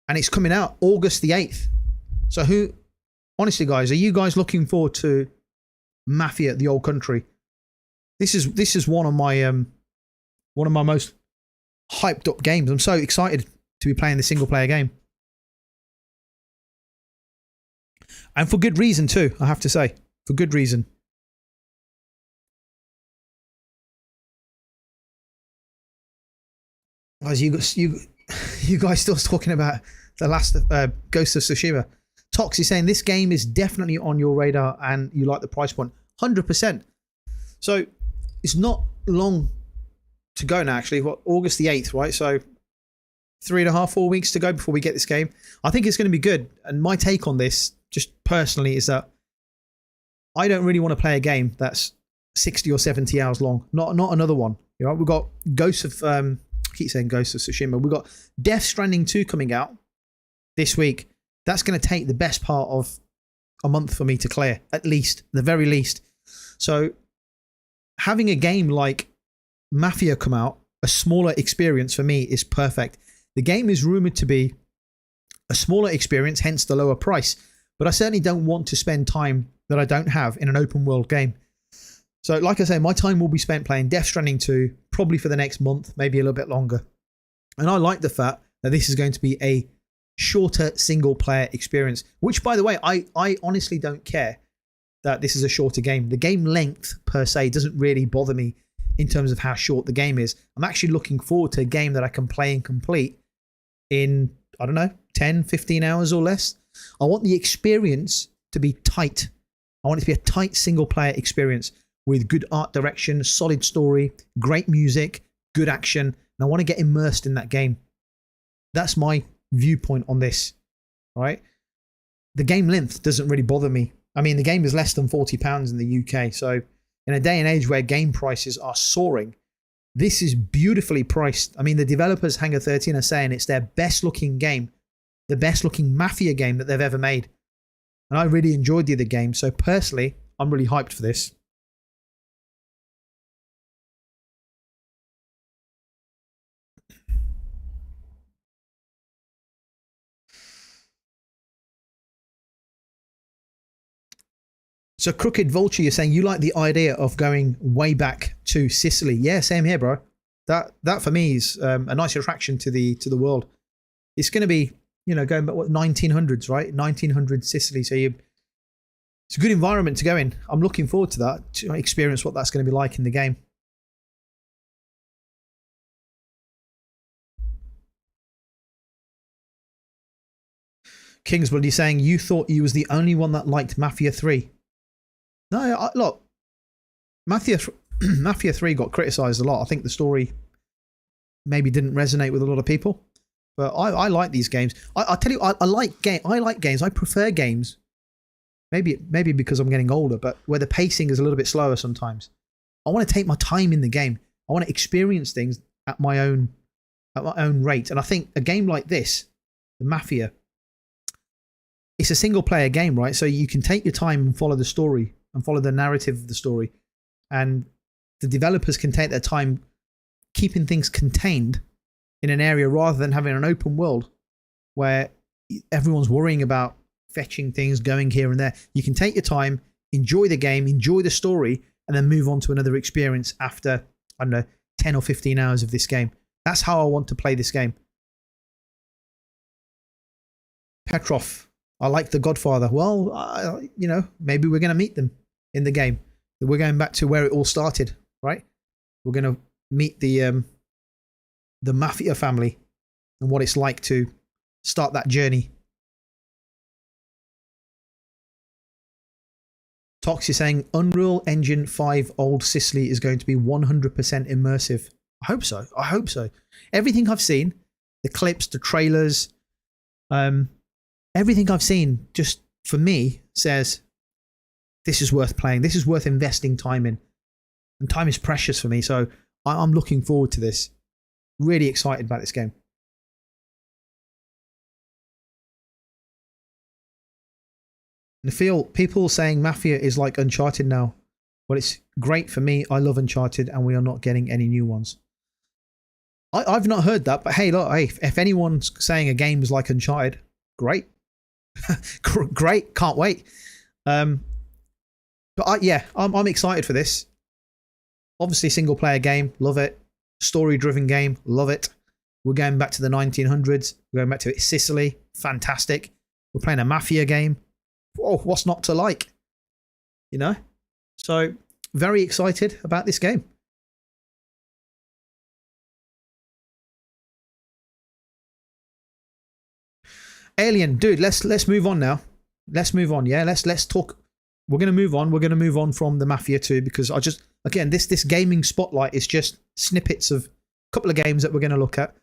and it's coming out August the 8th. So honestly guys, are you guys looking forward to Mafia the Old Country? This is one of my most hyped up games. I'm so excited to be playing the single player game. And for good reason too, I have to say. For good reason. Guys, you guys still talking about the last Ghost of Tsushima. Tox is saying this game is definitely on your radar and you like the price point. 100%. So it's not long to go now, actually. What, August the 8th, right? So 3.5, 4 weeks to go before we get this game. I think it's going to be good. And my take on this, just personally, is that I don't really want to play a game that's 60 or 70 hours long. Not another one. You know, we've got Ghost of I keep saying Ghost of Tsushima. We've got Death Stranding 2 coming out this week. That's going to take the best part of a month for me to clear, at least, the very least. So having a game like Mafia come out, a smaller experience for me is perfect. The game is rumored to be a smaller experience, hence the lower price. But I certainly don't want to spend time that I don't have in an open world game. So like I say, my time will be spent playing Death Stranding 2, probably for the next month, maybe a little bit longer. And I like the fact that this is going to be a shorter single player experience, which, by the way, I honestly don't care that this is a shorter game. The game length per se doesn't really bother me in terms of how short the game is. I'm actually looking forward to a game that I can play and complete in, I don't know, 10, 15 hours or less. I want the experience to be tight. I want it to be a tight single player experience with good art direction, solid story, great music, good action, and I want to get immersed in that game. That's my viewpoint on this, right? The game length doesn't really bother me. I mean, the game is less than £40 in the UK, so in a day and age where game prices are soaring, this is beautifully priced. I mean, the developers, Hangar 13, are saying it's their best looking game, the best looking Mafia game that they've ever made. And I really enjoyed the other game, so personally, I'm really hyped for this. So Crooked Vulture, you're saying you like the idea of going way back to Sicily. Yeah, same here, bro. That for me is a nice attraction to the world. It's going to be, you know, going back, what, 1900s, right? 1900 Sicily. So it's a good environment to go in. I'm looking forward to that, to experience what that's going to be like in the game. Kingsblood, you're saying you thought you was the only one that liked Mafia 3. No, look, Mafia 3 got criticised a lot. I think the story maybe didn't resonate with a lot of people, but I like these games. I tell you, I like games. I prefer games. Maybe because I'm getting older, but where the pacing is a little bit slower sometimes. I want to take my time in the game. I want to experience things at my own rate. And I think a game like this, the Mafia, it's a single player game, right? So you can take your time and follow the story and follow the narrative of the story. And the developers can take their time keeping things contained in an area rather than having an open world where everyone's worrying about fetching things, going here and there. You can take your time, enjoy the game, enjoy the story, and then move on to another experience after, I don't know, 10 or 15 hours of this game. That's how I want to play this game. Petrov, I like The Godfather. Well, you know, maybe we're going to meet them in the game. We're going back to where it all started, right? We're going to meet the Mafia family and what it's like to start that journey. Tox is saying Unreal Engine 5 Old Sicily is going to be 100% immersive. I hope so. I hope so. Everything I've seen, the clips, the trailers, everything I've seen, just for me, says this is worth playing. This is worth investing time in. And time is precious for me. So I'm looking forward to this. Really excited about this game. And I feel people saying Mafia is like Uncharted now. Well, it's great for me. I love Uncharted and we are not getting any new ones. I've not heard that, but hey, look, hey, if anyone's saying a game is like Uncharted, great. Great, can't wait. But yeah, I'm excited for this. Obviously, single player game, love it. Story driven game, love it. We're going back to the 1900s. We're going back to Sicily, fantastic. We're playing a Mafia game. Oh, what's not to like? You know? So, very excited about this game. Alien, dude. Let's move on now. Let's move on. Yeah, let's talk. We're gonna move on. We're gonna move on from the Mafia 2 because this gaming spotlight is just snippets of a couple of games that we're gonna look at,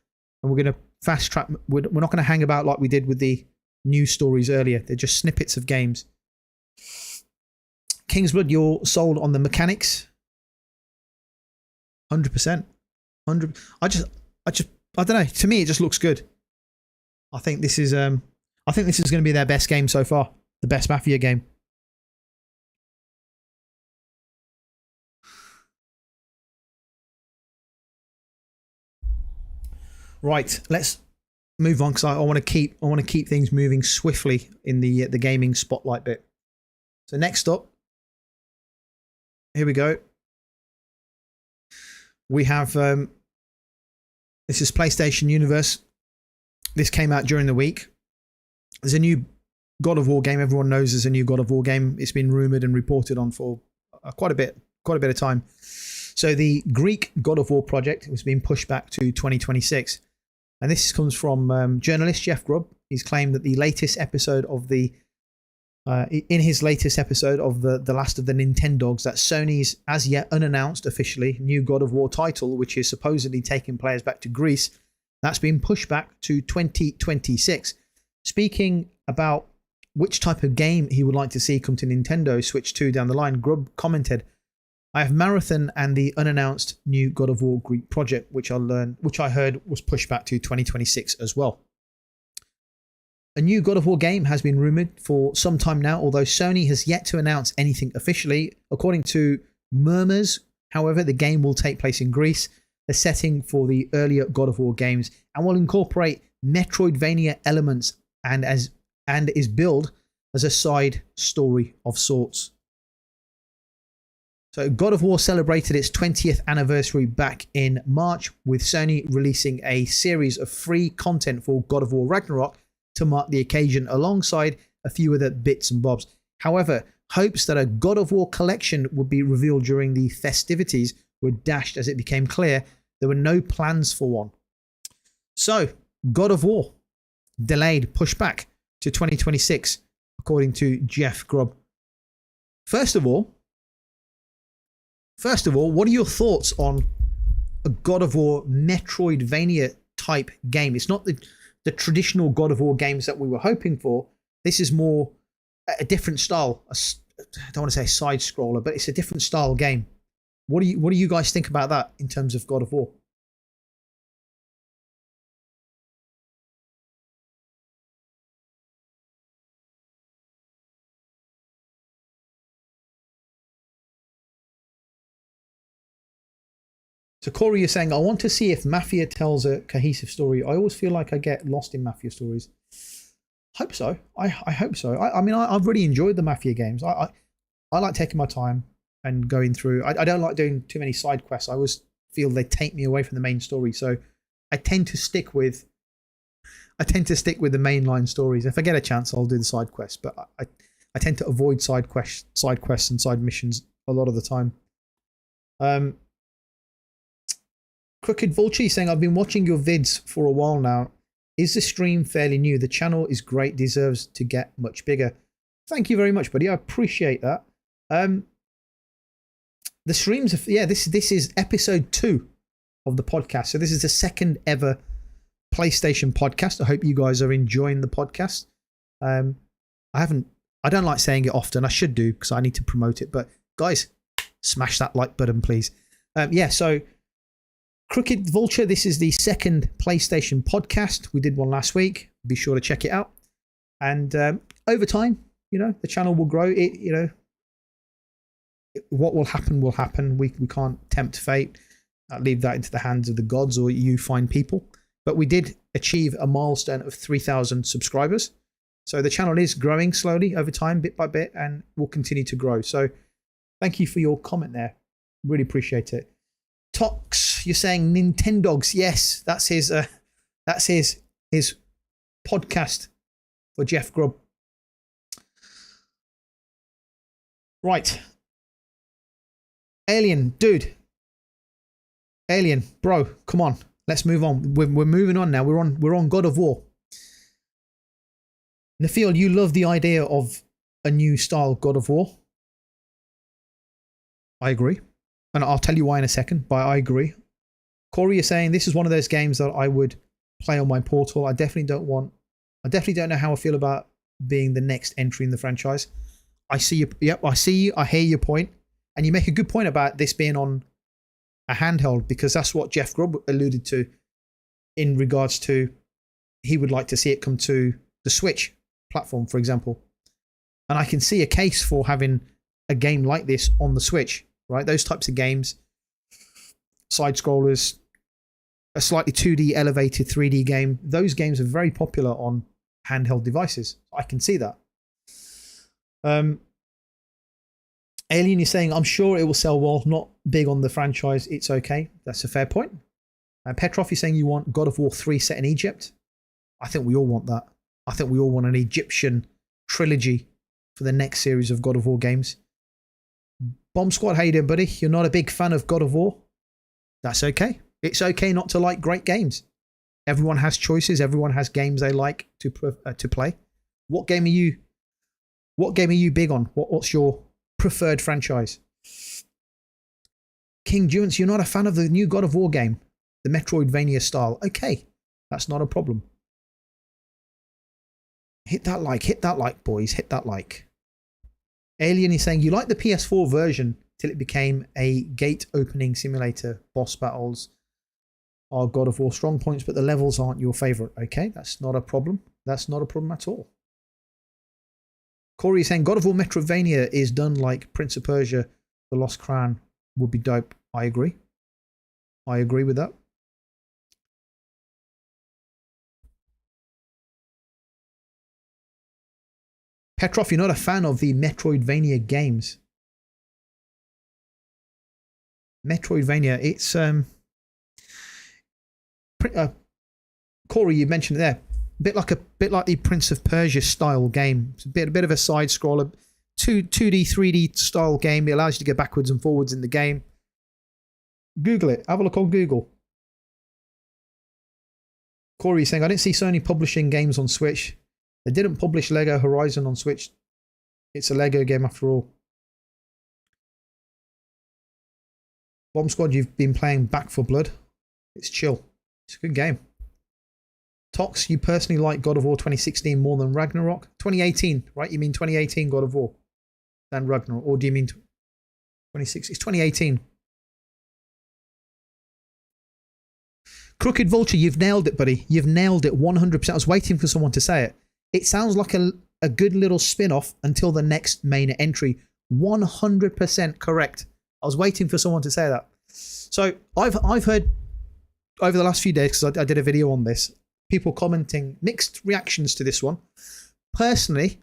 and we're gonna fast track. We're not gonna hang about like we did with the news stories earlier. They're just snippets of games. Kingsblood, you're sold on the mechanics. 100%. 100. I don't know. To me, it just looks good. I think this is going to be their best game so far. The best Mafia game. Right, let's move on because I want to keep things moving swiftly in the gaming spotlight bit. So next up, here we go. We have this is PlayStation Universe. This came out during the week. There's a new God of War game. Everyone knows there's a new God of War game. It's been rumored and reported on for quite a bit of time. So the Greek God of War project was being pushed back to 2026. And this comes from journalist Jeff Grubb. He's claimed that the latest episode of the in his latest episode of the last of the Nintendogs, that Sony's as yet unannounced officially new God of War title, which is supposedly taking players back to Greece, that's been pushed back to 2026. Speaking about which type of game he would like to see come to Nintendo Switch 2 down the line, Grubb commented, "I have Marathon and the unannounced new God of War Greek project, which I heard was pushed back to 2026 as well." A new God of War game has been rumored for some time now, although Sony has yet to announce anything officially. According to murmurs, however, the game will take place in Greece, the setting for the earlier God of War games, and will incorporate Metroidvania elements and is billed as a side story of sorts. So God of War celebrated its 20th anniversary back in March, with Sony releasing a series of free content for God of War Ragnarok to mark the occasion, alongside a few other bits and bobs. However, hopes that a God of War collection would be revealed during the festivities were dashed as it became clear there were no plans for one. So, God of War delayed, pushed back to 2026, according to Jeff Grubb. First of all, what are your thoughts on a God of War Metroidvania type game? It's not the traditional God of War games that we were hoping for. This is more a different style. I don't want to say side scroller, but it's a different style game. What do you guys think about that in terms of God of War? So Corey, you're saying, I want to see if Mafia tells a cohesive story. I always feel like I get lost in Mafia stories. Hope so. I hope so. I mean, I've really enjoyed the Mafia games. I like taking my time and going through. I don't like doing too many side quests. I always feel they take me away from the main story. So I tend to stick with the mainline stories. If I get a chance, I'll do the side quests. But I tend to avoid side quests and side missions a lot of the time. Crooked Vulture saying, I've been watching your vids for a while now. Is the stream fairly new? The channel is great, deserves to get much bigger. Thank you very much, buddy. I appreciate that. The streams, this is episode 2 of the podcast. So this is the second ever PlayStation podcast. I hope you guys are enjoying the podcast. I don't like saying it often. I should do because I need to promote it. But guys, smash that like button, please. So Crooked Vulture, this is the second PlayStation podcast. We did one last week. Be sure to check it out. And over time, the channel will grow. What will happen will happen. We can't tempt fate. I'll leave that into the hands of the gods or you fine people. But we did achieve a milestone of 3,000 subscribers. So the channel is growing slowly over time, bit by bit, and will continue to grow. So thank you for your comment there. Really appreciate it. Tox, you're saying Nintendogs. Yes, that's his podcast for Jeff Grubb. Right. Alien, dude. Alien, bro, come on. Let's move on. We're moving on now. We're on God of War. Nafil, you love the idea of a new style God of War. I agree. And I'll tell you why in a second, but I agree. Corey is saying this is one of those games that I would play on my portal. I definitely don't know how I feel about being the next entry in the franchise. I see you. Yep, I see you. I hear your point. And you make a good point about this being on a handheld, because that's what Jeff Grubb alluded to in regards to he would like to see it come to the Switch platform, for example. And I can see a case for having a game like this on the Switch, right? Those types of games, side scrollers, a slightly 2D elevated 3D game. Those games are very popular on handheld devices. I can see that. Alien is saying, I'm sure it will sell well. Not big on the franchise. It's okay. That's a fair point. Petrov is saying you want God of War 3 set in Egypt. I think we all want that. I think we all want an Egyptian trilogy for the next series of God of War games. Bomb Squad, how you doing, buddy? You're not a big fan of God of War? That's okay. It's okay not to like great games. Everyone has choices. Everyone has games they like to play. What game are you big on? What's your preferred franchise? King Jewance, you're not a fan of the new God of War game, the Metroidvania style. Okay, that's not a problem. Hit that like, boys. Hit that like. Alien is saying you like the PS4 version till it became a gate opening simulator. Boss battles are God of War strong points, but the levels aren't your favorite. Okay, that's not a problem. That's not a problem at all. Corey is saying God of War Metroidvania is done like Prince of Persia, The Lost Crown would be dope. I agree. I agree with that. Petrov, you're not a fan of the Metroidvania games. Metroidvania, it's Corey, you mentioned it there. A bit like the Prince of Persia style game. It's a bit of a side scroller, 2D, 3D style game. It allows you to go backwards and forwards in the game. Google it. Have a look on Google. Corey is saying, I didn't see Sony publishing games on Switch. They didn't publish Lego Horizon on Switch. It's a Lego game after all. Bomb Squad, you've been playing Back 4 Blood. It's chill. It's a good game. Tox, you personally like God of War 2016 more than Ragnarok? 2018, right? You mean 2018 God of War than Ragnarok? Or do you mean 2016? It's 2018. Crooked Vulture, you've nailed it, buddy. You've nailed it 100%. I was waiting for someone to say it. It sounds like a good little spin-off until the next main entry. 100% correct. I was waiting for someone to say that. So I've heard over the last few days, because I did a video on this, people commenting mixed reactions to this one. Personally,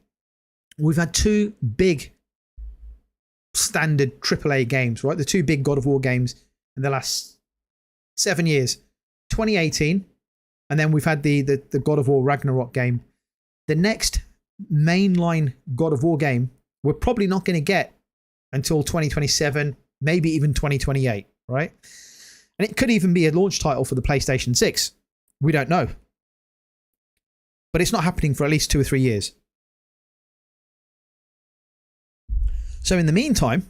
we've had two big standard AAA games, right? The two big God of War games in the last 7 years. 2018, and then we've had the God of War Ragnarok game. The next mainline God of War game we're probably not going to get until 2027, maybe even 2028, right? And it could even be a launch title for the PlayStation 6. We don't know. But it's not happening for at least 2 or 3 years. So in the meantime,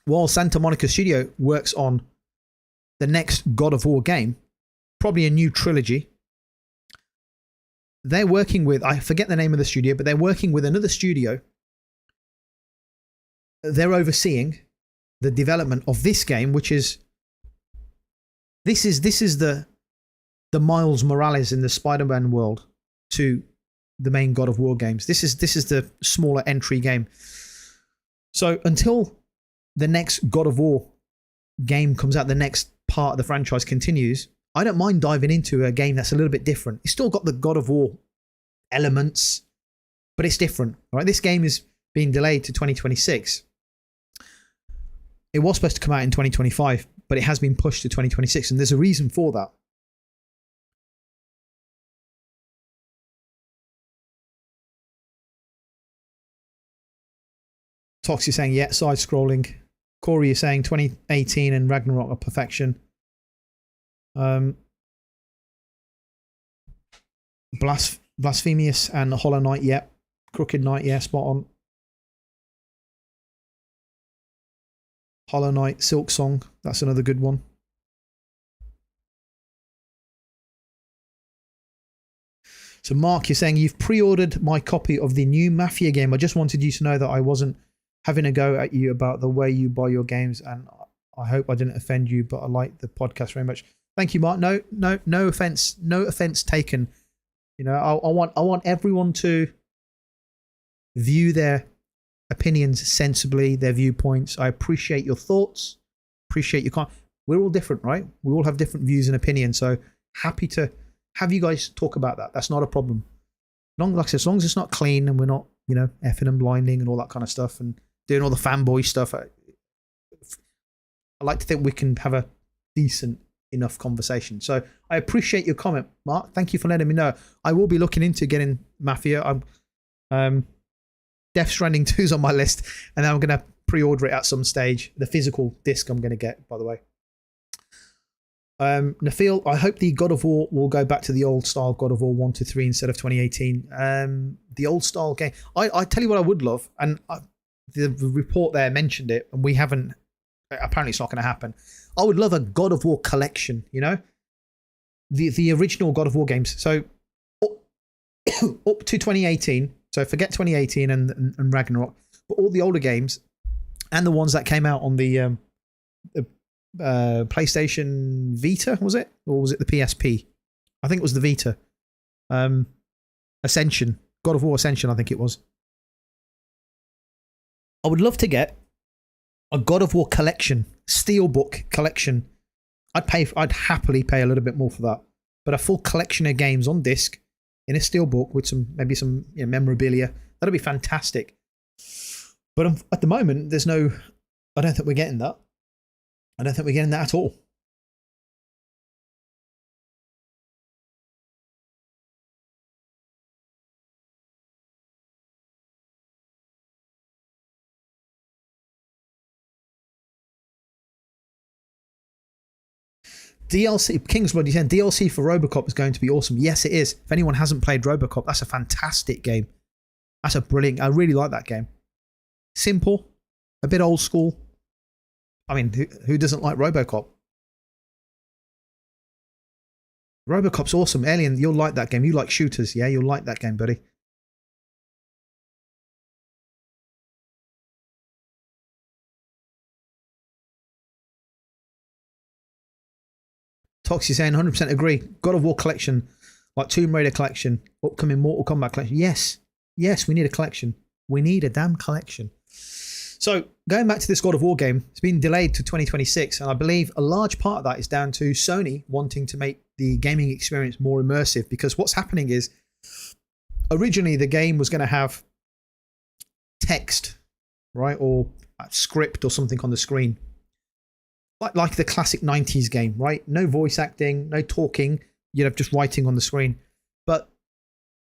while Santa Monica Studio works on the next God of War game, probably a new trilogy, they're working with, I forget the name of the studio, but they're working with another studio. They're overseeing the development of this game, which is this is the Miles Morales in the Spider-Man world to the main God of War games. This is the smaller entry game. So until the next God of War game comes out, the next part of the franchise continues, I don't mind diving into a game that's a little bit different. It's still got the God of War elements, but it's different. All right, this game is being delayed to 2026. It was supposed to come out in 2025, but it has been pushed to 2026, and there's a reason for that. Tox is saying, yeah, side-scrolling. Corey is saying 2018 and Ragnarok are perfection. Blasphemous and Hollow Knight, yeah. Crooked Knight, yeah, spot on. Hollow Knight, Silk Song, that's another good one. So Mark, you're saying you've pre-ordered my copy of the new Mafia game. I just wanted you to know that I wasn't having a go at you about the way you buy your games, and I hope I didn't offend you, but I like the podcast very much. Thank you, Mark. No offense taken. You know, I want everyone to view their opinions sensibly, their viewpoints. I appreciate your thoughts. Appreciate your we're all different, right? We all have different views and opinions. So happy to have you guys talk about that. That's not a problem. Like I said, as long as it's not clean and we're not, you know, effing and blinding and all that kind of stuff and doing all the fanboy stuff. I like to think we can have a decent enough conversation. So I appreciate your comment, Mark. Thank you for letting me know. I will be looking into getting Mafia. Death Stranding 2 is on my list, and then I'm going to pre-order it at some stage. The physical disc I'm going to get, by the way. Nafil, I hope the God of War will go back to the old style God of War 1 to 3 instead of 2018. The old style game. I tell you what I would love, and the report there mentioned it, and we haven't. Apparently, it's not going to happen. I would love a God of War collection. You know, the original God of War games. So up to 2018. So forget 2018 and Ragnarok, but all the older games and the ones that came out on the PlayStation Vita, was it? Or was it the PSP? I think it was the Vita. Ascension. God of War Ascension, I think it was. I would love to get a God of War collection, steelbook collection. I'd happily pay a little bit more for that. But a full collection of games on disc in a steelbook with maybe some memorabilia, that'd be fantastic. But at the moment, I don't think we're getting that. I don't think we're getting that at all. DLC, Kingsblood, you said DLC for Robocop is going to be awesome. Yes, it is. If anyone hasn't played Robocop, that's a fantastic game. That's I really like that game. Simple, a bit old school. I mean, who doesn't like Robocop? Robocop's awesome. Alien, you'll like that game. You like shooters, yeah? You'll like that game, buddy. Toxie saying 100% agree. God of War collection, like Tomb Raider collection, upcoming Mortal Kombat collection. Yes, we need a collection. We need a damn collection. So going back to this God of War game, it's been delayed to 2026, and I believe a large part of that is down to Sony wanting to make the gaming experience more immersive, because what's happening is originally the game was going to have text, right, or a script or something on the screen. Like the classic 90s game, right? No voice acting, no talking, just writing on the screen. But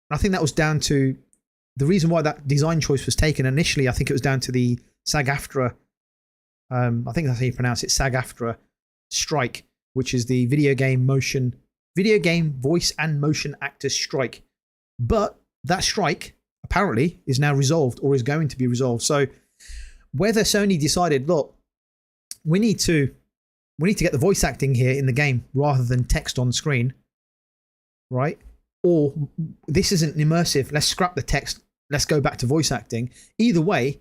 I think that was down to the reason why that design choice was taken initially. I think it was down to the SAG-AFTRA, I think that's how you pronounce it, SAG-AFTRA strike, which is the video game voice and motion actors strike. But that strike apparently is now resolved, or is going to be resolved. So whether Sony decided, look, we need to get the voice acting here in the game rather than text on screen, right? Or this isn't immersive, let's scrap the text, let's go back to voice acting. Either way,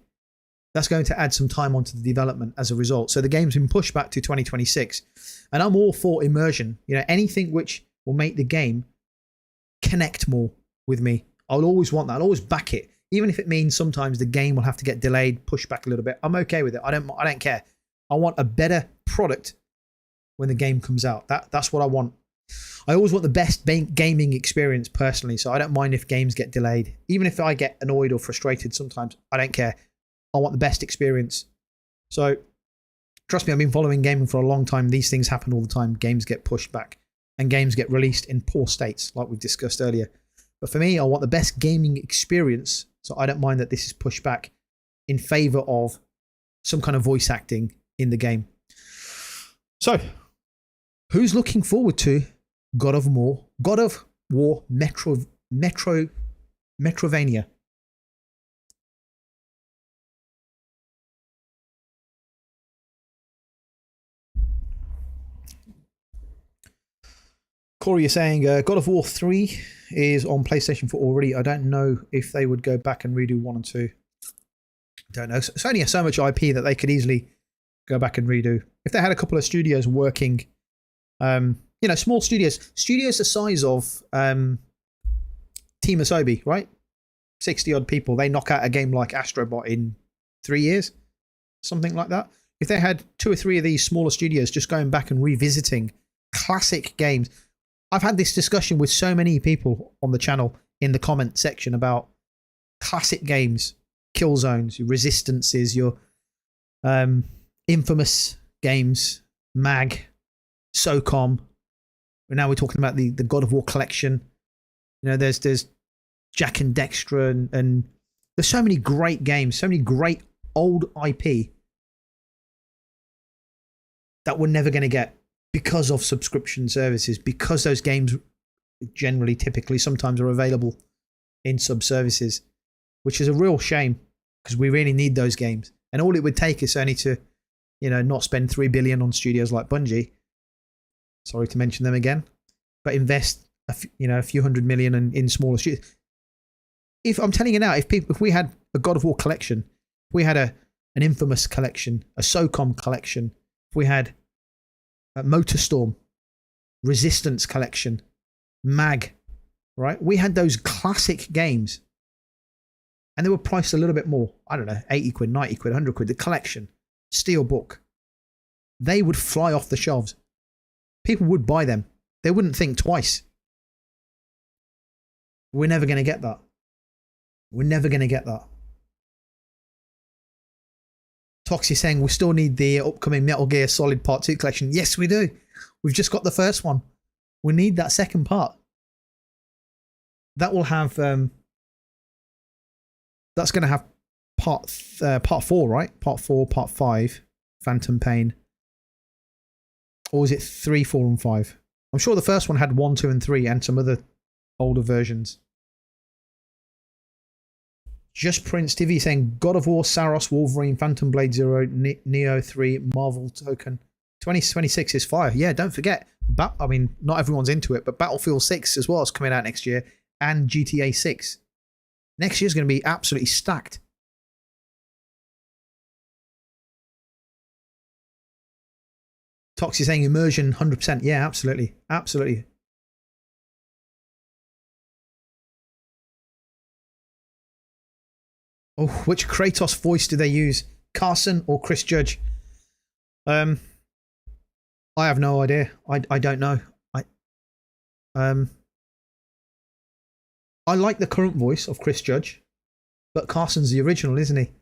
that's going to add some time onto the development as a result. So the game's been pushed back to 2026. And I'm all for immersion. Anything which will make the game connect more with me. I'll always want that. I'll always back it. Even if it means sometimes the game will have to get delayed, pushed back a little bit. I'm okay with it. I don't care. I want a better product when the game comes out. That's what I want. I always want the best gaming experience personally, so I don't mind if games get delayed. Even if I get annoyed or frustrated sometimes, I don't care. I want the best experience. So trust me, I've been following gaming for a long time. These things happen all the time. Games get pushed back and games get released in poor states, like we've discussed earlier. But for me, I want the best gaming experience, so I don't mind that this is pushed back in favor of some kind of voice acting in the game. So, who's looking forward to God of War Metrovania. Corey, you're saying God of War 3 is on PlayStation 4 already. I don't know if they would go back and redo 1 and 2. Don't know. Sony has so much IP that they could easily go back and redo. If they had a couple of studios working, small studios the size of Team Asobi, right? 60 odd people. They knock out a game like Astrobot in 3 years, something like that. If they had 2 or 3 of these smaller studios just going back and revisiting classic games. I've had this discussion with so many people on the channel in the comment section about classic games, Killzones, your Resistances, your infamous games, MAG, SOCOM. Now we're talking about the God of War collection. There's Jack and Dexter and there's so many great games, so many great old IP that we're never going to get because of subscription services, because those games generally, typically, sometimes are available in sub-services, which is a real shame because we really need those games. And all it would take is only to, not spend $3 billion on studios like Bungie. Sorry to mention them again, but invest a few $100 million in smaller studios. If I'm telling you now, if we had a God of War collection, if we had an Infamous collection, a SOCOM collection, if we had a MotorStorm, Resistance collection, MAG, right? We had those classic games and they were priced a little bit more. I don't know, 80 quid, 90 quid, 100 quid. The collection, Steelbook, they would fly off the shelves. People would buy them. They wouldn't think twice. We're never going to get that. We're never going to get that. Toxie saying we still need the upcoming Metal Gear Solid Part 2 collection. Yes, we do. We've just got the first one. We need that second part. That will have... that's going to have part 4, right? Part 4, Part 5, Phantom Pain. Or is it 3, 4, and 5? I'm sure the first one had 1, 2, and 3 and some other older versions. Just Prince TV saying God of War, Saros, Wolverine, Phantom Blade 0, Neo 3, Marvel Token. 2026 is fire. Yeah, don't forget. Not everyone's into it, but Battlefield 6 as well is coming out next year, and GTA 6. Next year's going to be absolutely stacked. Toxie saying immersion 100%. Yeah, absolutely. Absolutely. Oh, which Kratos voice do they use? Carson or Chris Judge? I have no idea. I don't know. I like the current voice of Chris Judge, but Carson's the original, isn't he?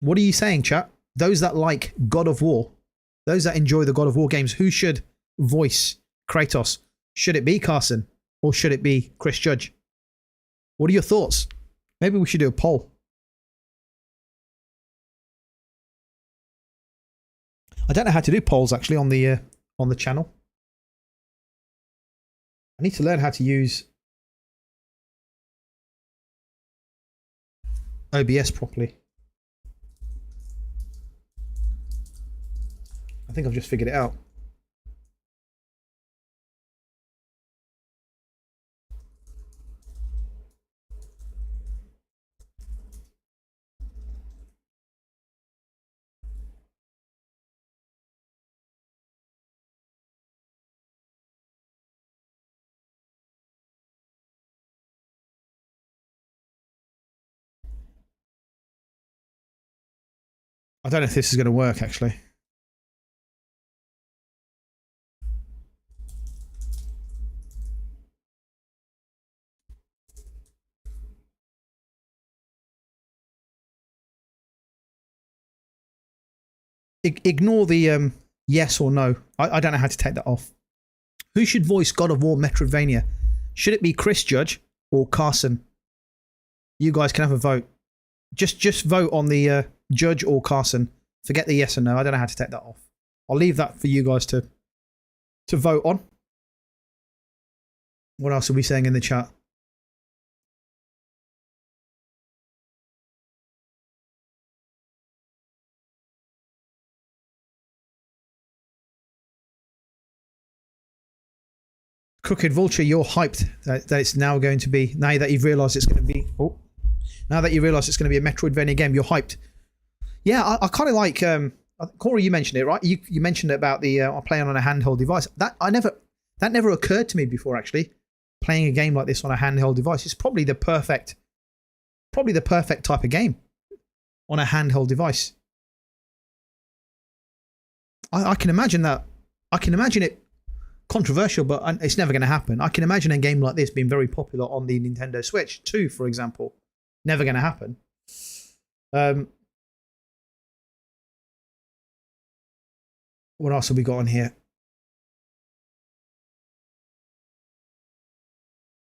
What are you saying, chat? Those that like God of War, those that enjoy the God of War games, who should voice Kratos? Should it be Carson or should it be Chris Judge? What are your thoughts? Maybe we should do a poll. I don't know how to do polls actually on the channel. I need to learn how to use OBS properly. I think I've just figured it out. I don't know if this is going to work, actually. Ignore the yes or no. I don't know how to take that off. Who should voice God of War Metroidvania? Should it be Chris Judge or Carson? You guys can have a vote. Just vote on the Judge or Carson. Forget the yes or no. I don't know how to take that off. I'll leave that for you guys to vote on. What else are we saying in the chat? Crooked Vulture, you're hyped that it's now going to be, now that you've realised it's going to be, now that you realise it's going to be a Metroidvania game, you're hyped. Yeah, I kind of like, Corey, you mentioned it, right? You mentioned about the playing on a handheld device. That never occurred to me before, actually. Playing a game like this on a handheld device is probably the perfect type of game on a handheld device. I can imagine that. I can imagine it controversial, but it's never going to happen. I can imagine a game like this being very popular on the Nintendo Switch 2, for example. Never going to happen. What else have we got on here?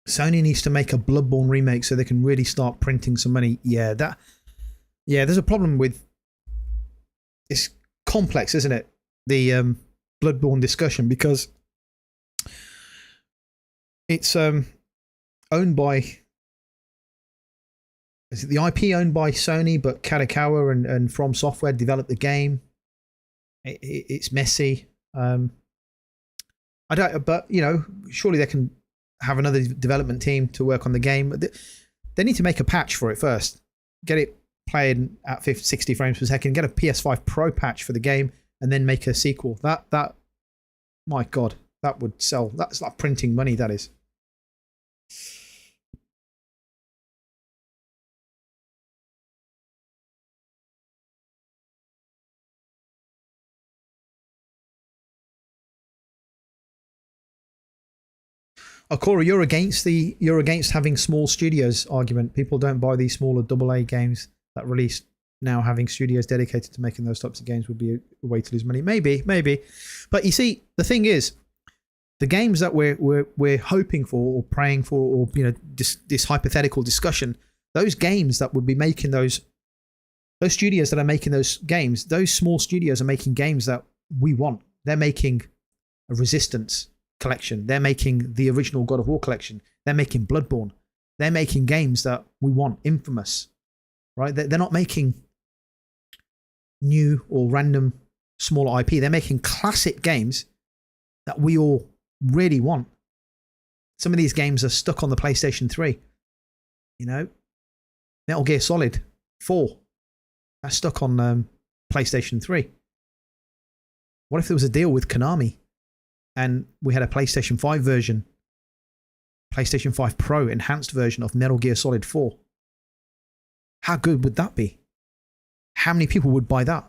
Sony needs to make a Bloodborne remake so they can really start printing some money. Yeah, there's a problem with, it's complex, isn't it? The Bloodborne discussion, because it's owned by, is it the IP owned by Sony, but Kadokawa and From Software developed the game. It's messy. I don't, but you know, surely they can have another development team to work on the game. They need to make a patch for it first. Get it playing at 60 frames per second. Get a PS5 Pro patch for the game, and then make a sequel. That, my God, that would sell. That's like printing money. That is. Oh, Corey, you're against having small studios argument. People don't buy these smaller AA games that release now. Having studios dedicated to making those types of games would be a way to lose money. Maybe. But you see, the thing is, the games that we're hoping for or praying for, or you know, this hypothetical discussion, those games that would be making those studios that are making those games, those small studios are making games that we want. They're making a Resistance collection. They're making the original God of War collection. They're making Bloodborne. They're making games that we want. Infamous, right? They're not making new or random smaller IP. They're making classic games that we all really want. Some of these games are stuck on the PlayStation 3. You know, Metal Gear Solid 4, that's stuck on PlayStation 3. What if there was a deal with Konami and we had a PlayStation 5 version, PlayStation 5 Pro enhanced version of Metal Gear Solid 4? How good would that be? How many people would buy that?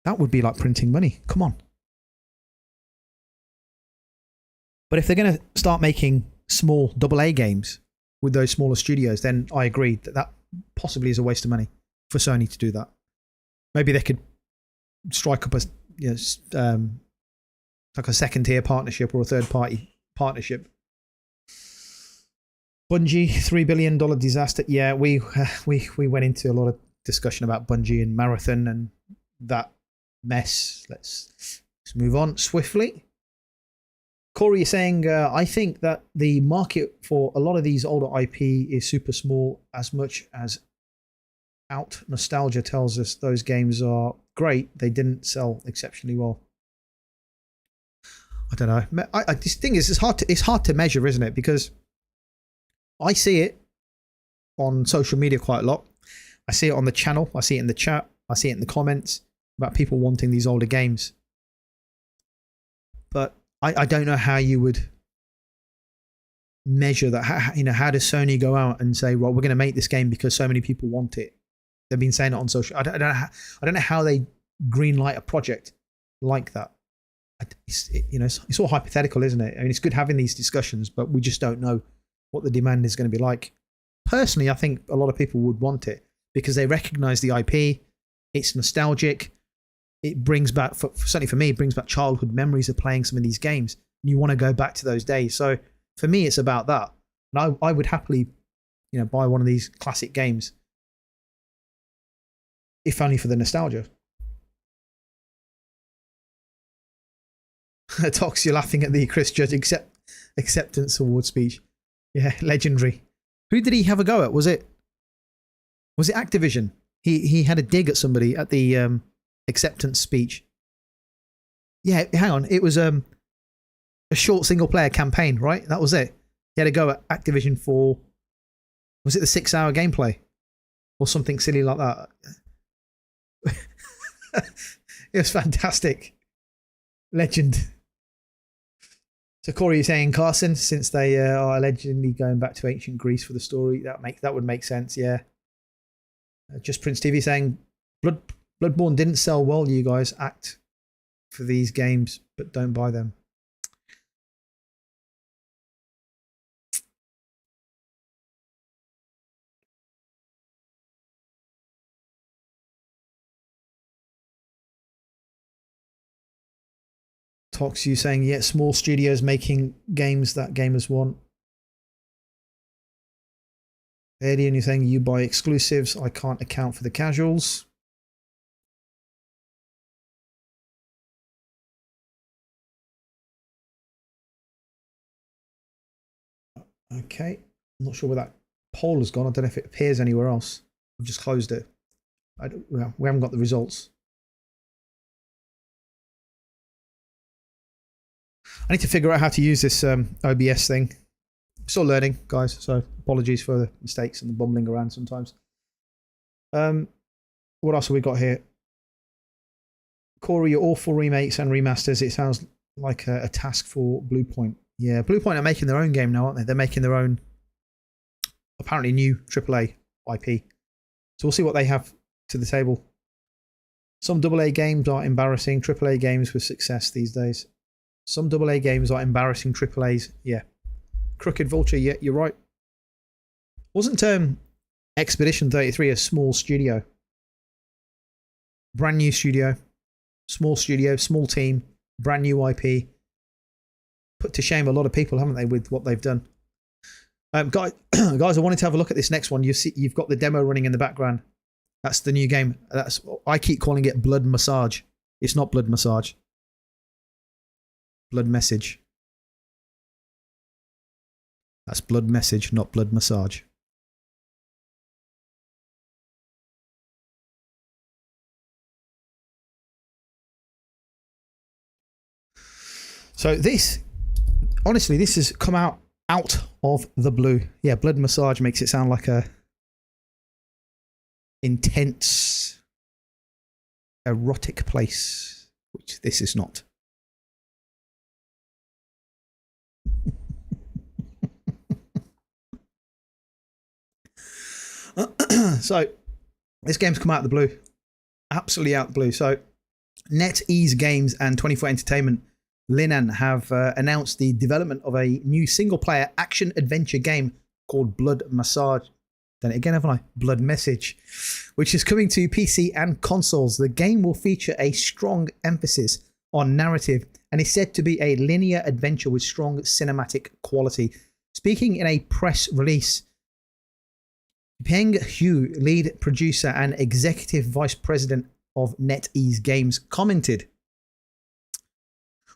That would be like printing money. Come on. But if they're going to start making small AA games with those smaller studios, then I agree that possibly is a waste of money for Sony to do that. Maybe they could strike up a, you know, like a second tier partnership or a third party partnership. Bungie, $3 billion disaster. Yeah, we went into a lot of discussion about Bungie and Marathon and that mess. Let's move on swiftly. Corey is saying, I think that the market for a lot of these older IP is super small, as much as out nostalgia tells us those games are great. They didn't sell exceptionally well. I don't know. This thing is, it's hard to measure, isn't it? Because I see it on social media quite a lot. I see it on the channel. I see it in the chat. I see it in the comments about people wanting these older games. But I don't know how you would measure that. How does Sony go out and say, well, we're going to make this game because so many people want it? They've been saying it on social. I don't know how they greenlight a project like that. It's all hypothetical, isn't it? I mean, it's good having these discussions, but we just don't know what the demand is going to be like. Personally, I think a lot of people would want it because they recognize the IP. It's nostalgic. It brings back, certainly for me, it brings back childhood memories of playing some of these games. And you want to go back to those days. So for me, it's about that. And I would happily, buy one of these classic games, if only for the nostalgia. Tox, you're laughing at the Chris Judge acceptance award speech. Yeah, legendary. Who did he have a go at? Was it Activision? He had a dig at somebody at the acceptance speech. Yeah, hang on. It was a short single player campaign, right? That was it. He had a go at Activision for, was it the 6-hour gameplay or something silly like that? It was fantastic. Legend. So Corey is saying Carson, since they are allegedly going back to ancient Greece for the story, that would make sense. Yeah. Just Prince TV saying Bloodborne didn't sell well. You guys act for these games, but don't buy them. Tox, you saying, yeah, small studios making games that gamers want. Alien, you're saying you buy exclusives. I can't account for the casuals. Okay. I'm not sure where that poll has gone. I don't know if it appears anywhere else. I've just closed it. Well, we haven't got the results. I need to figure out how to use this OBS thing. Still learning, guys, so apologies for the mistakes and the bumbling around sometimes. What else have we got here? Corey, your awful remakes and remasters. It sounds like a task for Bluepoint. Yeah, Bluepoint are making their own game now, aren't they? They're making their own, apparently, new AAA IP. So we'll see what they have to the table. Some AA games are embarrassing. AAA games with success these days. Some AA games are embarrassing AAAs. Yeah. Crooked Vulture, yeah, you're right. Wasn't Expedition 33 a small studio? Brand new studio, small team, brand new IP. Put to shame a lot of people, haven't they, with what they've done? Guys, I wanted to have a look at this next one. You've got the demo running in the background. That's the new game. I keep calling it Blood Massage. It's not Blood Massage. Blood Message. That's Blood Message, not Blood Massage. So this, honestly, this has come out of the blue. Yeah, Blood Massage makes it sound like a intense, erotic place, which this is not. So this game's come out of the blue, absolutely out of the blue. So NetEase Games and 24 Entertainment Linan have announced the development of a new single-player action-adventure game called Blood Massage. Done it again, haven't I? Blood Message, which is coming to PC and consoles. The game will feature a strong emphasis on narrative and is said to be a linear adventure with strong cinematic quality. Speaking in a press release, Peng Hu, lead producer and executive vice president of NetEase Games, commented,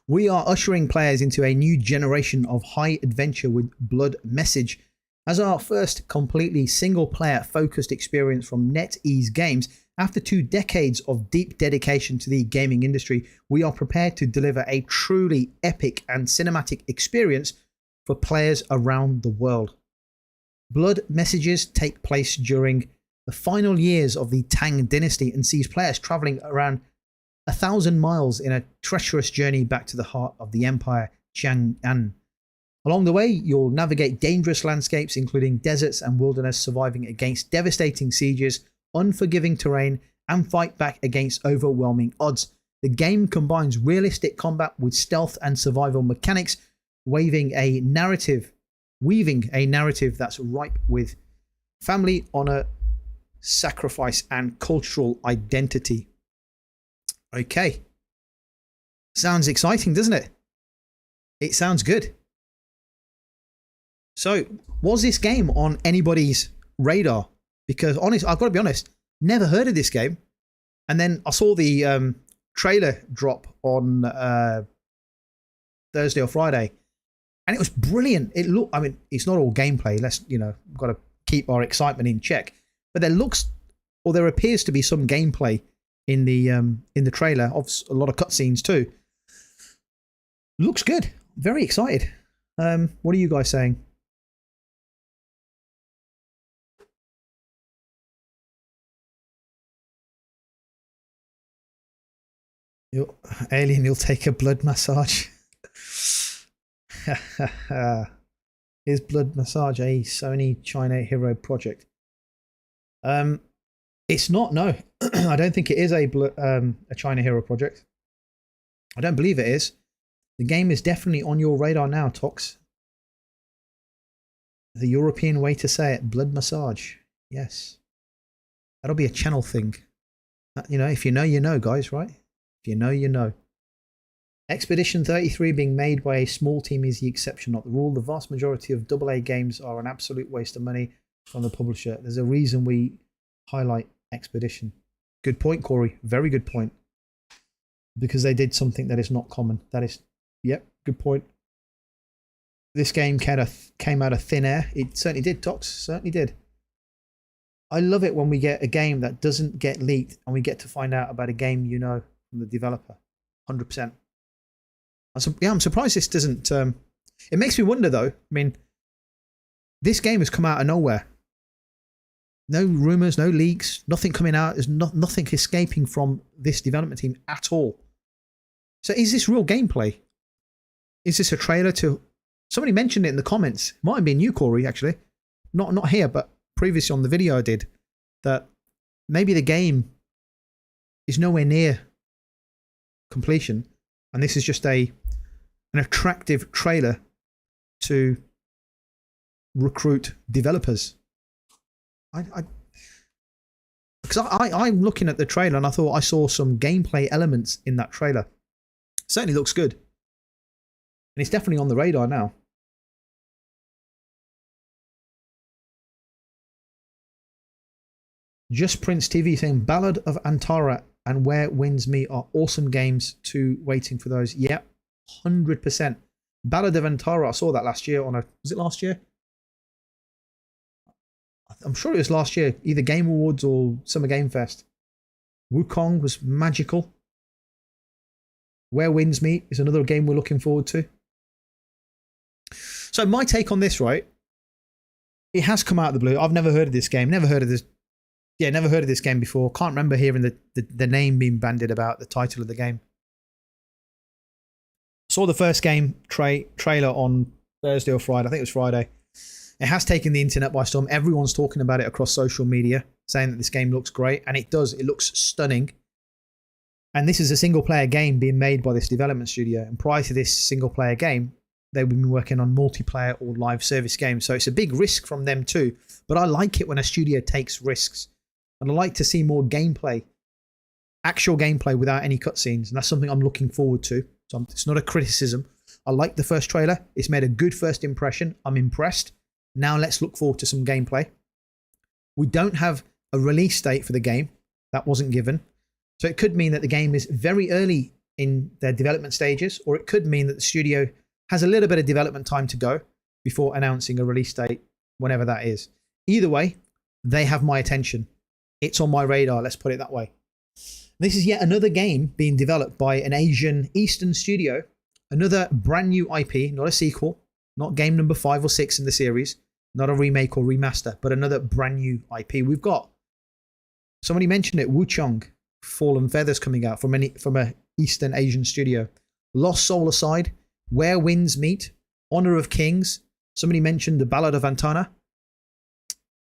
"We are ushering players into a new generation of high adventure with Blood Message. As our first completely single-player focused experience from NetEase Games, after 2 decades of deep dedication to the gaming industry, we are prepared to deliver a truly epic and cinematic experience for players around the world. Blood Messages take place during the final years of the Tang Dynasty and sees players traveling around 1,000 miles in a treacherous journey back to the heart of the Empire, Chang'an. Along the way, you'll navigate dangerous landscapes, including deserts and wilderness, surviving against devastating sieges, unforgiving terrain, and fight back against overwhelming odds. The game combines realistic combat with stealth and survival mechanics, weaving a narrative that's ripe with family, honor, sacrifice, and cultural identity." Okay. Sounds exciting, doesn't it? It sounds good. So, was this game on anybody's radar? Because I've got to be honest, never heard of this game. And then I saw the trailer drop on Thursday or Friday. And it was brilliant. It looked, I mean, it's not all gameplay. Let's, you know, we've got to keep our excitement in check. But there appears to be some gameplay in the trailer of a lot of cutscenes too. Looks good. Very excited. What are you guys saying? Alien, you'll take a blood massage. Is blood massage a Sony China hero project? It's not. No, I don't think it is a China hero project. I don't believe it is. The game is definitely on your radar now, Tox. The European way to say it, blood massage. Yes, that'll be a channel thing. You know, if you know, you know, guys, right? If you know, you know. Expedition 33 being made by a small team is the exception, not the rule. The vast majority of AA games are an absolute waste of money from the publisher. There's a reason we highlight Expedition. Good point, Corey. Very good point. Because they did something that is not common. That is, yep, good point. This game came out of thin air. It certainly did, Tox. Certainly did. I love it when we get a game that doesn't get leaked and we get to find out about a game you know from the developer. 100%. I'm surprised this doesn't... it makes me wonder, though. I mean, this game has come out of nowhere. No rumours, no leaks, nothing coming out. There's nothing escaping from this development team at all. So is this real gameplay? Is this a trailer to... Somebody mentioned it in the comments. It might have been you, Corey, actually. Not here, but previously on the video I did. That maybe the game is nowhere near completion. And this is just an attractive trailer to recruit developers. Because I'm looking at the trailer and I thought I saw some gameplay elements in that trailer. Certainly looks good. And it's definitely on the radar now. Just Prince TV saying Ballad of Antara and Where Winds Meet are awesome games too. Waiting for those. Yep, 100%. Ballad of Antara, I saw that last year on a... Was it last year? I'm sure it was last year. Either Game Awards or Summer Game Fest. Wukong was magical. Where Winds Meet is another game we're looking forward to. So my take on this, right? It has come out of the blue. I've never heard of this game. Never heard of this. Yeah, never heard of this game before. Can't remember hearing the name being bandied about, the title of the game. Saw the first game trailer on Thursday or Friday. I think it was Friday. It has taken the internet by storm. Everyone's talking about it across social media, saying that this game looks great. And it does. It looks stunning. And this is a single-player game being made by this development studio. And prior to this single-player game, they've been working on multiplayer or live service games. So it's a big risk from them too. But I like it when a studio takes risks. And I like to see more gameplay, actual gameplay without any cutscenes. And that's something I'm looking forward to. So it's not a criticism. I like the first trailer. It's made a good first impression. I'm impressed. Now let's look forward to some gameplay. We don't have a release date for the game. That wasn't given. So it could mean that the game is very early in their development stages, or it could mean that the studio has a little bit of development time to go before announcing a release date, whenever that is. Either way, they have my attention. It's on my radar, let's put it that way. This is yet another game being developed by an Asian Eastern studio. Another brand new IP, not a sequel, not game number 5 or 6 in the series, not a remake or remaster, but another brand new IP. We've got, somebody mentioned it, Wuchang, Fallen Feathers coming out from a Eastern Asian studio. Lost Soul Aside, Where Winds Meet, Honor of Kings. Somebody mentioned the Ballad of Antana.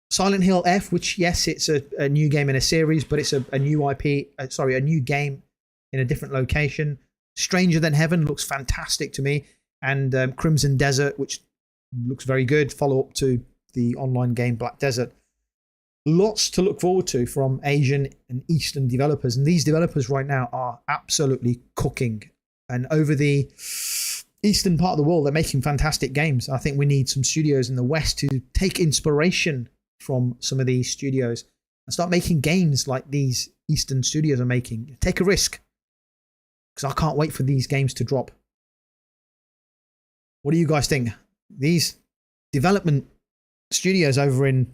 Silent Hill F, which, yes, it's a new game in a series, but it's a new IP, a new game in a different location. Stranger Than Heaven looks fantastic to me. And Crimson Desert, which looks very good. Follow-up to the online game Black Desert. Lots to look forward to from Asian and Eastern developers. And these developers right now are absolutely cooking. And over the Eastern part of the world, they're making fantastic games. I think we need some studios in the West to take inspiration from some of these studios and start making games like these Eastern studios are making. Take a risk, because I can't wait for these games to drop. What do you guys think? These development studios over in,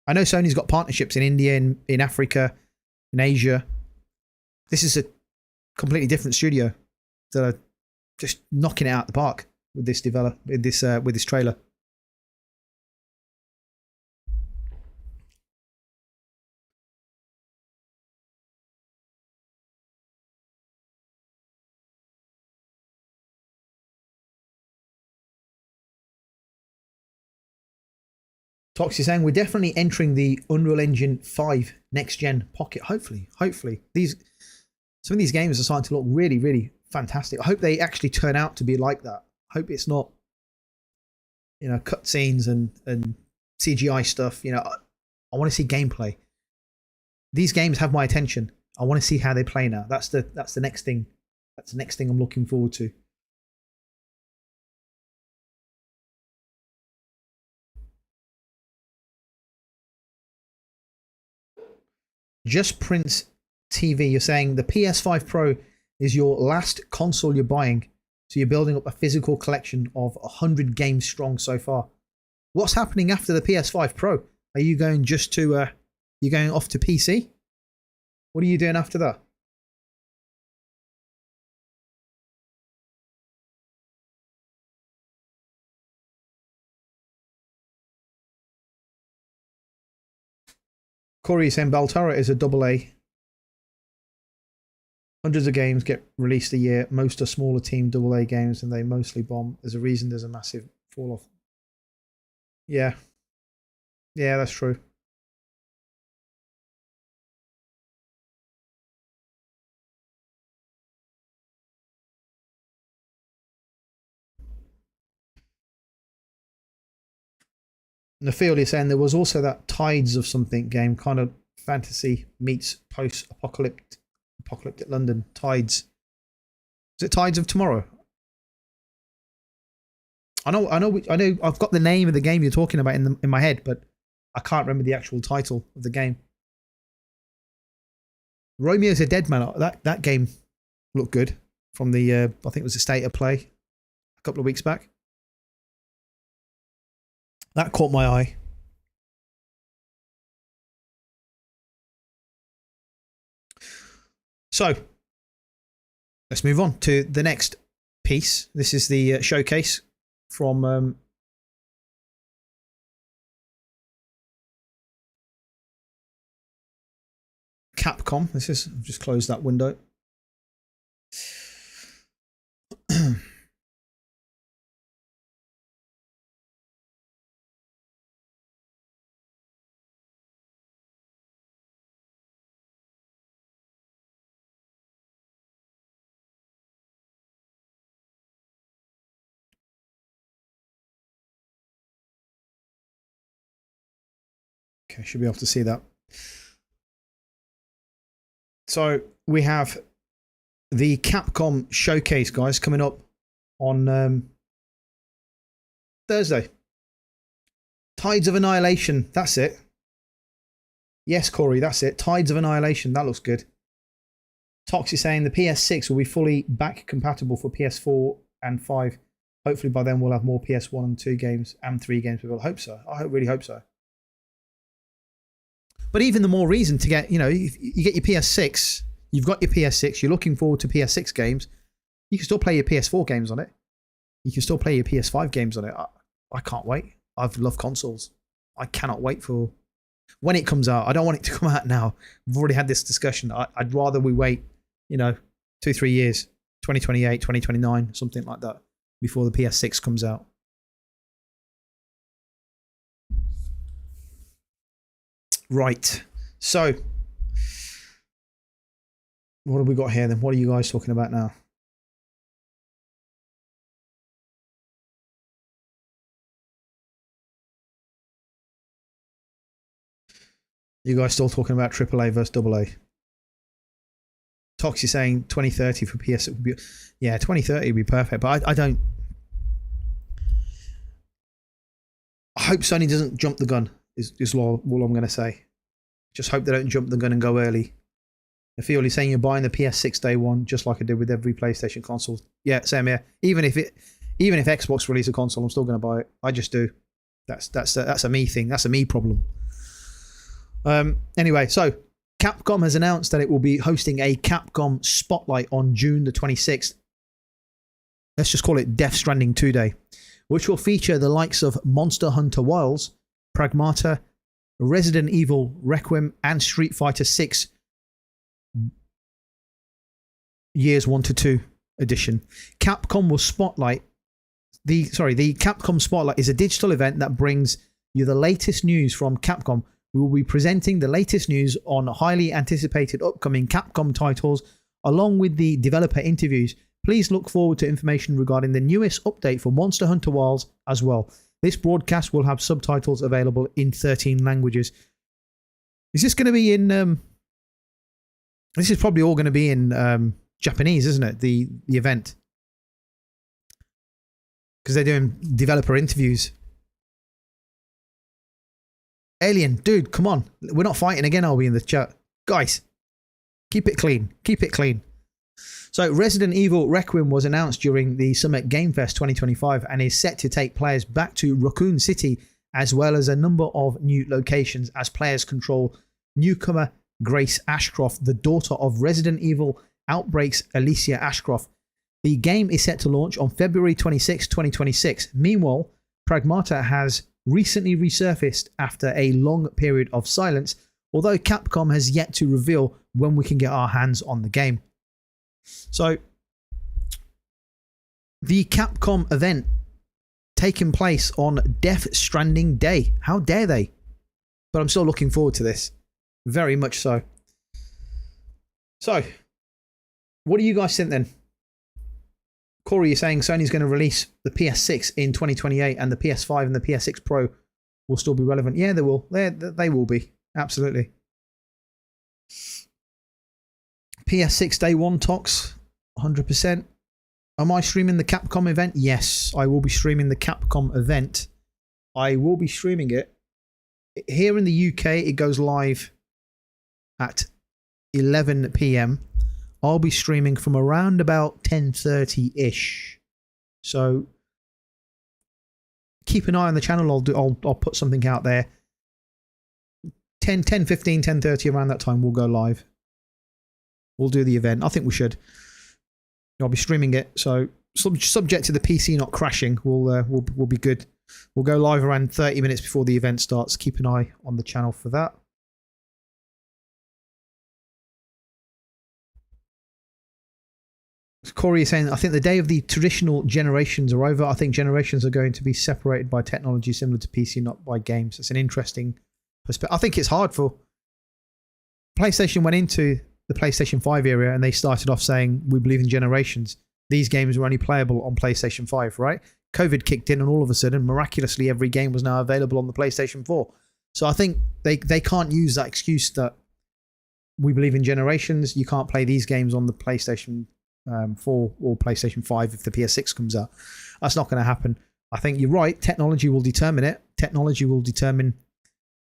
I know Sony's got partnerships in India, in Africa, in Asia. This is a completely different studio that are just knocking it out the park with this with this trailer. Toxie saying we're definitely entering the Unreal Engine 5 next gen pocket. Hopefully. Some of these games are starting to look really, really fantastic. I hope they actually turn out to be like that. I hope it's not, you know, cutscenes and CGI stuff. You know, I want to see gameplay. These games have my attention. I want to see how they play now. That's the next thing. That's the next thing I'm looking forward to. Just Prince TV, you're saying the PS5 Pro is your last console you're buying, so you're building up a physical collection of 100 games strong so far. What's happening after the PS5 Pro? Are you going just to you going off to PC? What are you doing after that? Corey is saying Baltara is a AA. Hundreds of games get released a year. Most are smaller team AA games and they mostly bomb. There's a reason there's a massive fall off. Yeah. Yeah, that's true. Nafeel is saying there was also that Tides of something game, kind of fantasy meets post-apocalyptic London. Tides. Is it Tides of Tomorrow? I know. I've got the name of the game you're talking about in my head, but I can't remember the actual title of the game. Romeo's a Dead Man. That game looked good from the I think it was a state of play a couple of weeks back. That caught my eye. So, let's move on to the next piece. This is the showcase from Capcom. This is, I've just closed that window. Okay, should be able to see that. So we have the Capcom showcase, guys, coming up on Thursday. Tides of Annihilation. That's it. Yes, Corey, that's it. Tides of Annihilation. That looks good. Toxie saying the PS6 will be fully back compatible for PS4 and 5. Hopefully by then we'll have more PS1 and 2 games and 3 games. I hope so. I really hope so. But even the more reason to get, you know, you get your PS6, you've got your PS6, you're looking forward to PS6 games, you can still play your PS4 games on it. You can still play your PS5 games on it. I can't wait. I've loved consoles. I cannot wait for when it comes out. I don't want it to come out now. We've already had this discussion. I'd rather we wait, you know, 2-3 years, 2028, 2029, something like that, before the PS6 comes out. Right, so what have we got here then? What are you guys talking about now? You guys still talking about AAA versus AA? Toxie saying 2030 for PS. Would be, yeah, 2030 would be perfect, but I don't. I hope Sony doesn't jump the gun. Is all I'm going to say. Just hope they don't jump the gun and go early. I feel you're saying you're buying the PS6 day one, just like I did with every PlayStation console. Yeah, same here. Even if Even if Xbox release a console, I'm still going to buy it. I just do. That's a me thing. That's a me problem. Anyway, so Capcom has announced that it will be hosting a Capcom Spotlight on June the 26th. Let's just call it Death Stranding 2 Day, which will feature the likes of Monster Hunter Wilds, Pragmata, Resident Evil, Requiem, and Street Fighter 6 Years 1 to 2 edition. Capcom will spotlight the Capcom Spotlight is a digital event that brings you the latest news from Capcom. We will be presenting the latest news on highly anticipated upcoming Capcom titles, along with the developer interviews. Please look forward to information regarding the newest update for Monster Hunter Wilds as well. This broadcast will have subtitles available in 13 languages. Is this going to be in... this is probably all going to be in Japanese, isn't it? The event. Because they're doing developer interviews. Alien, dude, come on. We're not fighting again, are we, in the chat? Guys, keep it clean. Keep it clean. So, Resident Evil Requiem was announced during the Summit Game Fest 2025 and is set to take players back to Raccoon City, as well as a number of new locations as players control newcomer Grace Ashcroft, the daughter of Resident Evil Outbreak's Alicia Ashcroft. The game is set to launch on February 26, 2026. Meanwhile, Pragmata has recently resurfaced after a long period of silence, although Capcom has yet to reveal when we can get our hands on the game. So, the Capcom event taking place on Death Stranding Day. How dare they? But I'm still looking forward to this. Very much so. So, what do you guys think then? Corey, you're saying Sony's going to release the PS6 in 2028 and the PS5 and the PS6 Pro will still be relevant. Yeah, they will. They will be. Absolutely. PS6 Day 1 Tox, 100%. Am I streaming the Capcom event? Yes, I will be streaming the Capcom event. I will be streaming it. Here in the UK, it goes live at 11 p.m. I'll be streaming from around about 10:30-ish. So keep an eye on the channel. I'll put something out there. 10:15, 10:30 around that time we'll go live. We'll do the event. I think we should. I'll be streaming it, so subject to the PC not crashing, we'll be good. We'll go live around 30 minutes before the event starts. Keep an eye on the channel for that. Corey is saying, I think the day of the traditional generations are over. I think generations are going to be separated by technology similar to PC, not by games. It's an interesting perspective. I think it's hard for... PlayStation went into the PlayStation 5 era and they started off saying, we believe in generations. These games were only playable on PlayStation 5, right? COVID kicked in and all of a sudden, miraculously, every game was now available on the PlayStation 4. So I think they can't use that excuse that we believe in generations. You can't play these games on the PlayStation 4 or PlayStation 5 if the PS6 comes out. That's not going to happen. I think you're right. Technology will determine it. Technology will determine,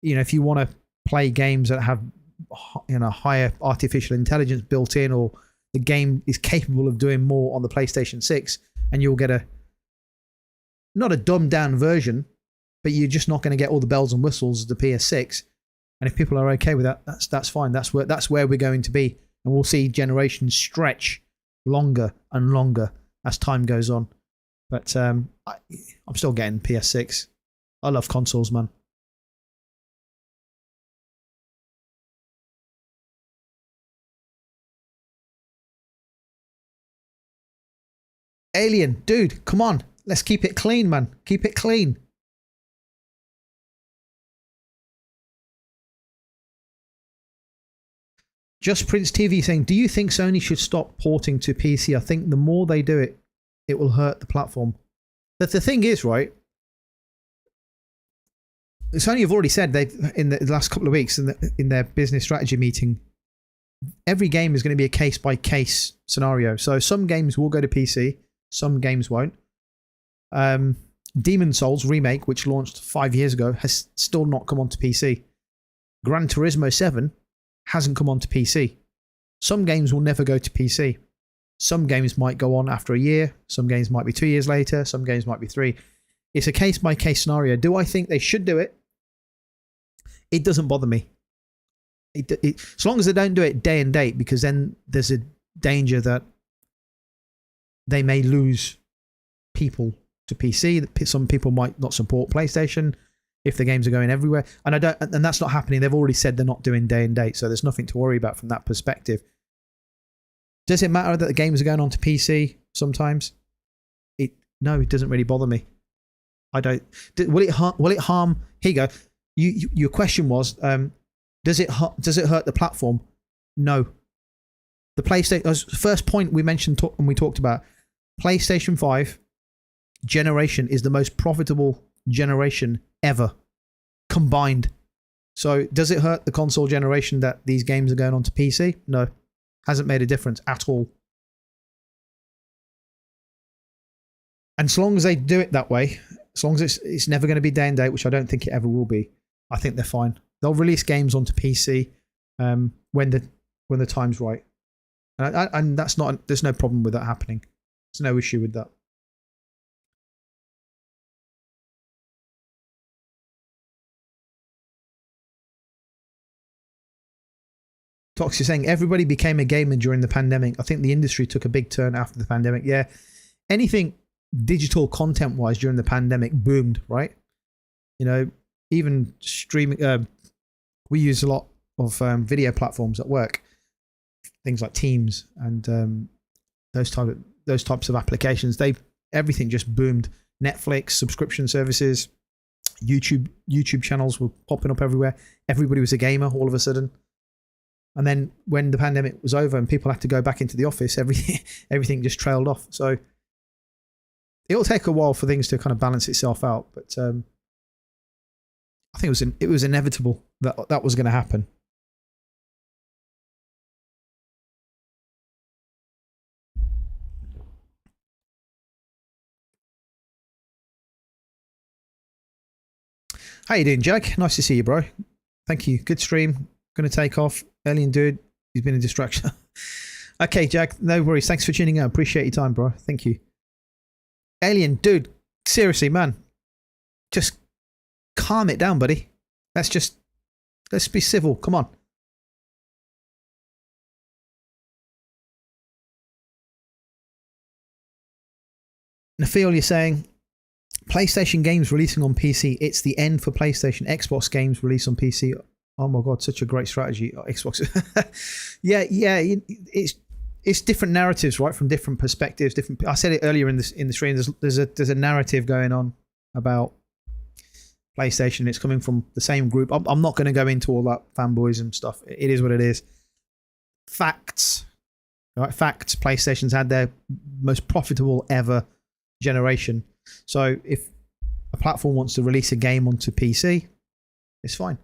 if you want to play games that have, higher artificial intelligence built in, or the game is capable of doing more on the PlayStation 6, and you'll get not a dumbed down version, but you're just not going to get all the bells and whistles of the PS6. And if people are okay with that, that's fine. That's where we're going to be, and we'll see generations stretch longer and longer as time goes on. But I'm still getting PS6. I love consoles, man. Alien, dude, come on. Let's keep it clean, man. Keep it clean. Just Prince TV saying, do you think Sony should stop porting to PC? I think the more they do it, it will hurt the platform. But the thing is, right, Sony have already said in the last couple of weeks in their business strategy meeting, every game is going to be a case-by-case scenario. So some games will go to PC, some games won't. Demon Souls Remake, which launched 5 years ago, has still not come onto PC. Gran Turismo 7 hasn't come onto PC. Some games will never go to PC. Some games might go on after a year. Some games might be 2 years later. Some games might be 3. It's a case-by-case scenario. Do I think they should do it? It doesn't bother me. As long as they don't do it day and date, because then there's a danger that they may lose people to PC. Some people might not support PlayStation if the games are going everywhere. And that's not happening. They've already said they're not doing day and date, so there's nothing to worry about from that perspective. Does it matter that the games are going on to PC sometimes? No, it doesn't really bother me. I don't. Will it harm? Here you go. Your question was, does it hurt the platform? No. The PlayStation, first point we mentioned when we talked about PlayStation 5 generation is the most profitable generation ever combined. So does it hurt the console generation that these games are going on to PC? No. Hasn't made a difference at all. And as long as they do it that way, as long as it's never going to be day and date, which I don't think it ever will be, I think they're fine. They'll release games onto PC when the time's right. And that's not, there's no problem with that happening. There's no issue with that. Tox is saying everybody became a gamer during the pandemic. I think the industry took a big turn after the pandemic. Yeah, anything digital content wise during the pandemic boomed, right? You know, even streaming. We use a lot of video platforms at work, things like Teams and those types of applications. Everything just boomed. Netflix, subscription services, YouTube channels were popping up everywhere. Everybody was a gamer all of a sudden. And then when the pandemic was over and people had to go back into the office, everything just trailed off. So it'll take a while for things to kind of balance itself out. But I think it was inevitable that was going to happen. How you doing, Jack? Nice to see you, bro. Thank you. Good stream. Going to take off. Alien dude, he's been a distraction. Okay, Jack, no worries. Thanks for tuning in. Appreciate your time, bro. Thank you. Alien dude, seriously, man, just calm it down, buddy. Let's be civil. Come on. Nafeel, you're saying PlayStation games releasing on PC. It's the end for PlayStation. Xbox games release on PC. Oh my God, such a great strategy. Xbox. yeah, it's different narratives, right? From different perspectives. I said it earlier in the stream. There's a narrative going on about PlayStation. It's coming from the same group. I'm not going to go into all that fanboyism stuff. It is what it is. Facts, right? Facts. PlayStation's had their most profitable ever generation. So if a platform wants to release a game onto PC, it's fine.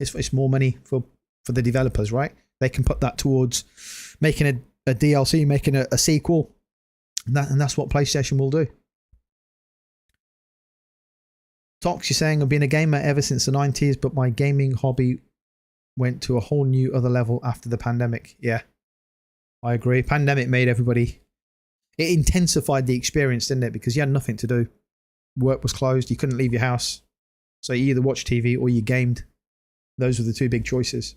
It's more money for the developers, right? They can put that towards making a DLC, making a sequel, and that's what PlayStation will do. Tox, you're saying I've been a gamer ever since the 90s, but my gaming hobby went to a whole new other level after the pandemic. Yeah, I agree. Pandemic made everybody... It intensified the experience, didn't it? Because you had nothing to do. Work was closed. You couldn't leave your house. So you either watched TV or you gamed. Those were the two big choices.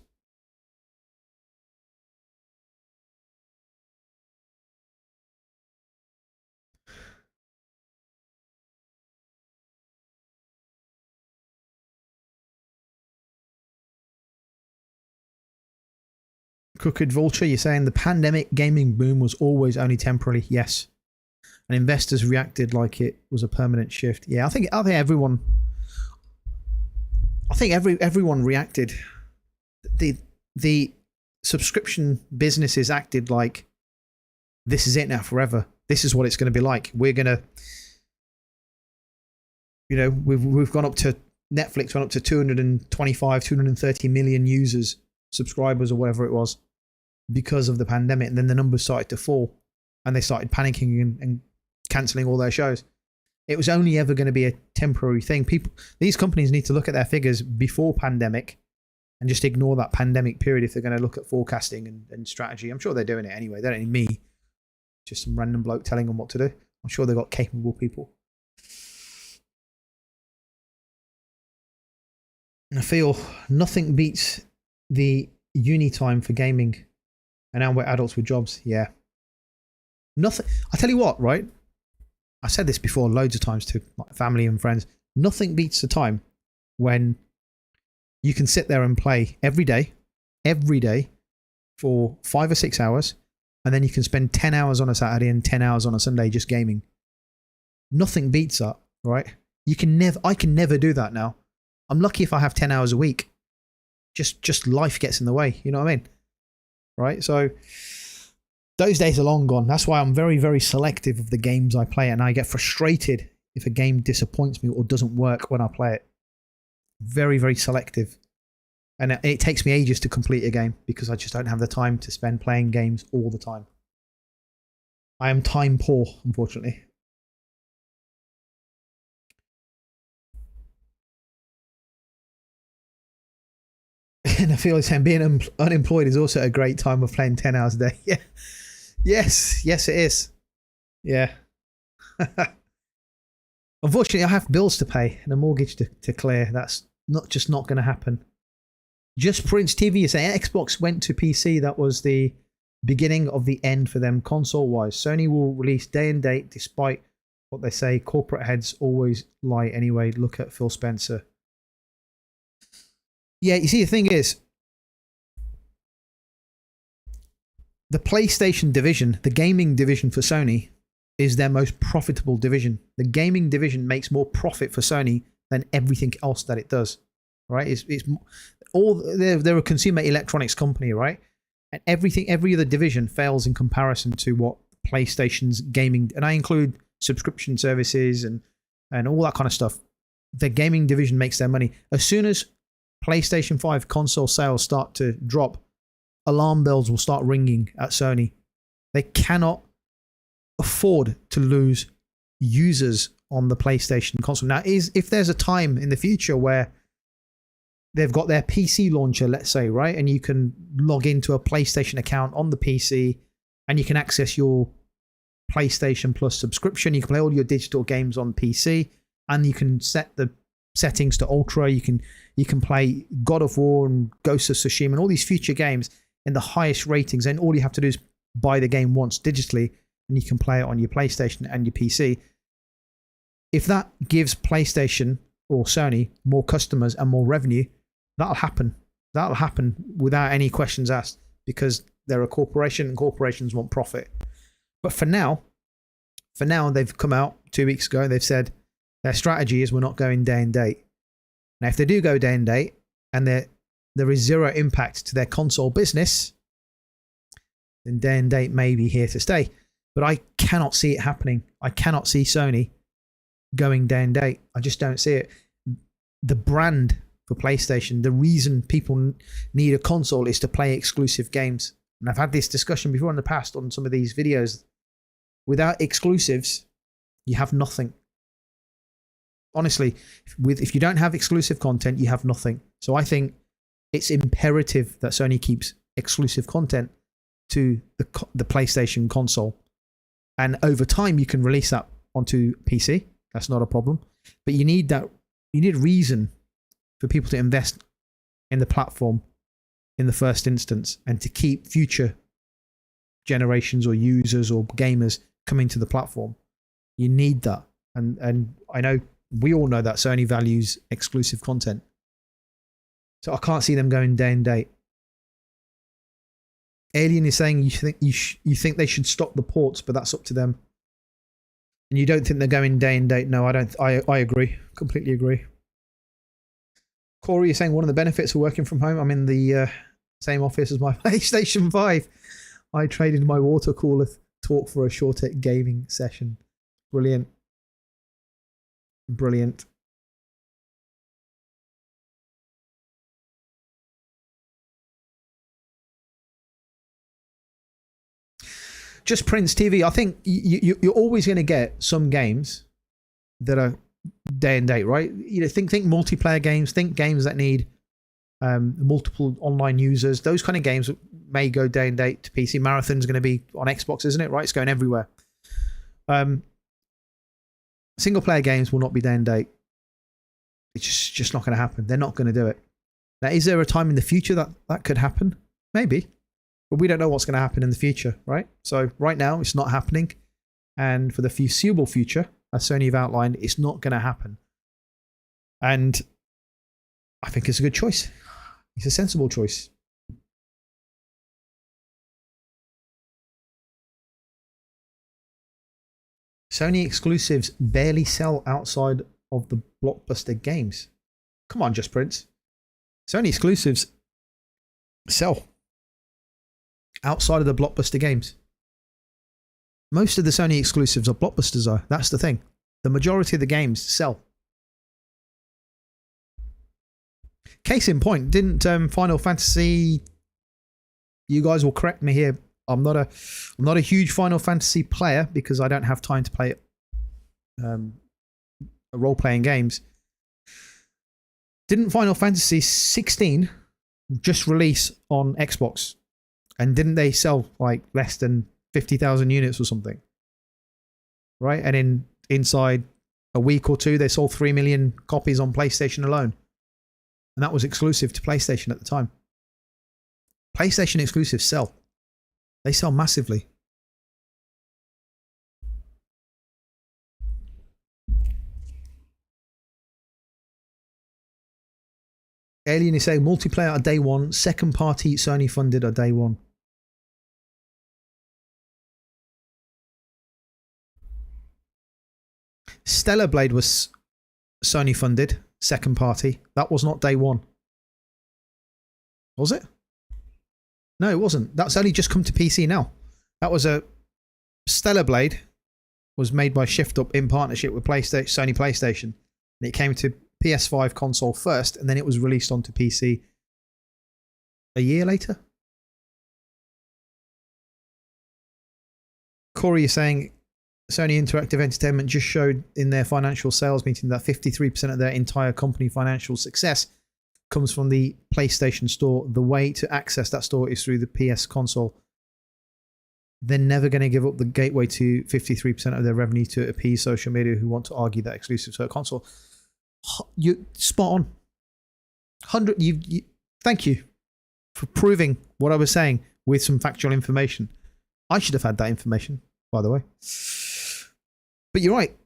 Crooked Vulture, you're saying the pandemic gaming boom was always only temporary. Yes. And investors reacted like it was a permanent shift. Yeah, I think everyone reacted. The subscription businesses acted like this is it now forever. This is what it's going to be like. We're going to, we've gone up to Netflix went up to 225, 230 million users, subscribers or whatever it was because of the pandemic. And then the numbers started to fall and they started panicking and cancelling all their shows. It was only ever going to be a temporary thing. These companies need to look at their figures before pandemic and just ignore that pandemic period if they're going to look at forecasting and strategy. I'm sure they're doing it anyway. They don't need me just some random bloke telling them what to do. I'm sure they've got capable people. And I feel nothing beats the uni time for gaming. And now we're adults with jobs. Yeah. Nothing. I tell you what, right? I said this before loads of times to my family and friends. Nothing beats the time when you can sit there and play every day for 5 or 6 hours, and then you can spend 10 hours on a Saturday and 10 hours on a Sunday just gaming. Nothing beats that, right? I can never do that now. I'm lucky if I have 10 hours a week. Just life gets in the way, you know what I mean? Right? So those days are long gone. That's why I'm very, very selective of the games I play, and I get frustrated if a game disappoints me or doesn't work when I play it. Very, very selective. And it takes me ages to complete a game because I just don't have the time to spend playing games all the time. I am time poor, unfortunately. And I feel like saying being unemployed is also a great time of playing 10 hours a day. Yeah. Yes, it is. Yeah. Unfortunately, I have bills to pay and a mortgage to clear. That's not going to happen. Just Prince TV is saying Xbox went to PC. That was the beginning of the end for them console-wise. Sony will release day and date despite what they say. Corporate heads always lie anyway. Look at Phil Spencer. Yeah, you see, the thing is, the PlayStation division, the gaming division for Sony, is their most profitable division. The gaming division makes more profit for Sony than everything else that it does. Right? It's all they're a consumer electronics company, right? And every other division fails in comparison to what PlayStation's gaming, and I include subscription services and all that kind of stuff. The gaming division makes their money. As soon as PlayStation 5 console sales start to drop, alarm bells will start ringing at Sony. They cannot afford to lose users on the PlayStation console. Now, if there's a time in the future where they've got their PC launcher, let's say, right, and you can log into a PlayStation account on the PC and you can access your PlayStation Plus subscription, you can play all your digital games on PC, and you can set the settings to ultra. You can play God of War and Ghost of Tsushima and all these future games in the highest ratings, and all you have to do is buy the game once digitally and you can play it on your PlayStation and your PC. If that gives PlayStation or Sony more customers and more revenue, that'll happen. That'll happen without any questions asked, because they're a corporation and corporations want profit. But for now they've come out 2 weeks ago, they've said their strategy is we're not going day and date. Now, if they do go day and date and there is zero impact to their console business, then day and date may be here to stay. But I cannot see it happening. I cannot see Sony going day and date. I just don't see it. The brand for PlayStation, the reason people need a console is to play exclusive games. And I've had this discussion before in the past on some of these videos. Without exclusives, you have nothing. Honestly, if you don't have exclusive content, you have nothing. So I think it's imperative that Sony keeps exclusive content to the PlayStation console. And over time, you can release that onto PC. That's not a problem. But you need a reason for people to invest in the platform in the first instance, and to keep future generations or users or gamers coming to the platform. You need that. And I know we all know that Sony values exclusive content. So I can't see them going day and date. Alien is saying you think they should stop the ports, but that's up to them. And you don't think they're going day and date? No, I don't. I agree. Completely agree. Corey is saying one of the benefits of working from home, I'm in the same office as my PlayStation 5. I traded my water cooler talk for a shorter gaming session. Brilliant. Brilliant. Just Prince TV. I think you're always going to get some games that are day and date, right? You know, think multiplayer games. Think games that need multiple online users. Those kind of games may go day and date to PC. Marathon's going to be on Xbox, isn't it? Right, it's going everywhere. Single player games will not be day and date. It's just not going to happen. They're not going to do it. Now, is there a time in the future that could happen? Maybe, but we don't know what's going to happen in the future, right? So right now, it's not happening, and for the foreseeable future, as Sony have outlined, it's not going to happen. And I think it's a good choice. It's a sensible choice. Sony exclusives barely sell outside of the blockbuster games. Come on, Just Prince. Sony exclusives sell outside of the blockbuster games. Most of the Sony exclusives are blockbusters, though. That's the thing. The majority of the games sell. Case in point, didn't Final Fantasy... You guys will correct me here. I'm not a huge Final Fantasy player because I don't have time to play role-playing games. Didn't Final Fantasy 16 just release on Xbox? And didn't they sell like less than 50,000 units or something? Right? And inside a week or two, they sold 3 million copies on PlayStation alone. And that was exclusive to PlayStation at the time. PlayStation exclusives sell. They sell massively. Alien is saying multiplayer are day one, second party Sony funded are day one. Stellar Blade was Sony funded, second party. That was not day one. Was it? No, it wasn't. That's only just come to PC now. That was a Stellar Blade was made by Shift Up in partnership with PlayStation, Sony PlayStation. And it came to PS5 console first, and then it was released onto PC a year later. Corey is saying Sony Interactive Entertainment just showed in their financial sales meeting that 53% of their entire company financial success comes from the PlayStation Store. The way to access that store is through the PS console. They're never going to give up the gateway to 53% of their revenue to appease social media who want to argue that exclusive to a console. You spot on. 100. Thank you for proving what I was saying with some factual information. I should have had that information, by the way. But you're right.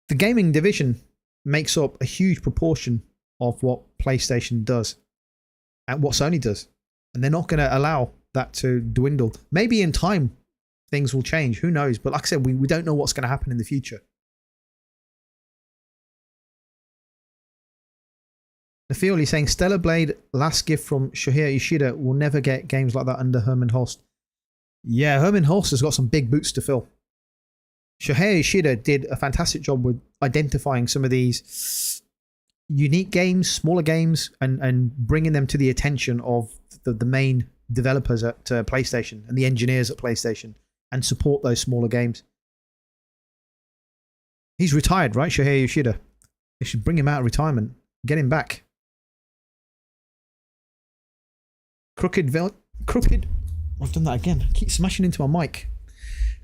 The gaming division makes up a huge proportion of what PlayStation does and what Sony does. And they're not going to allow that to dwindle. Maybe in time, things will change. Who knows? But like I said, we don't know what's going to happen in the future. Nafioli is saying Stellar Blade, last gift from Shohei Yoshida, will never get games like that under Herman Hulst. Yeah, Herman Hulst has got some big boots to fill. Shohei Yoshida did a fantastic job with identifying some of these unique games, smaller games, and bringing them to the attention of the main developers at PlayStation and the engineers at PlayStation and support those smaller games. He's retired, right, Shohei Yoshida? They should bring him out of retirement, get him back. Crooked, I've done that again. I keep smashing into my mic.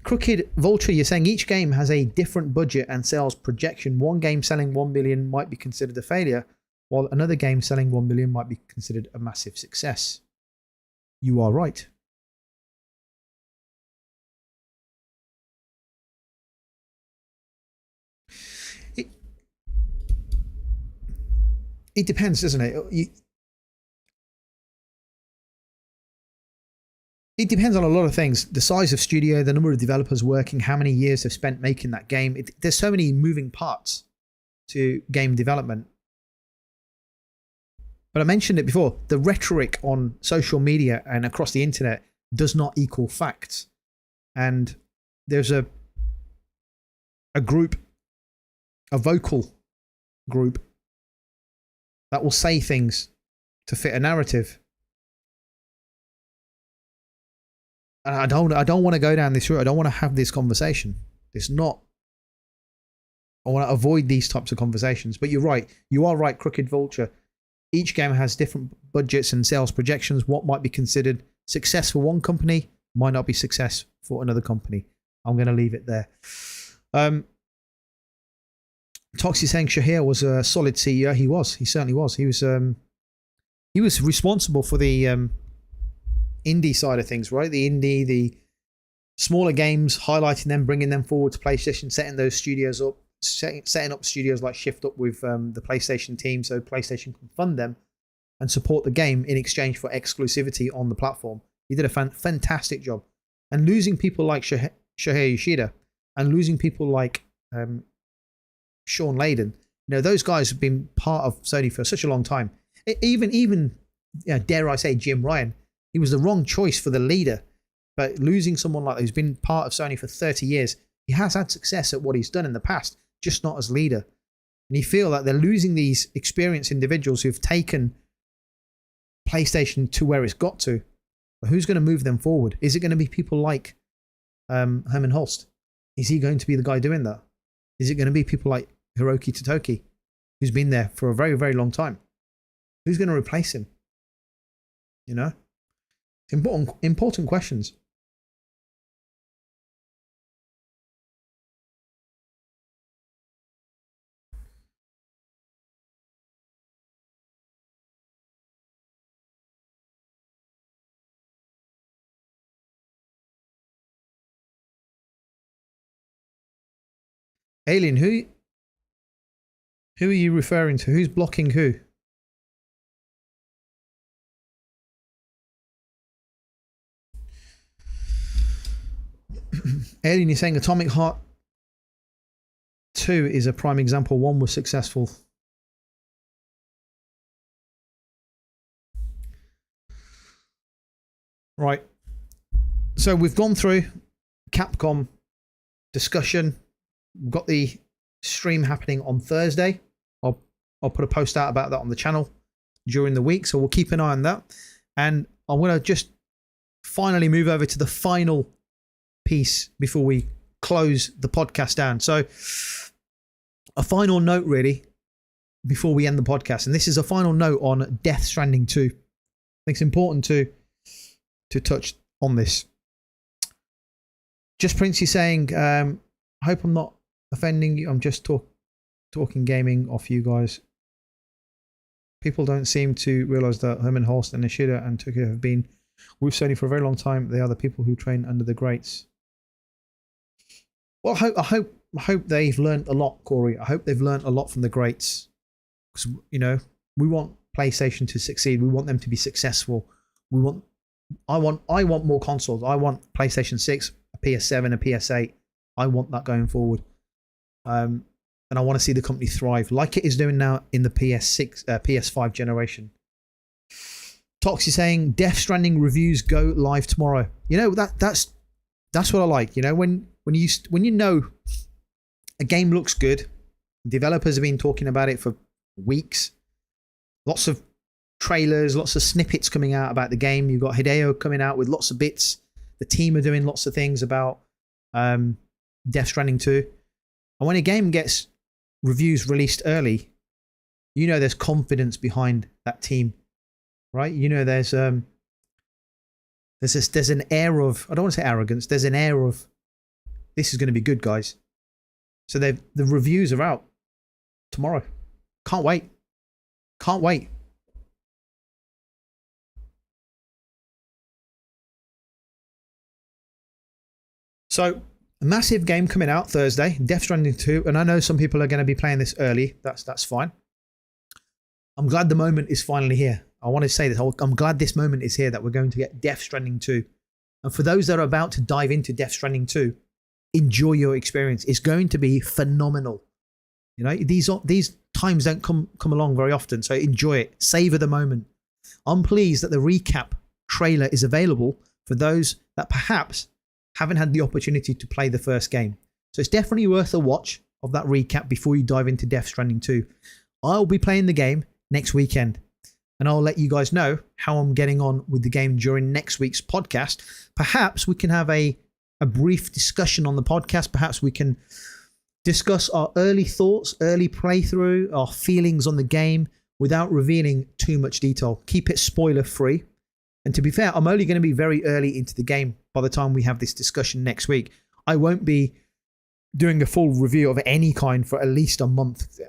Crooked Vulture, you're saying each game has a different budget and sales projection. One game selling 1 million might be considered a failure, while another game selling 1 million might be considered a massive success. You are right. It depends, doesn't it? It depends on a lot of things. The size of studio, the number of developers working, how many years they've spent making that game. There's so many moving parts to game development. But I mentioned it before. The rhetoric on social media and across the internet does not equal facts. And there's a group, a vocal group, that will say things to fit a narrative. And I don't want to go down this route. I don't want to have this conversation. It's not. I want to avoid these types of conversations. But you're right. You are right, Crooked Vulture. Each game has different budgets and sales projections. What might be considered success for one company might not be success for another company. I'm going to leave it there. Toxie saying Shahir was a solid CEO. He was. He certainly was. He was responsible for the indie side of things, right? The smaller games, highlighting them, bringing them forward to PlayStation, setting those studios up, setting up studios like Shift Up with the PlayStation team, so PlayStation can fund them and support the game in exchange for exclusivity on the platform. He did a fantastic job. And losing people like Shohei Yoshida and losing people like Sean Layden, those guys have been part of Sony for such a long time. Even dare I say, Jim Ryan, he was the wrong choice for the leader. But losing someone like that who's been part of Sony for 30 years, he has had success at what he's done in the past, just not as leader. And you feel that they're losing these experienced individuals who've taken PlayStation to where it's got to. But who's going to move them forward? Is it going to be people like Herman Hulst? Is he going to be the guy doing that? Is it going to be people like Hiroki Totoki, who's been there for a very, very long time? Who's going to replace him? Important questions. Alien, who are you referring to? Who's blocking who? Alien, you're saying Atomic Heart 2 is a prime example. 1 was successful. Right. So we've gone through Capcom discussion. We've got the stream happening on Thursday. I'll put a post out about that on the channel during the week, so we'll keep an eye on that. And I'm going to just finally move over to the final piece before we close the podcast down. So a final note really before we end the podcast, and this is a final note on Death Stranding 2. I think it's important to touch on this. Just Princey saying, I hope I'm not offending you. I'm just talking gaming off you guys. People don't seem to realize that Herman Hulst and Nishida and Tokyo have been with Sony for a very long time. They are the people who train under the greats. Well, I hope they've learned a lot, Corey. I hope they've learned a lot from the greats. Because we want PlayStation to succeed. We want them to be successful. I want more consoles. I want PlayStation 6, a PS7, a PS8. I want that going forward. And I want to see the company thrive like it is doing now in the PS5 generation. Toxie saying Death Stranding reviews go live tomorrow. That's what I like. When you know a game looks good, developers have been talking about it for weeks. Lots of trailers, lots of snippets coming out about the game. You've got Hideo coming out with lots of bits. The team are doing lots of things about Death Stranding 2. And when a game gets reviews released early, there's confidence behind that team, right? There's an air of, I don't want to say arrogance, there's an air of this is going to be good, guys. So the reviews are out tomorrow. Can't wait. So a massive game coming out Thursday, Death Stranding 2, and I know some people are going to be playing this early. That's fine. I'm glad the moment is finally here. I want to say this. I'm glad this moment is here that we're going to get Death Stranding 2. And for those that are about to dive into Death Stranding 2, enjoy your experience. It's going to be phenomenal. These times don't come along very often, so enjoy it. Savor the moment. I'm pleased that the recap trailer is available for those that perhaps haven't had the opportunity to play the first game. So it's definitely worth a watch of that recap before you dive into Death Stranding 2. I'll be playing the game next weekend, and I'll let you guys know how I'm getting on with the game during next week's podcast. Perhaps we can have a brief discussion on the podcast. Perhaps we can discuss our early thoughts, early playthrough, our feelings on the game, without revealing too much detail. Keep it spoiler free. And to be fair, I'm only going to be very early into the game by the time we have this discussion next week. I won't be doing a full review of any kind for at least a month.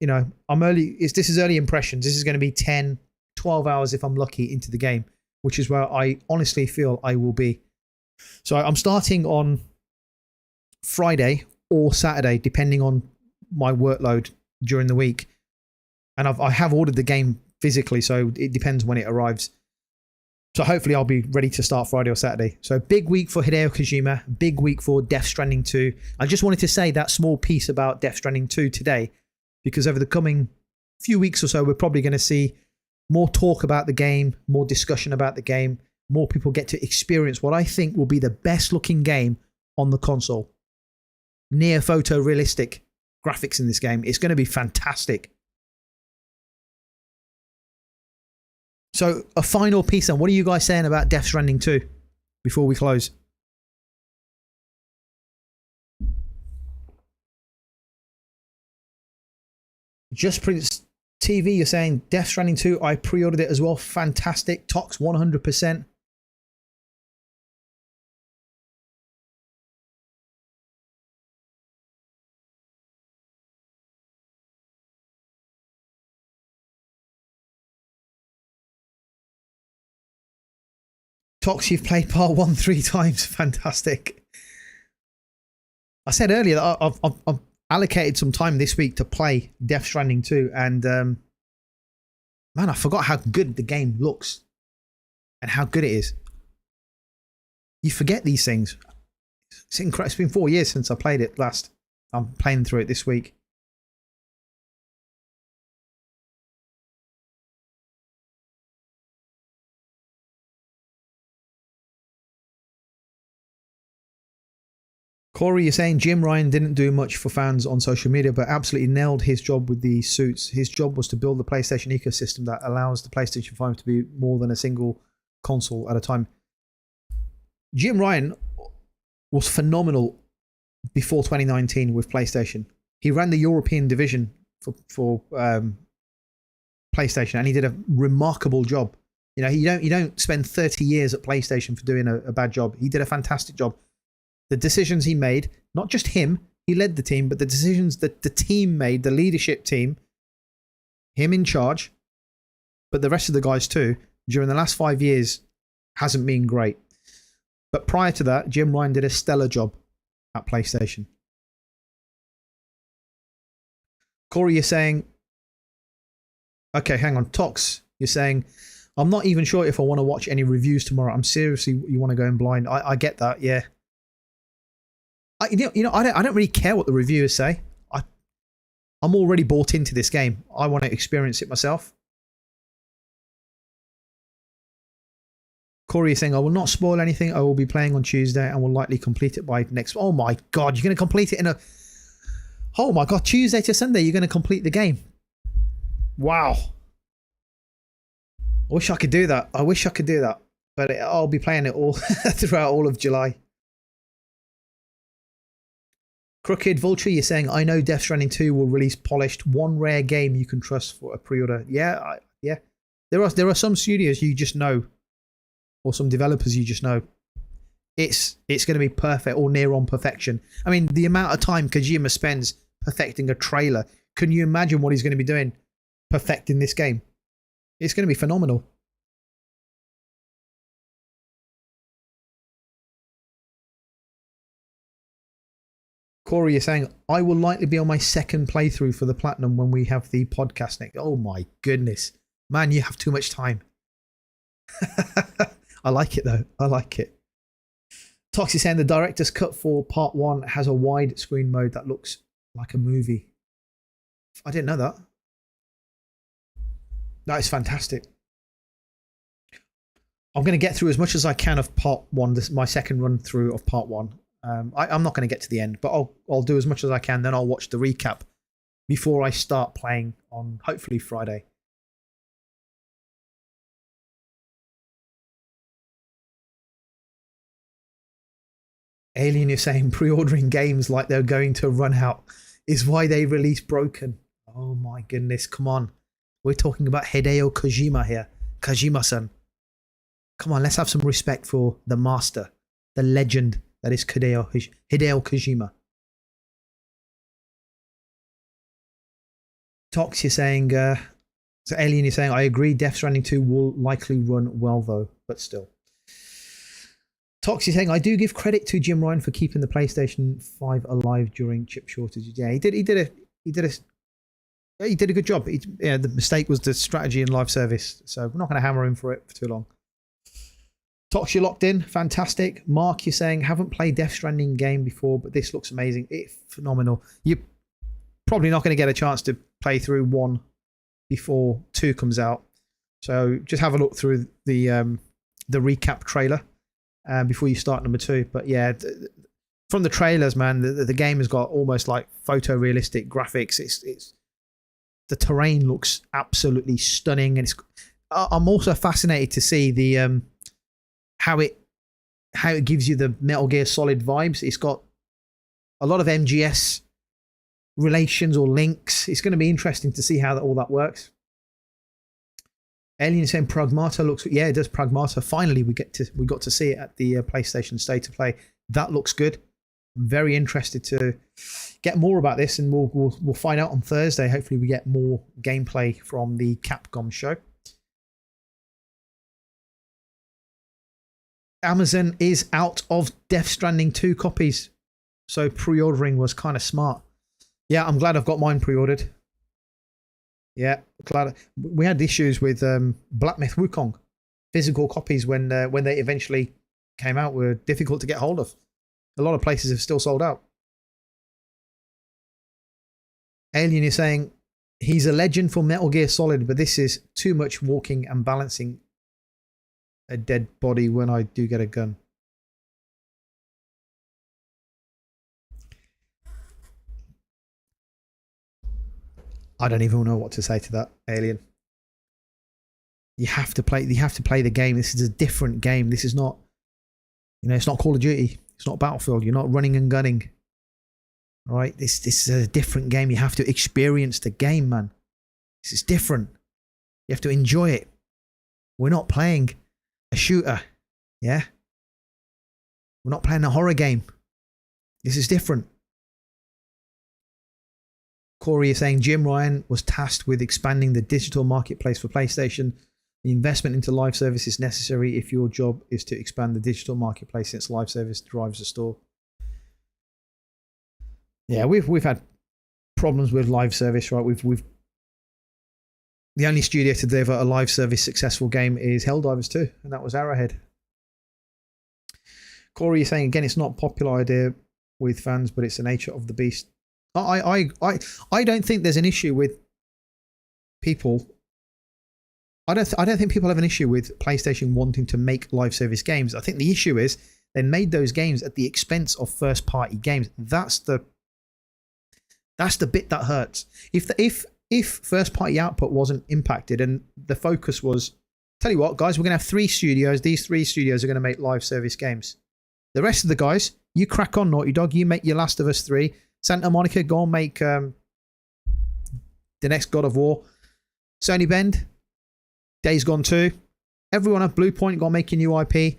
This is early impressions. This is going to be 10, 12 hours if I'm lucky into the game, which is where I honestly feel I will be. So I'm starting on Friday or Saturday, depending on my workload during the week. And I have ordered the game physically, so it depends when it arrives. So hopefully I'll be ready to start Friday or Saturday. So big week for Hideo Kojima, big week for Death Stranding 2. I just wanted to say that small piece about Death Stranding 2 today, because over the coming few weeks or so, we're probably going to see more talk about the game, more discussion about the game, more people get to experience what I think will be the best looking game on the console. Near photorealistic graphics in this game. It's going to be fantastic. So a final piece then. What are you guys saying about Death Stranding 2 before we close? Just Prince TV, you're saying Death Stranding 2, I pre-ordered it as well. Fantastic. Tox 100%. Tox, you've played part 1 3 times. Fantastic. I said earlier that I've allocated some time this week to play Death Stranding 2, and man, I forgot how good the game looks and how good it is. You forget these things. It's incredible. It's been 4 years since I played it last. I'm playing through it this week. Corey, you're saying Jim Ryan didn't do much for fans on social media, but absolutely nailed his job with the suits. His job was to build the PlayStation ecosystem that allows the PlayStation 5 to be more than a single console at a time. Jim Ryan was phenomenal before 2019 with PlayStation. He ran the European division for PlayStation, and he did a remarkable job. You know, you don't spend 30 years at PlayStation for doing a bad job. He did a fantastic job. The decisions he made, not just him, he led the team, but the decisions that the team made, the leadership team, him in charge, but the rest of the guys too, during the last 5 years hasn't been great. But prior to that, Jim Ryan did a stellar job at PlayStation. Corey, you're saying, okay, hang on, Tox, you're saying, I'm not even sure if I want to watch any reviews tomorrow. I'm seriously, you want to go in blind. I get that, yeah. I don't really care what the reviewers say. I'm already bought into this game. I want to experience it myself. Corey is saying, I will not spoil anything. I will be playing on Tuesday and will likely complete it by next. Oh my God, you're going to complete it in a... Oh my God, Tuesday to Sunday, you're going to complete the game. Wow. I wish I could do that. I wish I could do that. But I'll be playing it all throughout all of July. Crooked Vulture, you're saying, I know Death Stranding 2 will release polished, one rare game you can trust for a pre-order. Yeah, yeah. There are some studios you just know, or some developers you just know. It's going to be perfect or near on perfection. I mean, the amount of time Kojima spends perfecting a trailer, can you imagine what he's going to be doing perfecting this game? It's going to be phenomenal. Corey is saying, I will likely be on my second playthrough for the Platinum when we have the podcast next. Oh my goodness. Man, you have too much time. I like it though. I like it. Toxie saying the director's cut for part 1 has a widescreen mode that looks like a movie. I didn't know that. That is fantastic. I'm going to get through as much as I can of part 1. This is my second run through of part 1. I'm not going to get to the end, but I'll do as much as I can. Then I'll watch the recap before I start playing on hopefully Friday. Alien is saying pre-ordering games like they're going to run out is why they release Broken. Oh my goodness, come on. We're talking about Hideo Kojima here. Kojima-san. Come on, let's have some respect for the master, the legend that is Hideo Kojima. Tox, you're saying, so Alien, you're saying, I agree, Death Stranding 2 will likely run well though, but still. Tox, you're saying, I do give credit to Jim Ryan for keeping the PlayStation 5 alive during chip shortages. Yeah, he did a good job. The mistake was the strategy and live service, so we're not going to hammer him for it for too long. Tox, you're locked in. Fantastic. Mark, you're saying, haven't played Death Stranding game before, but this looks amazing. It's phenomenal. You're probably not going to get a chance to play through 1 before 2 comes out. So just have a look through the recap trailer before you start number 2. But yeah, from the trailers, man, the game has got almost like photorealistic graphics. It's the terrain looks absolutely stunning, and I'm also fascinated to see the how it gives you the Metal Gear Solid vibes. It's got a lot of MGS relations or links. It's going to be interesting to see how all that works. Alien is saying Pragmata looks, yeah, it does. Pragmata. Finally, we got to see it at the PlayStation State of Play. That looks good. I'm very interested to get more about this, and we'll find out on Thursday. Hopefully, we get more gameplay from the Capcom show. Amazon is out of Death Stranding 2 copies, so pre-ordering was kind of smart. Yeah, I'm glad I've got mine pre-ordered. Yeah, glad. We had issues with Black Myth Wukong. Physical copies when they eventually came out were difficult to get hold of. A lot of places have still sold out. Alien is saying, he's a legend for Metal Gear Solid, but this is too much walking and balancing a dead body when I do get a gun. I don't even know what to say to that, Alien. You have to play the game. This is a different game. This is not, it's not Call of Duty. It's not Battlefield. You're not running and gunning. All right? This is a different game. You have to experience the game, man. This is different. You have to enjoy it. We're not playing a shooter. Yeah? We're not playing a horror game. This is different. Corey is saying Jim Ryan was tasked with expanding the digital marketplace for PlayStation. The investment into live service is necessary if your job is to expand the digital marketplace, since live service drives the store. Yeah, we've had problems with live service, right? We've the only studio to deliver a live service successful game is Helldivers 2, and that was Arrowhead. Corey is saying again, it's not a popular idea with fans, but it's the nature of the beast. I don't think there's an issue with people. I don't think people have an issue with PlayStation wanting to make live service games. I think the issue is they made those games at the expense of first party games. That's the bit that hurts. If first party output wasn't impacted and the focus was, tell you what, guys, we're going to have 3 studios. These 3 studios are going to make live service games. The rest of the guys, you crack on, Naughty Dog. You make your Last of Us 3. Santa Monica, go and make the next God of War. Sony Bend, Days Gone 2. Everyone at Blue Point, go and make a new IP.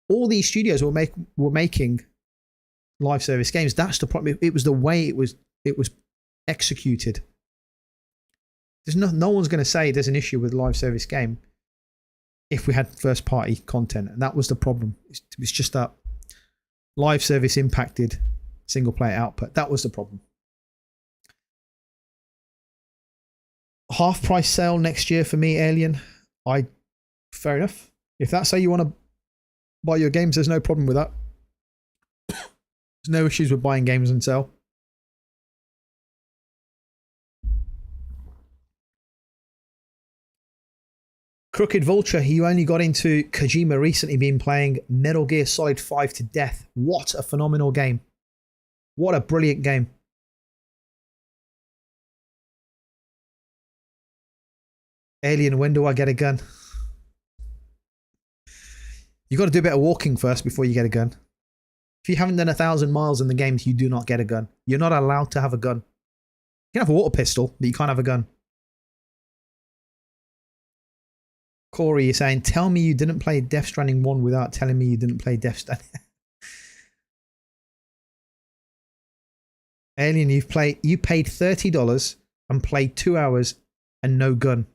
All these studios were making live service games. That's the problem. It was the way it was executed. There's no one's going to say there's an issue with live service game if we had first party content, and that was the problem. It was just that live service impacted single player output. That was the problem. Half price sale next year for me, Alien. Fair enough. If that's how you want to buy your games, there's no problem with that. There's no issues with buying games and sell. Crooked Vulture, you only got into Kojima recently, been playing Metal Gear Solid 5 to death. What a phenomenal game. What a brilliant game. Alien, when do I get a gun? You got to do a bit of walking first before you get a gun. If you haven't done 1,000 miles in the games, you do not get a gun. You're not allowed to have a gun. You can have a water pistol, but you can't have a gun. Corey, you're saying, tell me you didn't play Death Stranding 1 without telling me you didn't play Death Stranding. Alien, you paid $30 and played 2 hours and no gun.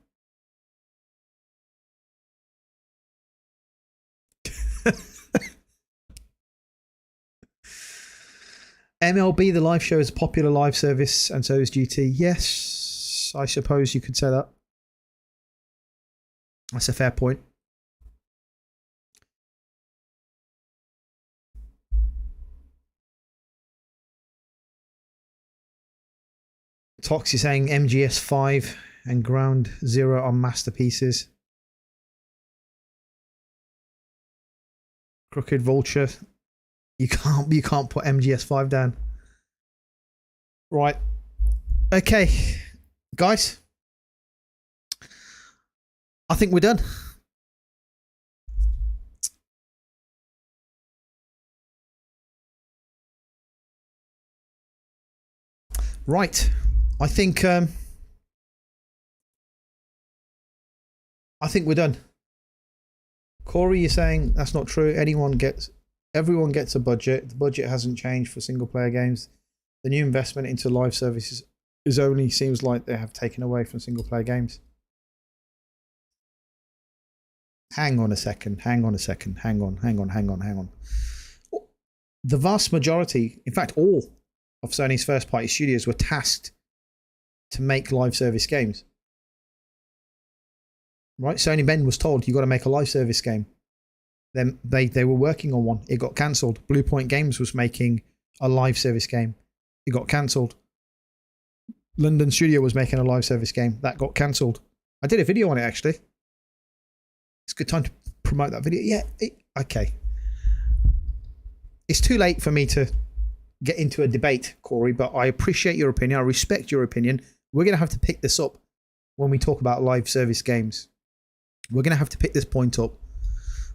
MLB, the live show, is a popular live service, and so is GT. Yes, I suppose you could say that. That's a fair point. Tox is saying MGS5 and Ground Zero are masterpieces. Crooked Vulture, you can't put MGS5 down. Right. Okay, guys. I think we're done. Right. I think we're done. Corey, you're saying that's not true. Everyone gets a budget. The budget hasn't changed for single player games. The new investment into live services is only seems like they have taken away from single player games. Hang on a second. Hang on. The vast majority, in fact, all of Sony's first party studios were tasked to make live service games. Right? Sony Ben was told, you got to make a live service game. Then they were working on one. It got cancelled. Blue Point Games was making a live service game. It got cancelled. London Studio was making a live service game. That got cancelled. I did a video on it, actually. It's a good time to promote that video. Yeah, okay. It's too late for me to get into a debate, Corey, but I appreciate your opinion. I respect your opinion. We're going to have to pick this up when we talk about live service games. We're going to have to pick this point up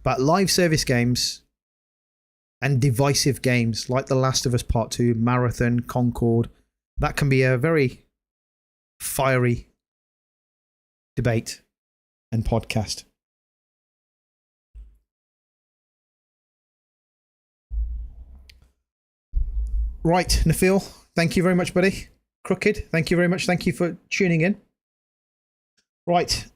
about live service games and divisive games like The Last of Us Part 2, Marathon, Concord. That can be a very fiery debate and podcast. Right, Nafil, thank you very much, buddy. Crooked, thank you very much. Thank you for tuning in. Right.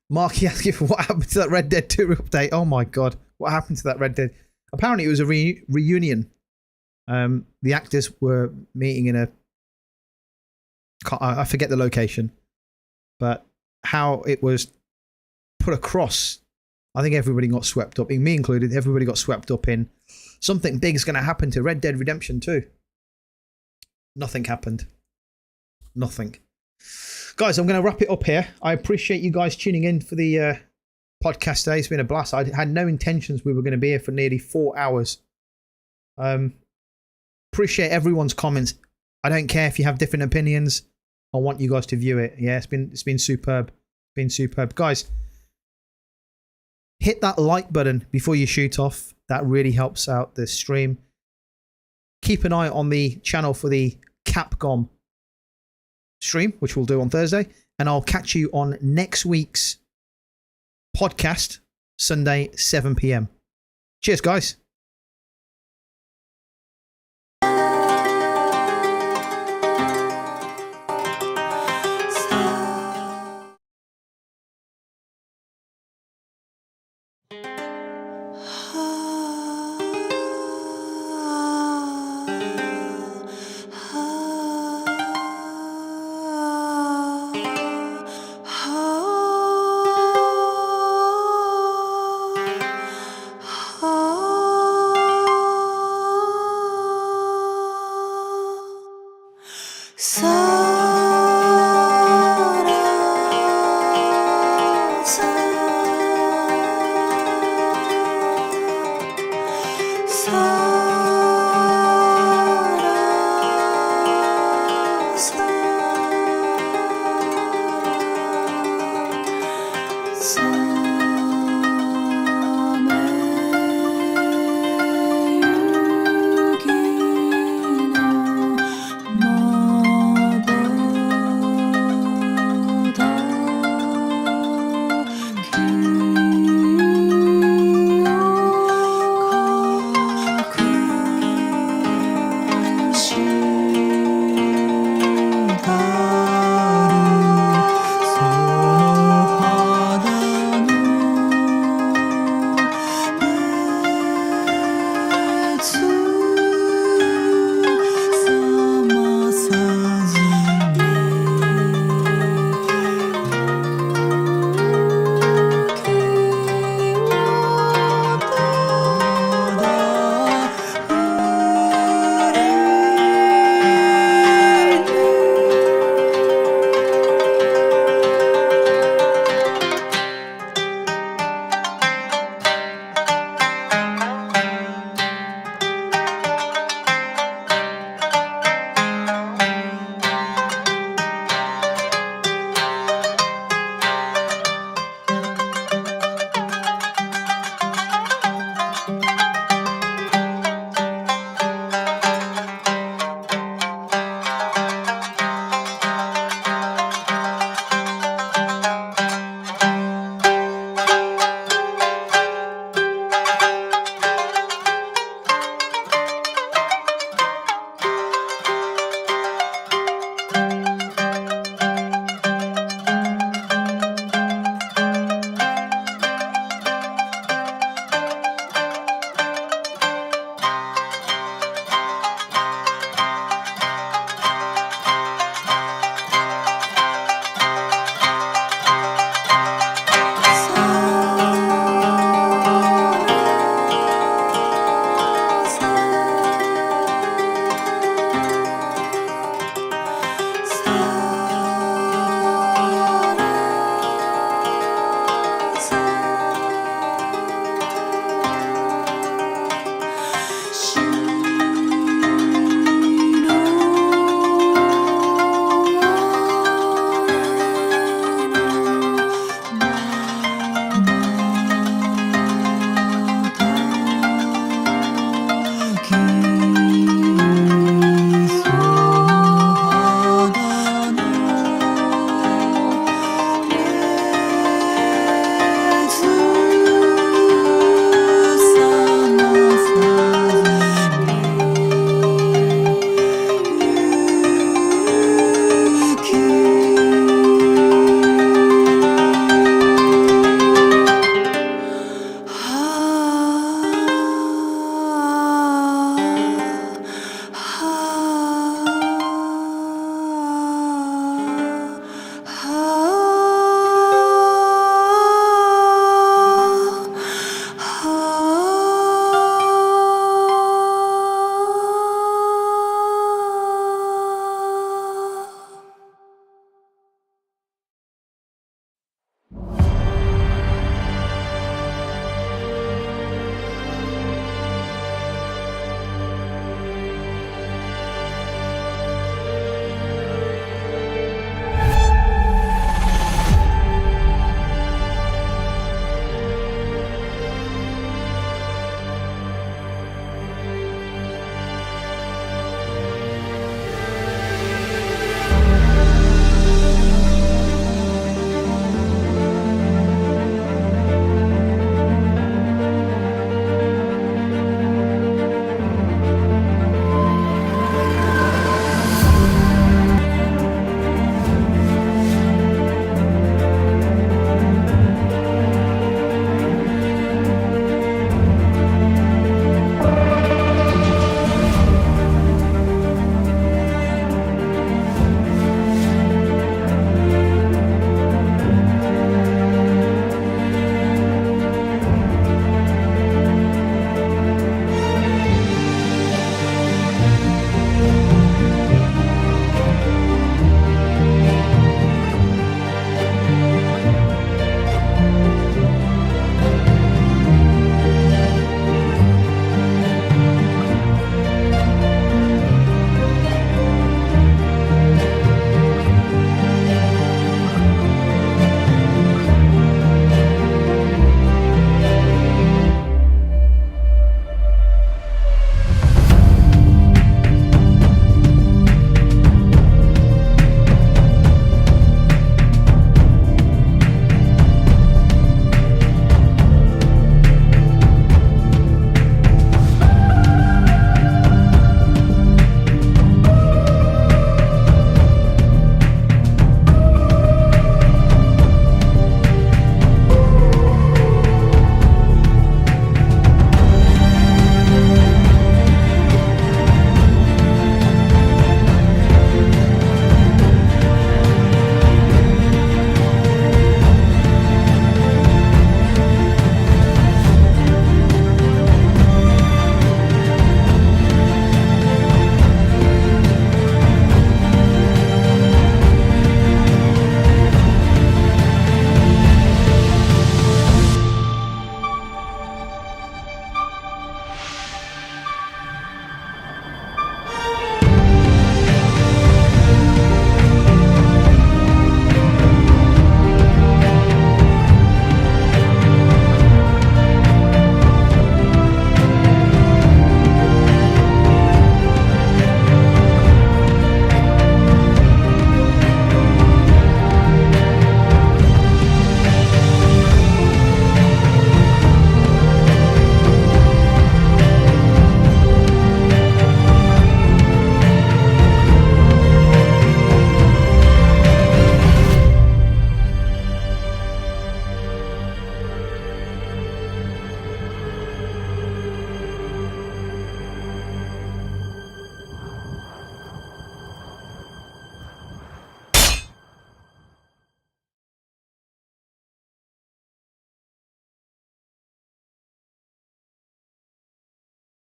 Marky asking for what happened to that Red Dead 2 update. Oh my god, what happened to that Red Dead? Apparently it was a reunion. The actors were meeting in I forget the location, but how it was put across, I think everybody got swept up, me included, everybody got swept up in something big is going to happen to Red Dead Redemption 2. Nothing happened. Nothing. Guys, I'm going to wrap it up here. I appreciate you guys tuning in for the podcast today. It's been a blast. I had no intentions we were going to be here for nearly 4 hours. Appreciate everyone's comments. I don't care if you have different opinions. I want you guys to view it. Yeah, it's been superb. Been superb. Guys, hit that like button before you shoot off. That really helps out the stream. Keep an eye on the channel for the Capcom stream, which we'll do on Thursday. And I'll catch you on next week's podcast, Sunday, 7 p.m. Cheers, guys.